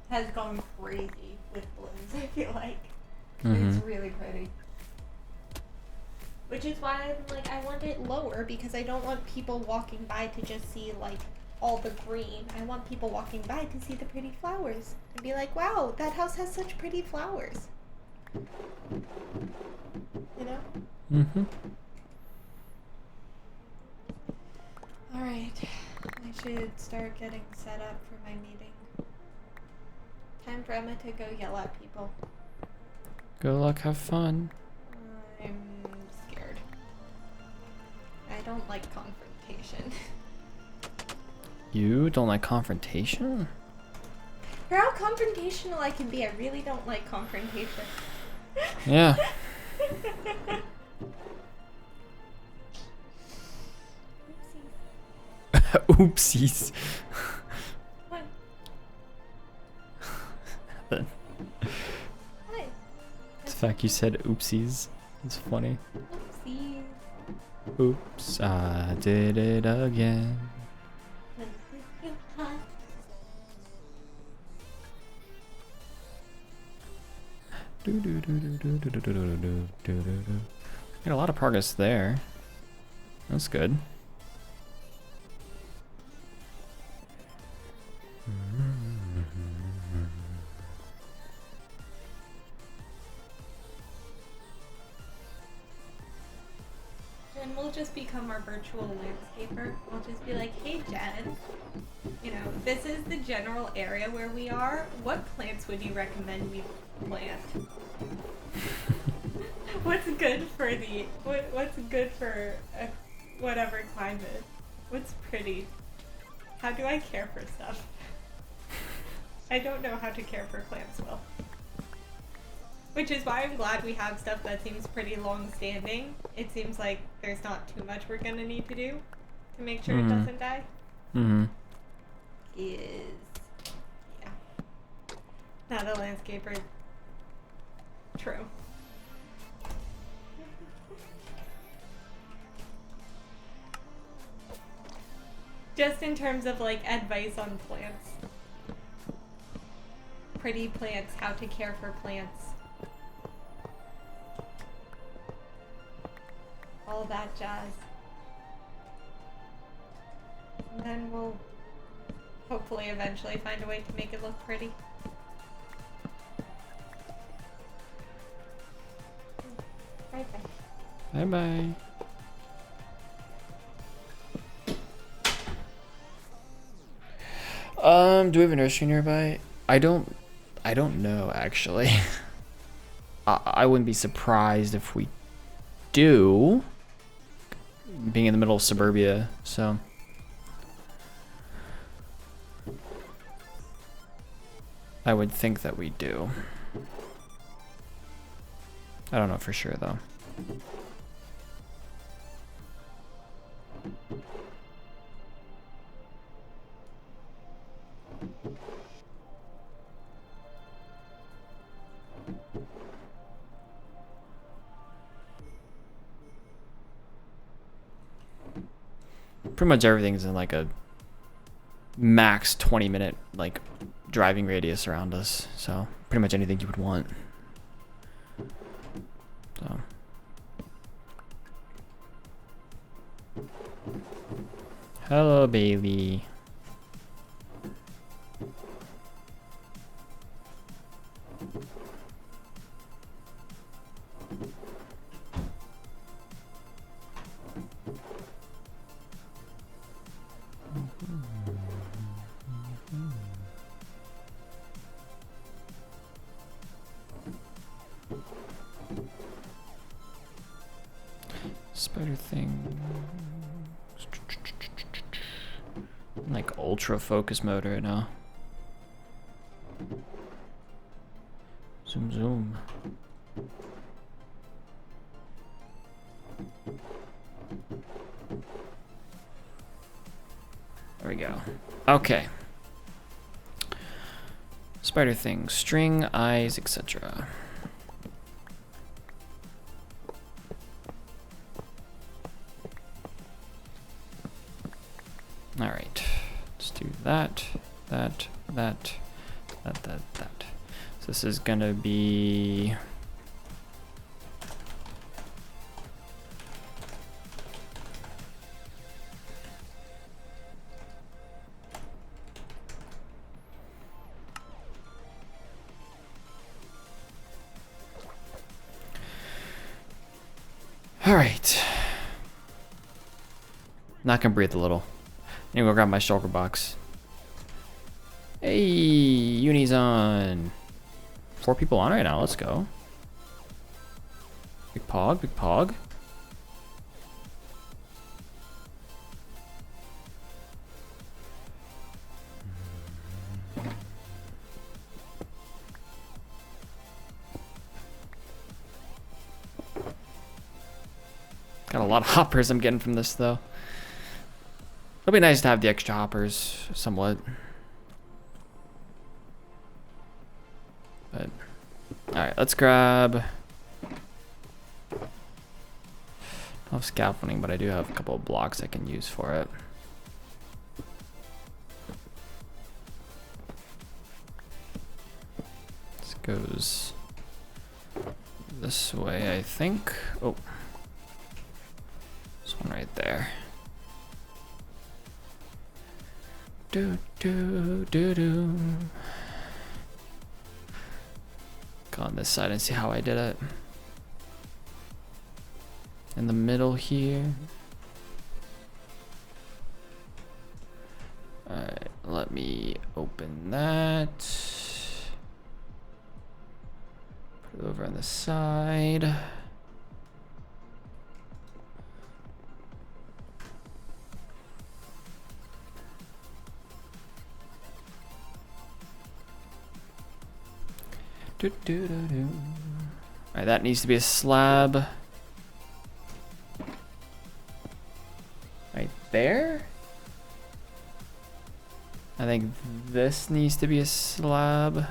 has gone crazy with blooms, I feel like. It's really pretty. Which is why I'm like, I want it lower because I don't want people walking by to just see like all the green. I want people walking by to see the pretty flowers and be like, wow, that house has such pretty flowers. You know? Alright. I should start getting set up for my meeting. Time for Emma to go yell at people. Good luck, have fun. I'm scared. I don't like confrontation. You don't like confrontation? For how confrontational I can be, I really don't like confrontation. Yeah. Oopsies. What? The What? fact you said oopsies. It's funny. Oopsies. Oops, I did it again. Made a lot of progress there. That's good. will just become our virtual landscaper. We'll just be like, hey Jen, you know, this is the general area where we are. What plants would you recommend we plant? What's good for whatever climate? What's pretty? How do I care for stuff? I don't know how to care for plants well. Which is why I'm glad we have stuff that seems pretty long-standing. It seems like there's not too much we're gonna need to do to make sure it doesn't die. Mm-hmm. Yeah. Not a landscaper. True. Just in terms of like advice on plants. Pretty plants, how to care for plants. All that jazz. And then we'll hopefully eventually find a way to make it look pretty. Right there. Bye-bye. Do we have a nursery nearby? I don't know actually. I wouldn't be surprised if we do, being in the middle of suburbia, so. I would think that we do. I don't know for sure though. Pretty much everything's in like a max 20-minute like driving radius around us, so pretty much anything you would want. So hello Bailey. Spider thing. Like ultra focus mode right now. Zoom zoom. There we go. Okay. Spider thing, string, eyes, etc. All right, let's do that. So this is gonna be all right. Not gonna breathe a little. I'm gonna go grab my shulker box. Hey, Uni's on. 4 people on right now, let's go. Big pog, big pog. Got a lot of hoppers I'm getting from this though. It'll be nice to have the extra hoppers, somewhat. But, alright, let's grab... I don't have scaffolding, but I do have a couple of blocks I can use for it. This goes this way, I think. Oh. This one right there. Do do do do. Go on this side and see how I did it. in the middle here. Alright, let me open that. Put it over on the side. Alright, that needs to be a slab. Right there. I think this needs to be a slab.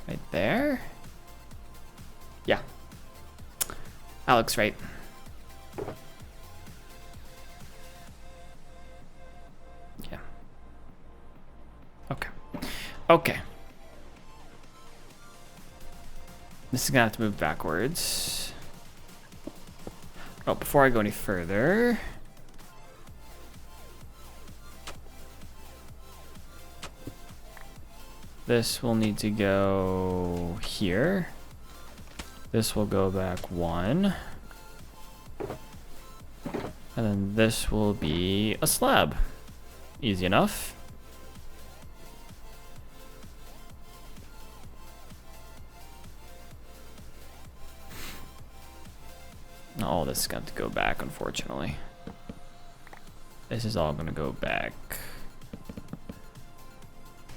Right there. Yeah. That looks right. Yeah. Okay. Okay. This is gonna have to move backwards. Oh, before I go any further. This will need to go here. This will go back 1. And then this will be a slab. Easy enough. All this is going to go back, unfortunately. This is all going to go back.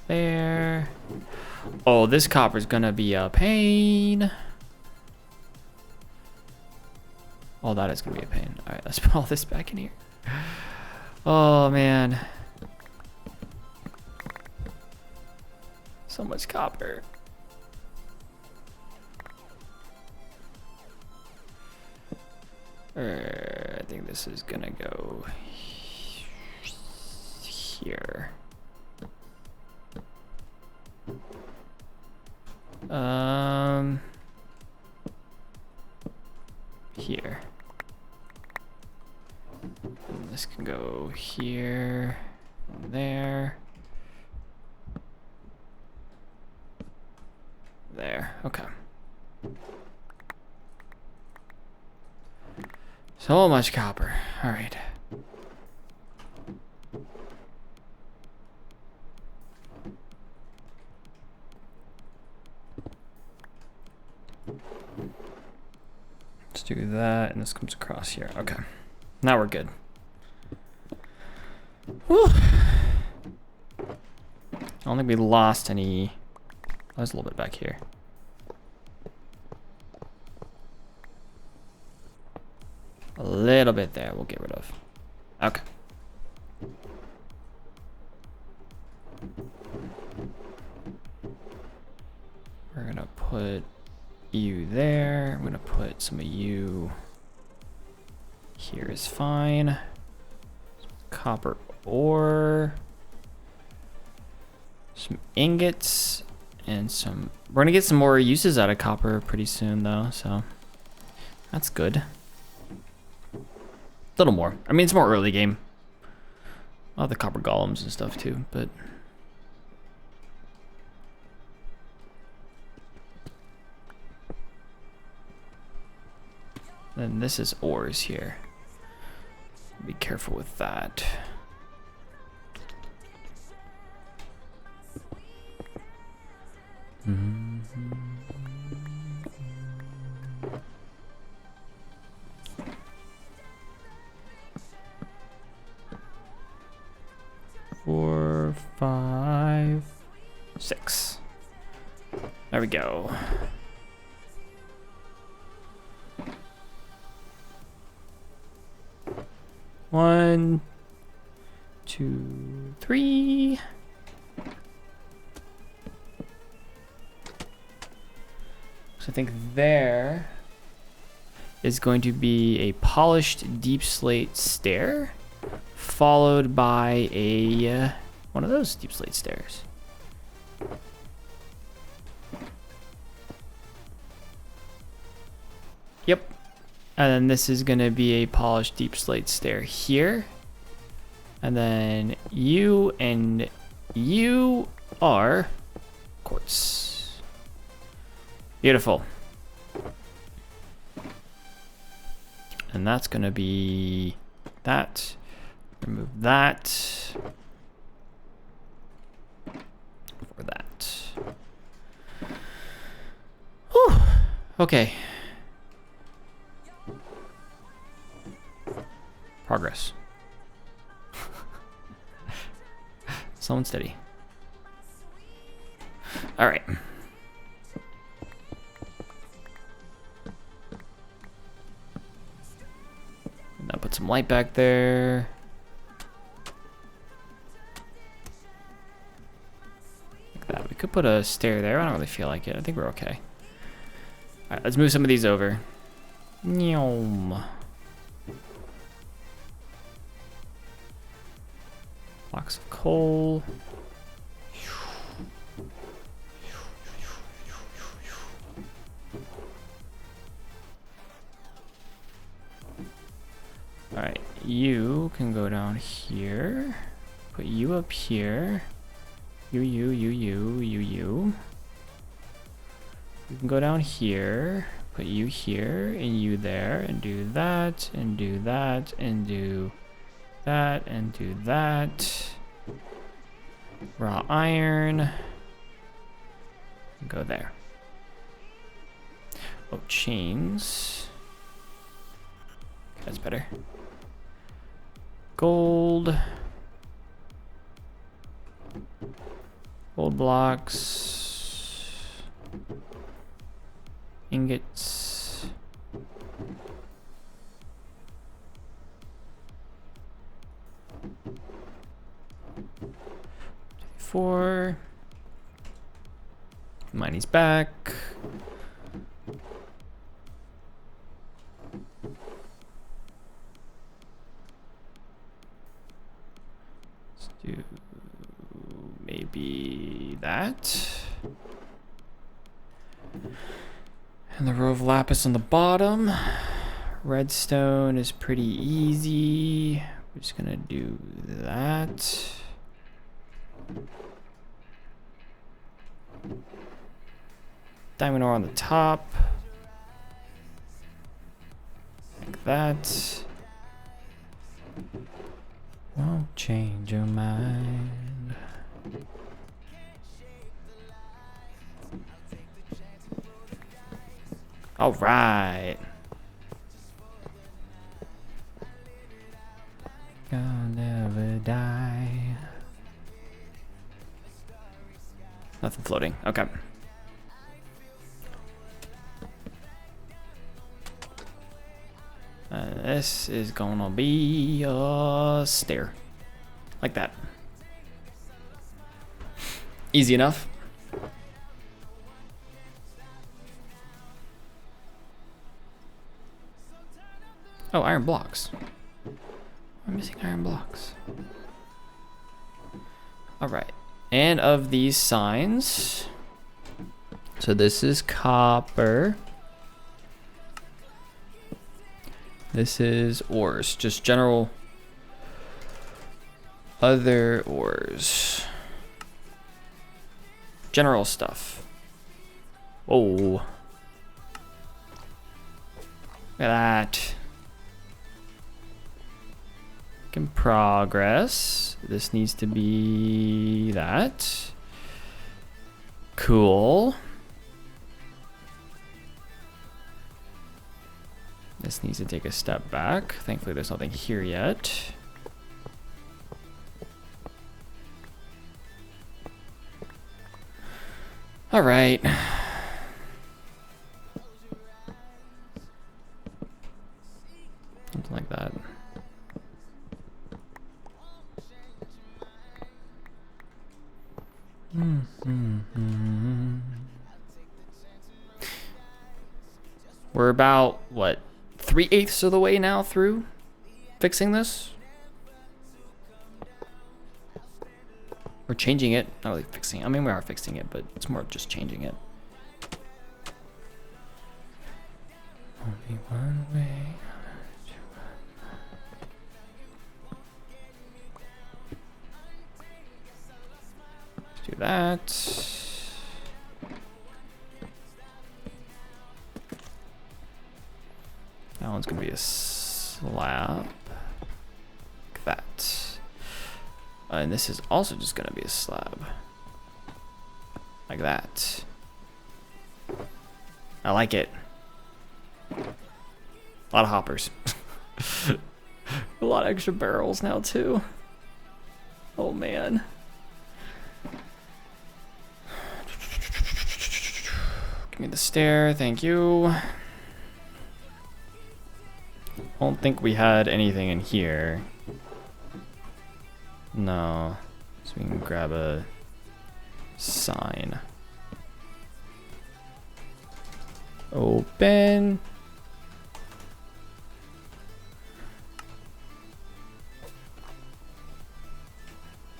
There. Oh, this copper is going to be a pain. Oh, that is going to be a pain. All right, let's put all this back in here. Oh, man. So much copper. I think this is gonna go here. Here. And this can go here, and there. There, okay. So much copper. All right. Let's do that, and this comes across here. Okay. Now we're good. Whew. I don't think we lost any. Oh, there's a little bit back here. A little bit there we'll get rid of. Okay. We're gonna put you there. I'm gonna put some of you here is fine. Some copper ore. Some ingots and some, we're gonna get some more uses out of copper pretty soon though, so that's good. A little more. I mean, it's more early game. All the copper golems and stuff too, but then this is ores here. Be careful with that. Four, 5, 6. There we go. One, 2, 3. So I think there is going to be a polished deep slate stair, followed by a one of those deep slate stairs. Yep. And then this is going to be a polished deep slate stair here. And then you and you are quartz. Beautiful. and that's gonna be that. Remove that for that. Whew. Okay. Progress. Slow and steady. All right. Now put some light back there. Like that. We could put a stair there. I don't really feel like it. I think we're okay. All right, let's move some of these over. Nyom. Blocks of coal. All right, you can go down here. Put you up here. You. You can go down here. Put you here and you there, and do that, and do that, and do that, and do that. Raw iron. Go there. Oh, chains. That's better. Gold. Gold blocks. Ingots. Four. Miney's back. Let's do maybe that. And the row of lapis on the bottom. Redstone is pretty easy. We're just gonna do that. Diamond ore on the top. Like that. Won't change your mind. All right. I'll never die. Nothing floating. Okay. This is gonna be a stair. Like that. Easy enough. Oh, iron blocks. I'm missing iron blocks. All right. And of these signs, so this is copper. This is ores, just general other ores. General stuff. Whoa. Look at that. In progress. This needs to be that. Cool. This needs to take a step back. Thankfully, there's nothing here yet. All right. Something like that. We're about, what, 3/8 of the way now through fixing this? We're changing it, not really fixing it. I mean, we are fixing it, but it's more just changing it. Only one way. Let's do that. That one's gonna be a slab. Like that. And this is also just gonna be a slab. Like that. I like it. A lot of hoppers. A lot of extra barrels now too. Oh man. Give me the stair, thank you. I don't think we had anything in here. No. So we can grab a sign. Open.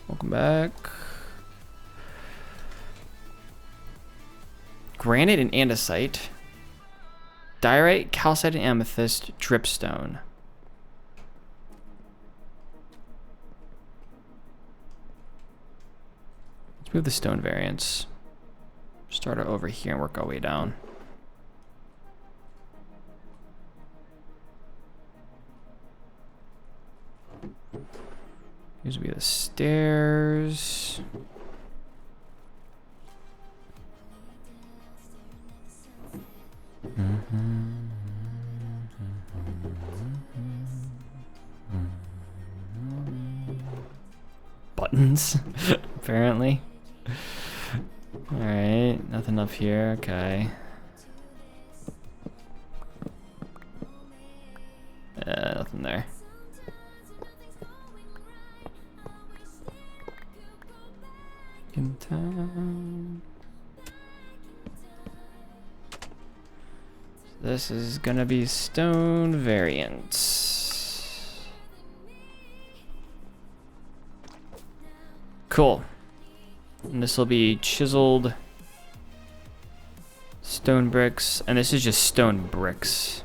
Welcome back. Granite and andesite. Diorite, calcite, and amethyst dripstone. Let's move the stone variants. Start over here and work our way down. Here's will be the stairs. Buttons, apparently. Alright, nothing up here, okay. Nothing there. This is gonna be stone variants. Cool. And this will be chiseled stone bricks, and this is just stone bricks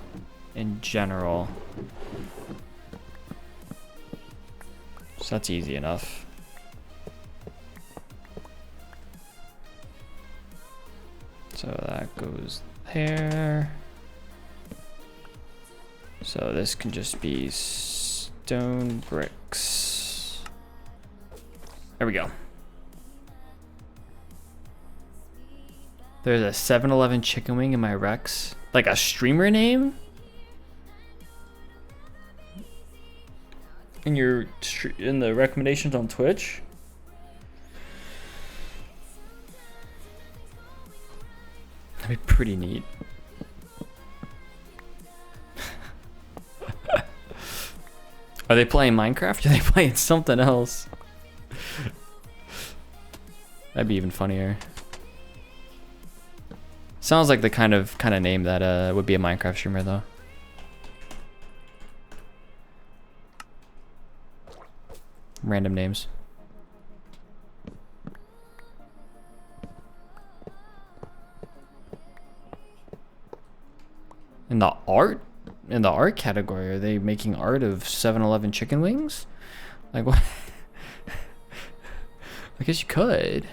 in general. So that's easy enough. So that goes there. So this can just be stone bricks. There we go. There's a 7-Eleven chicken wing in my Rex. Like a streamer name? In your in the recommendations on Twitch? That'd be pretty neat. Are they playing Minecraft? Or are they playing something else? That'd be even funnier. Sounds like the kind of name that would be a Minecraft streamer though. Random names. In the art category, are they making art of 7-Eleven chicken wings? Like what? I guess you could.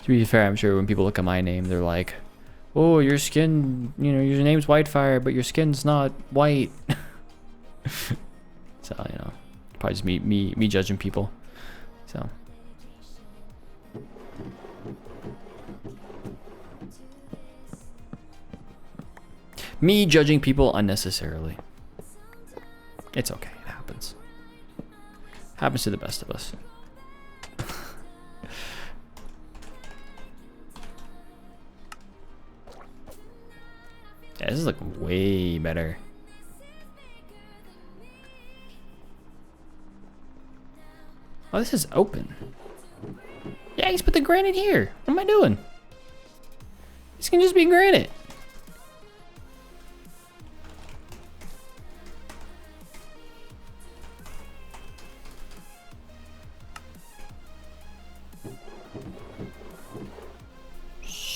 To be fair, I'm sure when people look at my name, they're like, "Oh, your skin, you know, your name's Whitefire, but your skin's not white." So, you know, probably just me judging people. So. Me judging people unnecessarily. It's okay, it happens. Happens to the best of us. Yeah, this is like way better. Oh, this is open. Yeah, just put the granite here. What am I doing? This can just be granite.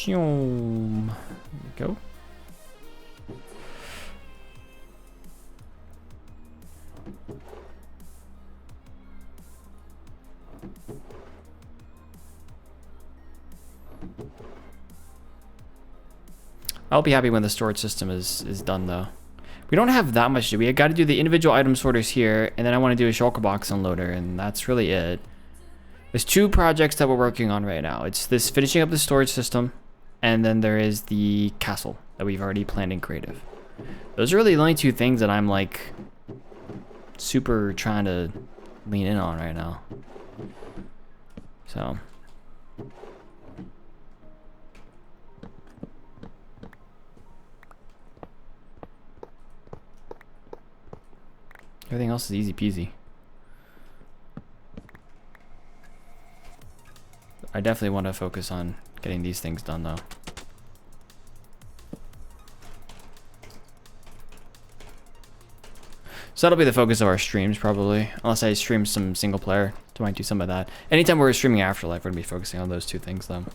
There we go. I'll be happy when the storage system is done though. We don't have that much to do. We got to do the individual item sorters here, and then I want to do a shulker box unloader, and that's really it. There's 2 projects that we're working on right now. It's this finishing up the storage system, and then there is the castle that we've already planned in creative. Those are really the only 2 things that I'm like super trying to lean in on right now. So everything else is easy peasy. I definitely want to focus on getting these things done though. So that'll be the focus of our streams probably, unless I stream some single player. So I might do some of that. Anytime we're streaming AfterLife, we're gonna be focusing on those 2 things though.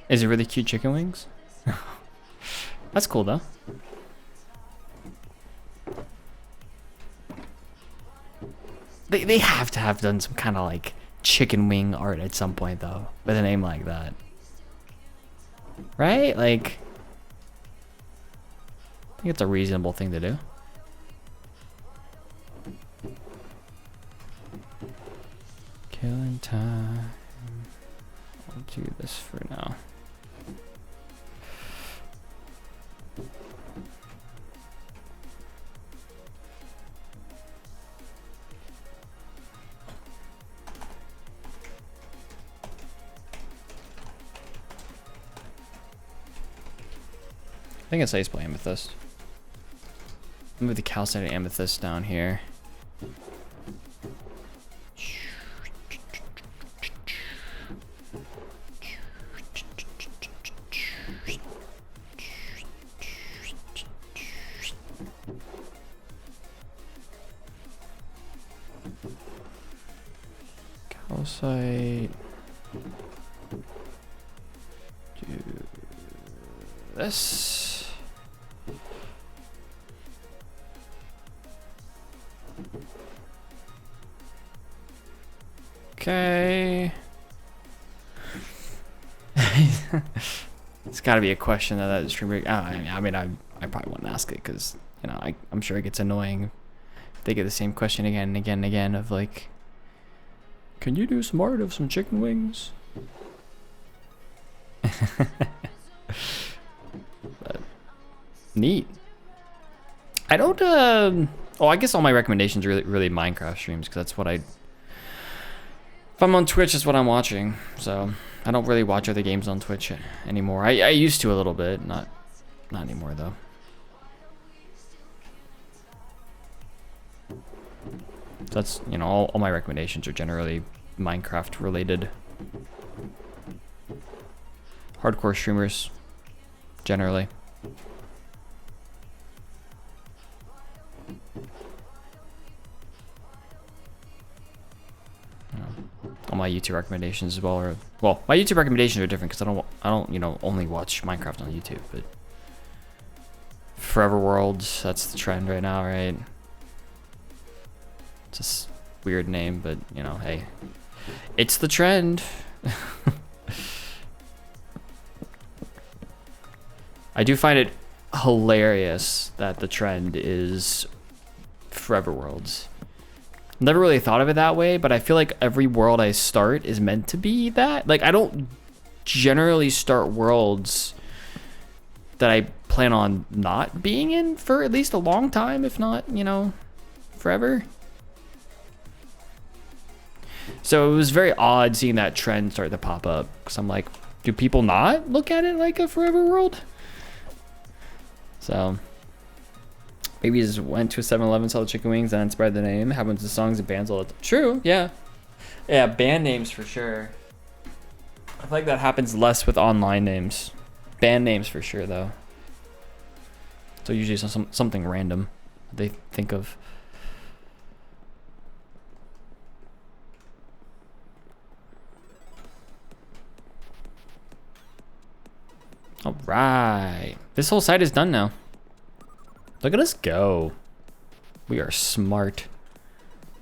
Is it really cute chicken wings? That's cool though. They have to have done some kind of like chicken wing art at some point though, with a name like that. Right? Like, I think it's a reasonable thing to do. Killing time. I'll do this for now. I think it's ice play amethyst. Move the calcite amethyst down here. Calcite. Do this. Okay. It's got to be a question that streamer. I mean, I probably wouldn't ask it because you know I'm sure it gets annoying. If they get the same question again and again and again of like, can you do some art of some chicken wings? But, neat. I don't. Oh, I guess all my recommendations are really Minecraft streams because that's what I. If I'm on Twitch, that's what I'm watching. So I don't really watch other games on Twitch anymore. I used to a little bit, not anymore though. So that's, you know, all my recommendations are generally Minecraft related. Hardcore streamers, generally. All my YouTube recommendations as well are, well, my YouTube recommendations are different because I don't, you know, only watch Minecraft on YouTube, but Forever Worlds, that's the trend right now, right? It's a weird name, but you know, hey, it's the trend. I do find it hilarious that the trend is Forever Worlds. Never really thought of it that way, but I feel like every world I start is meant to be that. Like, I don't generally start worlds that I plan on not being in for at least a long time, if not, you know, forever. So it was very odd seeing that trend start to pop up, because I'm like, do people not look at it like a forever world? So maybe he just went to a 7-Eleven, saw the chicken wings, and inspired the name. Happens to songs and bands all the time. True, yeah. Yeah, band names for sure. I feel like that happens less with online names. Band names for sure, though. So usually something random they think of. All right. This whole site is done now. Look at us go. We are smart.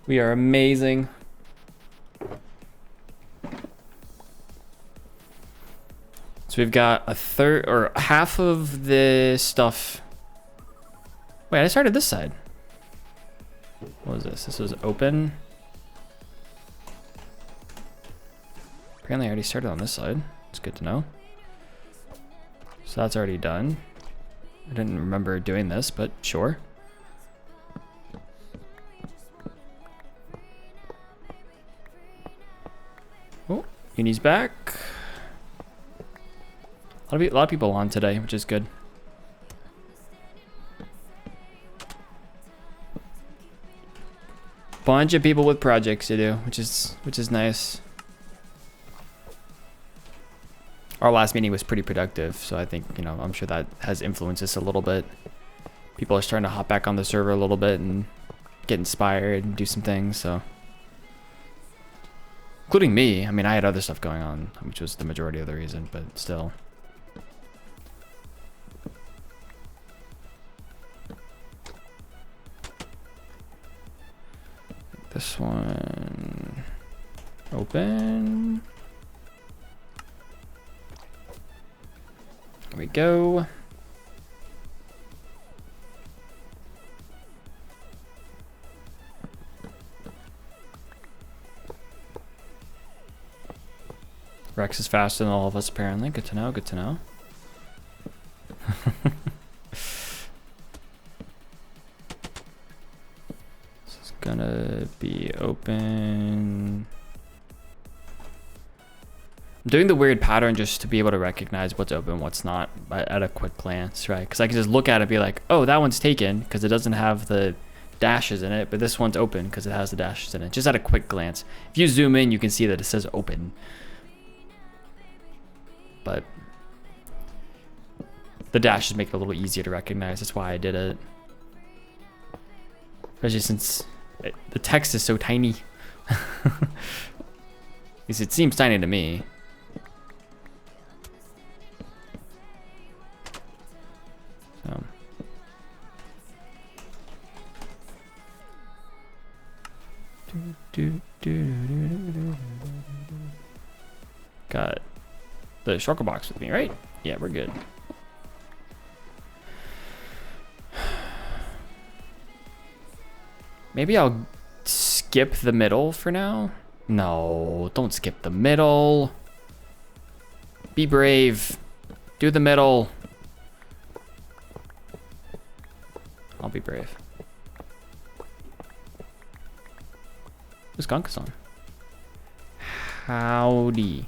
We are amazing. So we've got a third or half of this stuff. Wait, I started this side. What was this? This was open. Apparently I already started on this side. It's good to know. So that's already done. I didn't remember doing this, but sure. Oh, Uni's back. A lot of people on today, which is good. Bunch of people with projects to do, which is nice. Our last meeting was pretty productive, so I think, you know, I'm sure that has influenced us a little bit. People are starting to hop back on the server a little bit and get inspired and do some things, so. Including me. I mean, I had other stuff going on, which was the majority of the reason, but still. This one. Open. There we go. Rex is faster than all of us, apparently. Good to know, good to know. This is gonna be open. I'm doing the weird pattern just to be able to recognize what's open, what's not at a quick glance, right? Because I can just look at it and be like, oh, that one's taken because it doesn't have the dashes in it, but this one's open because it has the dashes in it, just at a quick glance. If you zoom in, you can see that it says open. But the dashes make it a little easier to recognize. That's why I did it. Especially since the text is so tiny. At least it seems tiny to me. So. Got the shulker box with me, right? Yeah, we're good. Maybe I'll skip the middle for now. No, don't skip the middle. Be brave. Do the middle. I'll be brave. Who's Gonka's on? Howdy.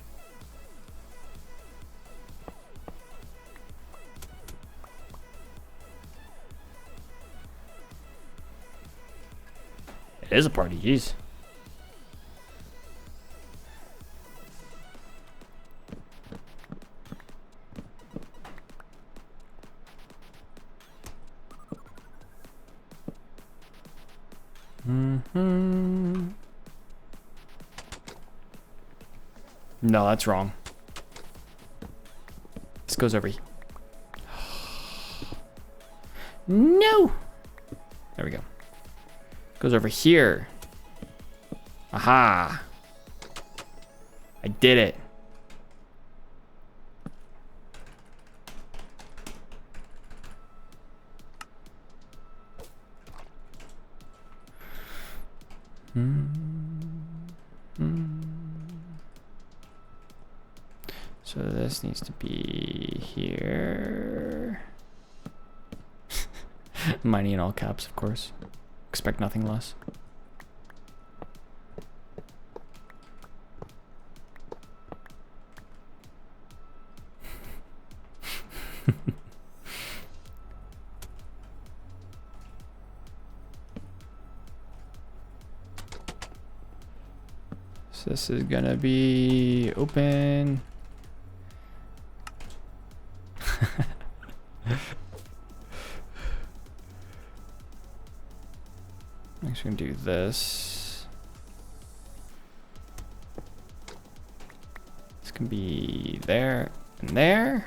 It is a party, jeez. No, that's wrong. This goes over here. No! There we go. Goes over here. Aha! I did it. So this needs to be here. Mining in all caps, of course. Expect nothing less. So this is gonna be open. I'm just gonna do this. This can be there and there.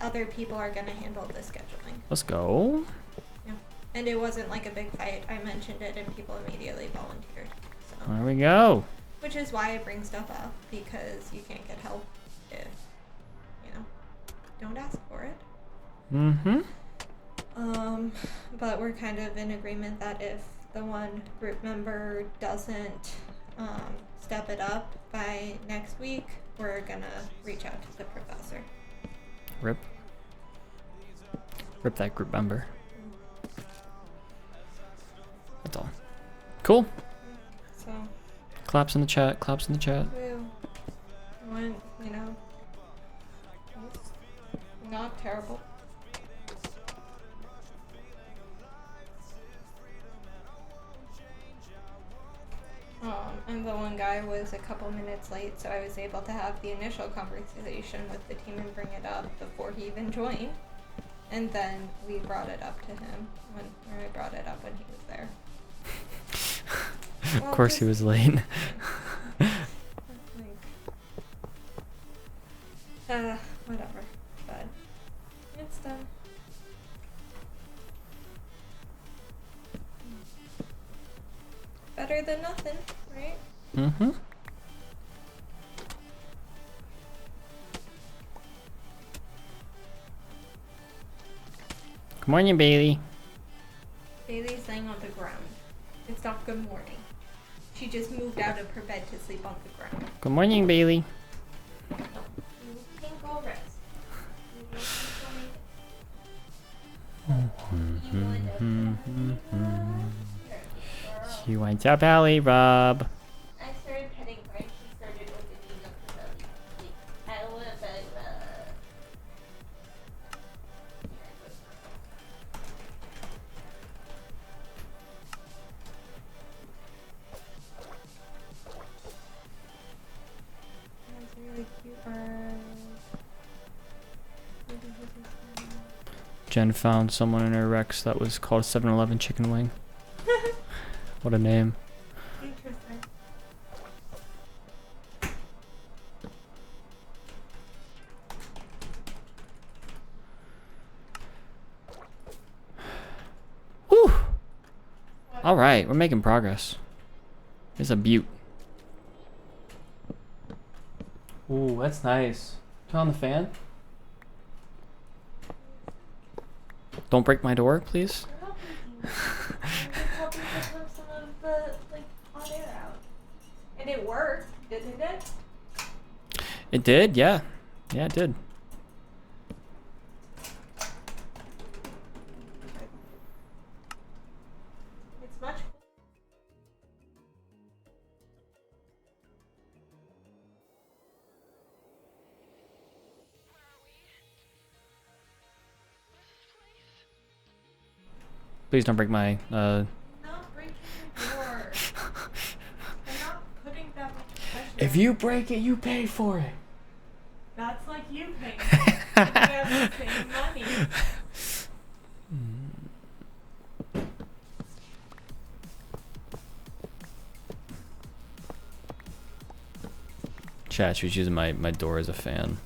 other people are gonna handle the scheduling. Let's go. Yeah. And it wasn't like a big fight. I mentioned it and people immediately volunteered. So. There we go. Which is why I bring stuff up, because you can't get help if, you know, don't ask for it. Mm-hmm. But we're kind of in agreement that if the one group member doesn't step it up by next week, we're gonna reach out to the professor. Rip that group member. That's all. Cool. So. Claps in the chat. Claps in the chat. Woo. Went, you know, it's not terrible. And the one guy was a couple minutes late, so I was able to have the initial conversation with the team and bring it up before he even joined. And then we brought it up to him or I brought it up when he was there. Of course he was late. Whatever. But it's done. Better than nothing, right? Mm-hmm. Good morning, Bailey. Bailey's laying on the ground. It's not good morning. She just moved out of her bed to sleep on the ground. Good morning, Bailey. No, you can go rest. She wants up, Allie, Rob. I started petting her and she started opening up her belly. I want a belly rub. That's a really cute bird. Jen found someone in her Rex that was called 7-Eleven Chicken Wing. What a name. Interesting. Whew. All right, we're making progress. It's a beaut. Ooh, that's nice. Turn on the fan. Don't break my door, please. I'm just helping to put some of the hot air out. And it worked, didn't it? It did, yeah. Yeah, it did. It's much. Please don't break my, Not breaking the door. I'm not putting that much pressure. If you break it, you pay for it. That's like you paying. We have the same money. Chat, she was using my door as a fan.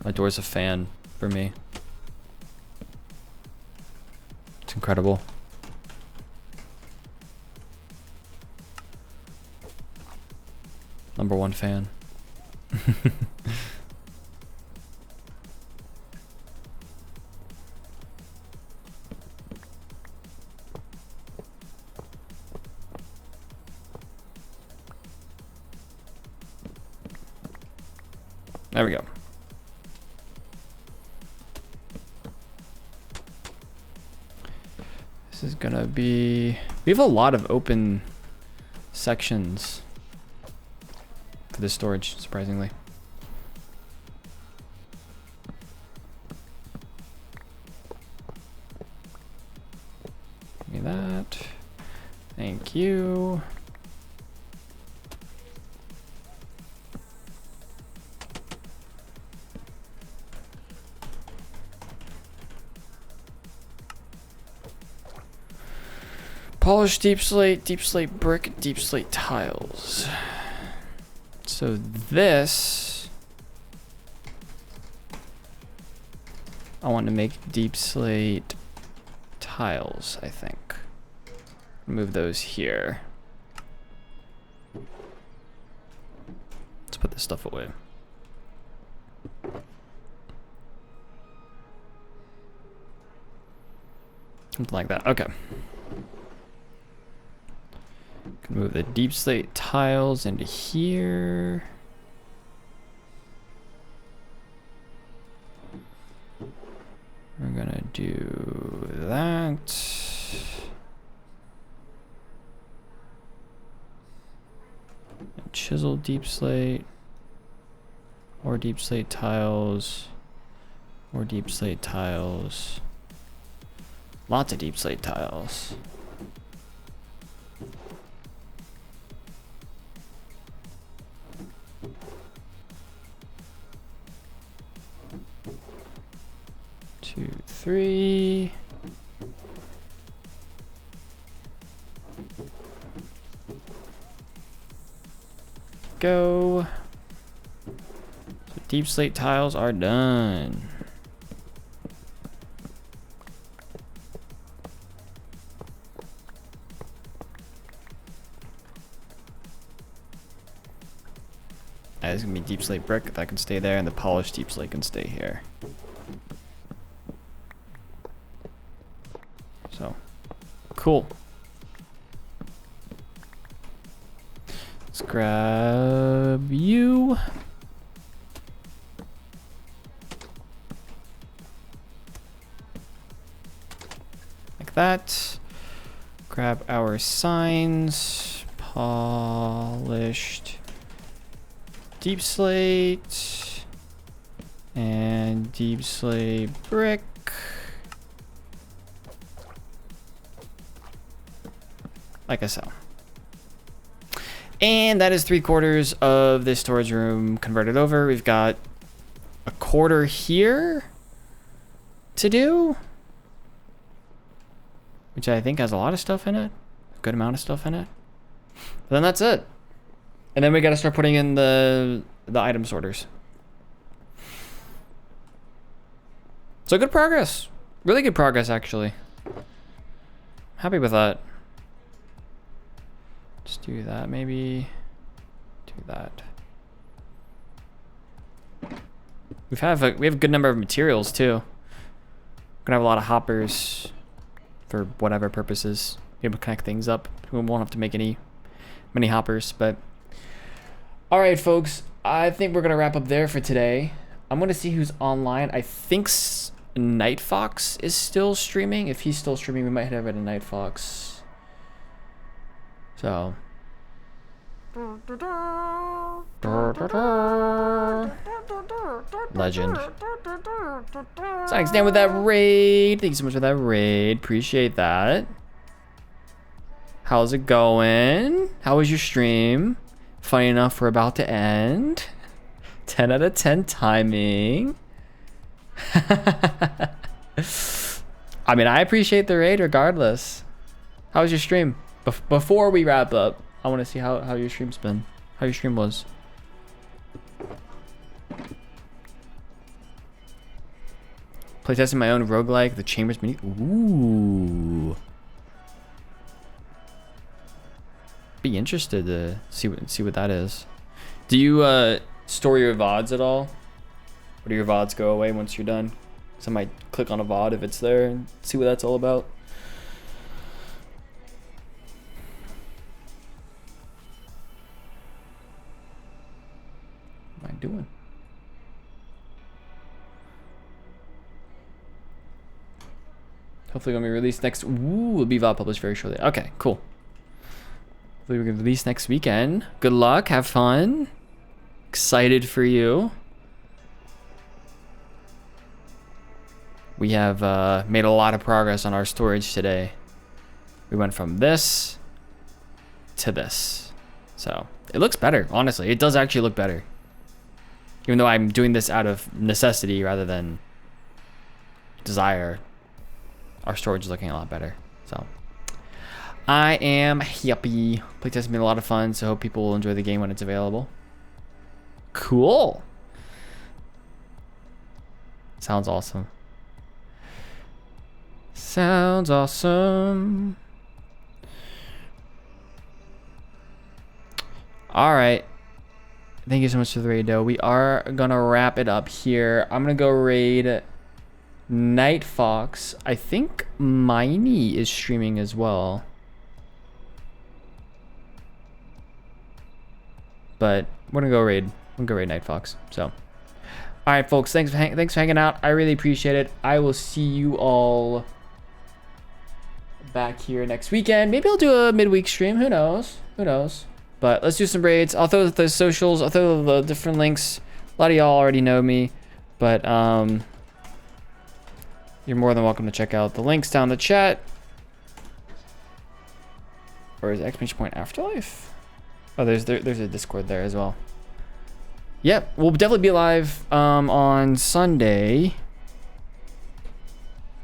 My door is a fan for me. It's incredible. #1 fan. There we go. This is gonna be... We have a lot of open sections for this storage, surprisingly. Give me that. Thank you. Polished deep slate brick, deep slate tiles. So this I want to make deep slate tiles, I think. Move those here. Let's put this stuff away. Something like that. Okay. Can move the deep slate tiles into here. We're gonna do that. And chisel deep slate. More deep slate tiles. More deep slate tiles. Lots of deep slate tiles. Two, three. Go. So deep slate tiles are done. It's gonna be deep slate brick that can stay there, and the polished deep slate can stay here. So, cool. Let's grab you. Like that. Grab our signs. Polished deep slate and deep slate brick. Like I said. And that is 3/4 of this storage room converted over. We've got a quarter here to do, which I think has a lot of stuff in it, a good amount of stuff in it. But then that's it. And then we got to start putting in the item sorters. So good progress. Really good progress, actually. Happy with that. Just do that, maybe. Do that. We have a good number of materials too. We're gonna have a lot of hoppers for whatever purposes. Be able to connect things up. We won't have to make many hoppers, but. All right, folks. I think we're gonna wrap up there for today. I'm gonna see who's online. I think Night Fox is still streaming. If he's still streaming, we might head over to Night Fox. So. Legend. Thanks, Dan, with that raid. Thank you so much for that raid. Appreciate that. How's it going? How was your stream? Funny enough, we're about to end. 10 out of 10 timing. I mean, I appreciate the raid regardless. How was your stream? Before we wrap up, I want to see how your stream's been. How your stream was. Playtesting my own roguelike, the Chambers Mini. Ooh. Be interested to see what that is. Do you store your VODs at all? Or do your VODs go away once you're done? So I might click on a VOD if it's there and see what that's all about. What am I doing? Hopefully gonna be released next. Ooh, it'll be VOD published very shortly. Okay, cool. Hopefully we're gonna release next weekend. Good luck, have fun. Excited for you. We have made a lot of progress on our storage today. We went from this to this. So it looks better, honestly. It does actually look better. Even though I'm doing this out of necessity rather than desire, our storage is looking a lot better. So I am happy. Playtest has been a lot of fun, so hope people will enjoy the game when it's available. Cool. Sounds awesome. Sounds awesome. All right. Thank you so much for the raid, though. We are gonna wrap it up here. I'm gonna go raid Night Fox. I think Miney is streaming as well. But we're gonna go raid. We're gonna go raid Night Fox. So, all right, folks. Thanks for hanging out. I really appreciate it. I will see you all back here next weekend. Maybe I'll do a midweek stream. Who knows? Who knows? But let's do some raids. I'll throw the socials. I'll throw the different links. A lot of y'all already know me, but you're more than welcome to check out the links down in the chat. Or is exclamation point AfterLife? Oh, there's a Discord there as well. Yep, we'll definitely be live on Sunday. I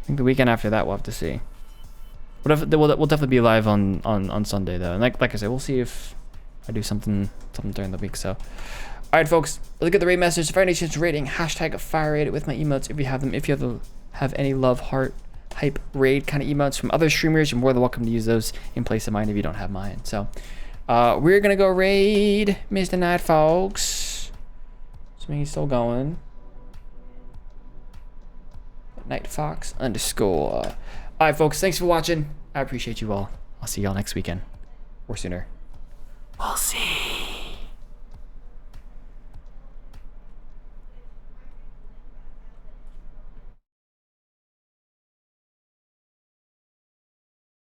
think the weekend after that we'll have to see. We'll definitely be live on Sunday though. And like I said, we'll see if I do something during the week. So, all right, folks, let's get the raid message. Fire Nation's rating #FireRaid with my emotes if you have them. If you have any love, heart, hype, raid kind of emotes from other streamers, you're more than welcome to use those in place of mine if you don't have mine. So, we're gonna go raid Mr. Night Fox. Assuming he's still going. Night Fox _ All right, folks, thanks for watching. I appreciate you all. I'll see y'all next weekend or sooner. We'll see.